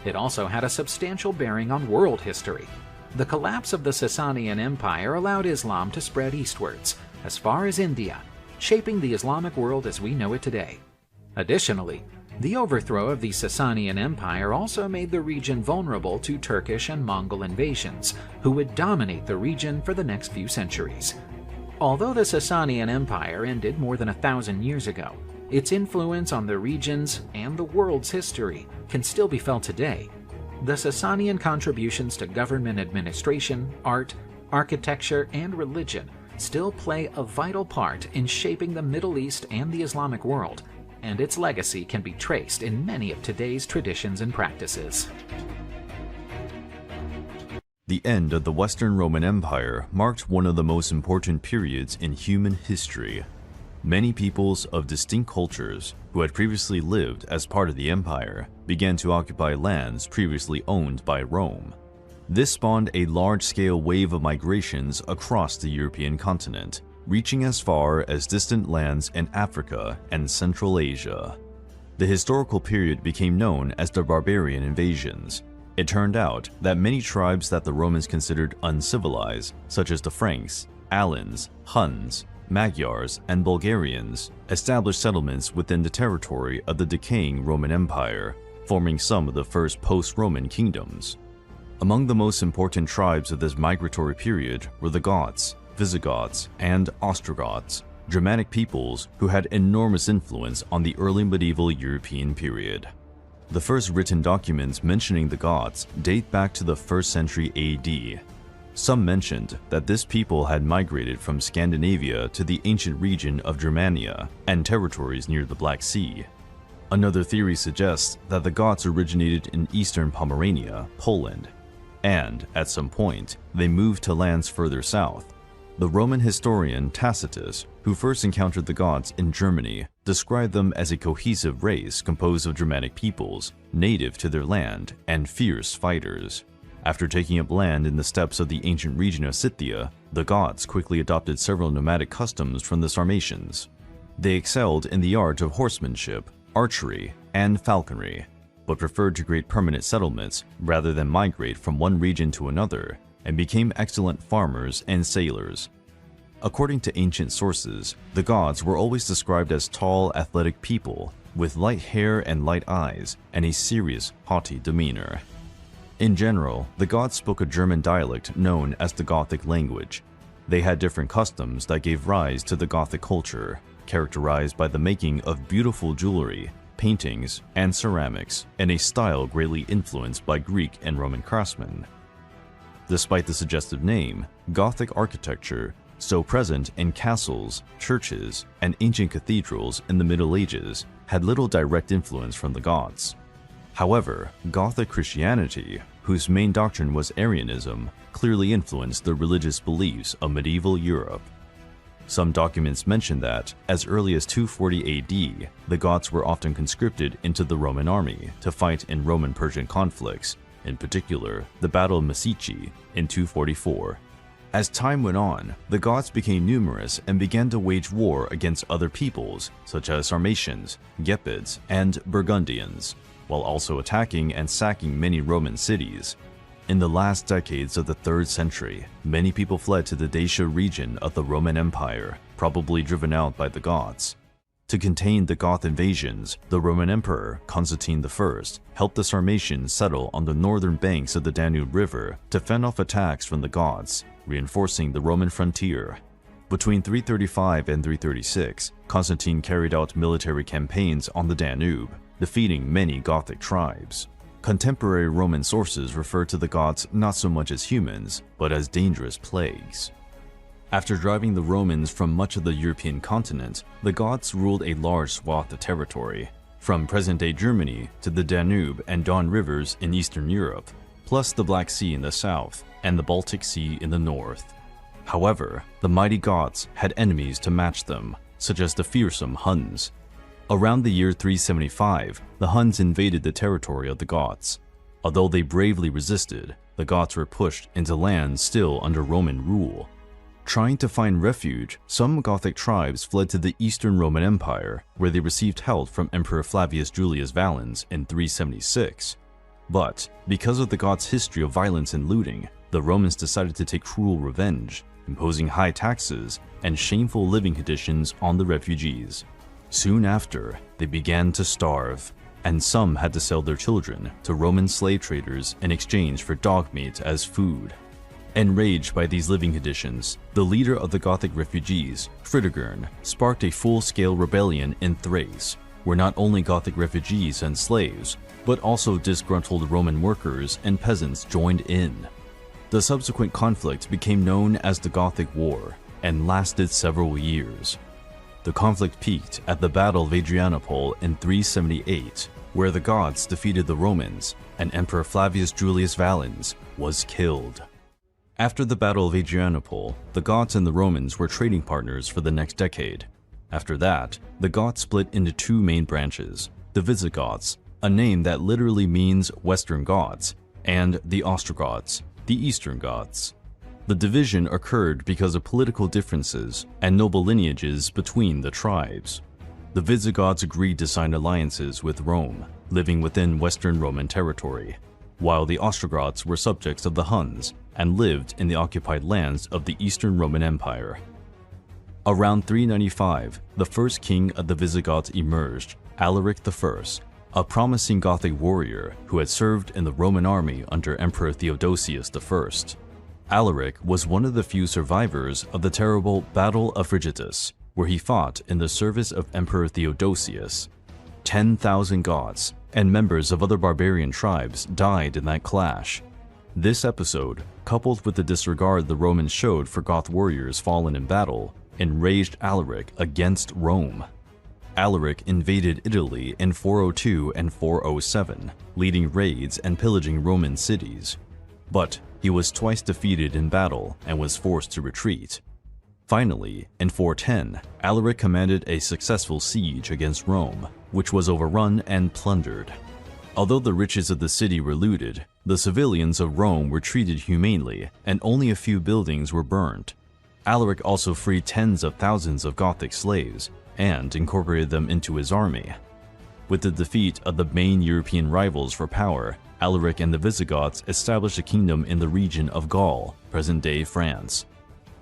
It also had a substantial bearing on world history. The collapse of the Sassanian Empire allowed Islam to spread eastwards, as far as India, shaping the Islamic world as we know it today. Additionally, the overthrow of the Sassanian Empire also made the region vulnerable to Turkish and Mongol invasions, who would dominate the region for the next few centuries. Although the Sassanian Empire ended more than 1,000 years ago, its influence on the region's and the world's history can still be felt today. The Sassanian contributions to government administration, art, architecture, and religion still play a vital part in shaping the Middle East and the Islamic world, and its legacy can be traced in many of today's traditions and practices. The end of the Western Roman Empire marked one of the most important periods in human history. Many peoples of distinct cultures who had previously lived as part of the empire began to occupy lands previously owned by Rome. This spawned a large-scale wave of migrations across the European continent, reaching as far as distant lands in Africa and Central Asia. The historical period became known as the Barbarian Invasions. It turned out that many tribes that the Romans considered uncivilized, such as the Franks, Alans, Huns, Magyars, and Bulgarians, established settlements within the territory of the decaying Roman Empire, forming some of the first post-Roman kingdoms. Among the most important tribes of this migratory period were the Goths, Visigoths, and Ostrogoths, Germanic peoples who had enormous influence on the early medieval European period. The first written documents mentioning the Goths date back to the 1st century AD. Some mentioned that this people had migrated from Scandinavia to the ancient region of Germania and territories near the Black Sea. Another theory suggests that the Goths originated in eastern Pomerania, Poland, and, at some point, they moved to lands further south. The Roman historian Tacitus, who first encountered the Goths in Germany, described them as a cohesive race composed of Germanic peoples, native to their land, and fierce fighters. After taking up land in the steppes of the ancient region of Scythia, the Goths quickly adopted several nomadic customs from the Sarmatians. They excelled in the art of horsemanship, archery, and falconry, but preferred to create permanent settlements rather than migrate from one region to another, and became excellent farmers and sailors. According to ancient sources, the Goths were always described as tall, athletic people with light hair and light eyes and a serious, haughty demeanor. In general, the Goths spoke a German dialect known as the Gothic language. They had different customs that gave rise to the Gothic culture, characterized by the making of beautiful jewelry, paintings, and ceramics, in a style greatly influenced by Greek and Roman craftsmen. Despite the suggestive name, Gothic architecture, so present in castles, churches, and ancient cathedrals in the Middle Ages, had little direct influence from the Goths. However, Gothic Christianity, whose main doctrine was Arianism, clearly influenced the religious beliefs of medieval Europe. Some documents mention that, as early as 240 AD, the Goths were often conscripted into the Roman army to fight in Roman-Persian conflicts, in particular the Battle of Mycenae in 244. As time went on, the Goths became numerous and began to wage war against other peoples, such as Sarmatians, Gepids, and Burgundians, while also attacking and sacking many Roman cities. In the last decades of the 3rd century, many people fled to the Dacia region of the Roman Empire, probably driven out by the Goths. To contain the Goth invasions, the Roman Emperor Constantine I helped the Sarmatians settle on the northern banks of the Danube River to fend off attacks from the Goths, reinforcing the Roman frontier. Between 335 and 336, Constantine carried out military campaigns on the Danube, defeating many Gothic tribes. Contemporary Roman sources refer to the Goths not so much as humans, but as dangerous plagues. After driving the Romans from much of the European continent, the Goths ruled a large swath of territory, from present-day Germany to the Danube and Don rivers in Eastern Europe, plus the Black Sea in the south and the Baltic Sea in the north. However, the mighty Goths had enemies to match them, such as the fearsome Huns. Around the year 375, the Huns invaded the territory of the Goths. Although they bravely resisted, the Goths were pushed into lands still under Roman rule. Trying to find refuge, some Gothic tribes fled to the Eastern Roman Empire, where they received help from Emperor Flavius Julius Valens in 376. But, because of the Goths' history of violence and looting, the Romans decided to take cruel revenge, imposing high taxes and shameful living conditions on the refugees. Soon after, they began to starve, and some had to sell their children to Roman slave traders in exchange for dog meat as food. Enraged by these living conditions, the leader of the Gothic refugees, Fritigern, sparked a full-scale rebellion in Thrace, where not only Gothic refugees and slaves, but also disgruntled Roman workers and peasants joined in. The subsequent conflict became known as the Gothic War and lasted several years. The conflict peaked at the Battle of Adrianople in 378, where the Goths defeated the Romans and Emperor Flavius Julius Valens was killed. After the Battle of Adrianople, the Goths and the Romans were trading partners for the next decade. After that, the Goths split into two main branches, the Visigoths, a name that literally means Western Goths, and the Ostrogoths, the Eastern Goths. The division occurred because of political differences and noble lineages between the tribes. The Visigoths agreed to sign alliances with Rome, living within Western Roman territory, while the Ostrogoths were subjects of the Huns and lived in the occupied lands of the Eastern Roman Empire. Around 395, the first king of the Visigoths emerged, Alaric I, a promising Gothic warrior who had served in the Roman army under Emperor Theodosius I. Alaric was one of the few survivors of the terrible Battle of Frigitus, where he fought in the service of Emperor Theodosius. 10,000 Goths and members of other barbarian tribes died in that clash. This episode, coupled with the disregard the Romans showed for Goth warriors fallen in battle, enraged Alaric against Rome. Alaric invaded Italy in 402 and 407, leading raids and pillaging Roman cities. But he was twice defeated in battle and was forced to retreat. Finally, in 410, Alaric commanded a successful siege against Rome, which was overrun and plundered. Although the riches of the city were looted, the civilians of Rome were treated humanely and only a few buildings were burned. Alaric also freed tens of thousands of Gothic slaves and incorporated them into his army. With the defeat of the main European rivals for power, Alaric and the Visigoths established a kingdom in the region of Gaul, present-day France.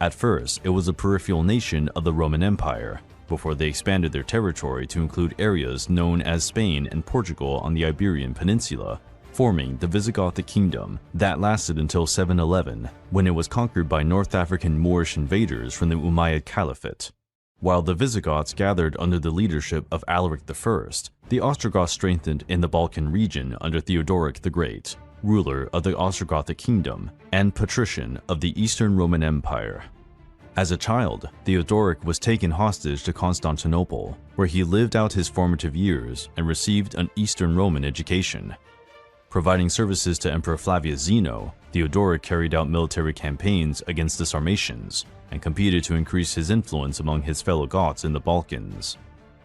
At first, it was a peripheral nation of the Roman Empire, before they expanded their territory to include areas known as Spain and Portugal on the Iberian Peninsula, forming the Visigothic kingdom that lasted until 711, when it was conquered by North African Moorish invaders from the Umayyad Caliphate. While the Visigoths gathered under the leadership of Alaric I, the Ostrogoths strengthened in the Balkan region under Theodoric the Great, ruler of the Ostrogothic kingdom and patrician of the Eastern Roman Empire. As a child, Theodoric was taken hostage to Constantinople, where he lived out his formative years and received an Eastern Roman education. Providing services to Emperor Flavius Zeno, Theodoric carried out military campaigns against the Sarmatians and competed to increase his influence among his fellow Goths in the Balkans.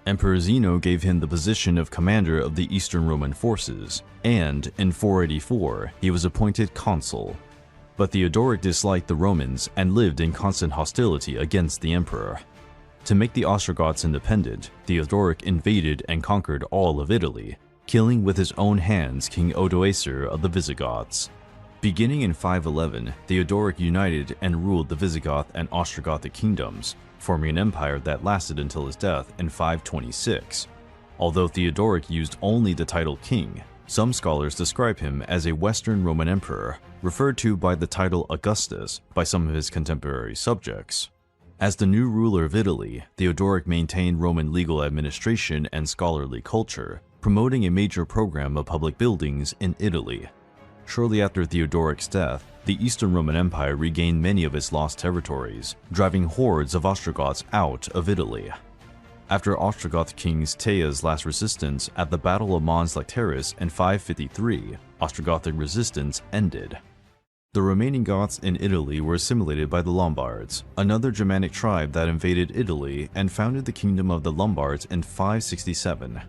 Emperor Zeno gave him the position of commander of the Eastern Roman forces, and in 484 he was appointed consul. But Theodoric disliked the Romans and lived in constant hostility against the emperor. To make the Ostrogoths independent, Theodoric invaded and conquered all of Italy, killing with his own hands King Odoacer of the Visigoths. Beginning in 511, Theodoric united and ruled the Visigoth and Ostrogothic kingdoms, forming an empire that lasted until his death in 526. Although Theodoric used only the title king, some scholars describe him as a Western Roman emperor, referred to by the title Augustus by some of his contemporary subjects. As the new ruler of Italy, Theodoric maintained Roman legal administration and scholarly culture, promoting a major program of public buildings in Italy. Shortly after Theodoric's death, the Eastern Roman Empire regained many of its lost territories, driving hordes of Ostrogoths out of Italy. After Ostrogoth king Tea's last resistance at the Battle of Mons Lecterus in 553, Ostrogothic resistance ended. The remaining Goths in Italy were assimilated by the Lombards, another Germanic tribe that invaded Italy and founded the Kingdom of the Lombards in 567.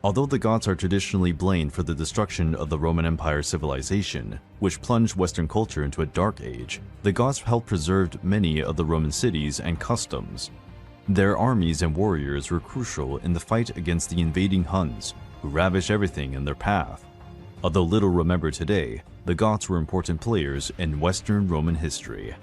Although the Goths are traditionally blamed for the destruction of the Roman Empire civilization, which plunged Western culture into a dark age, the Goths helped preserve many of the Roman cities and customs. Their armies and warriors were crucial in the fight against the invading Huns, who ravaged everything in their path. Although little remembered today, the Goths were important players in Western Roman history.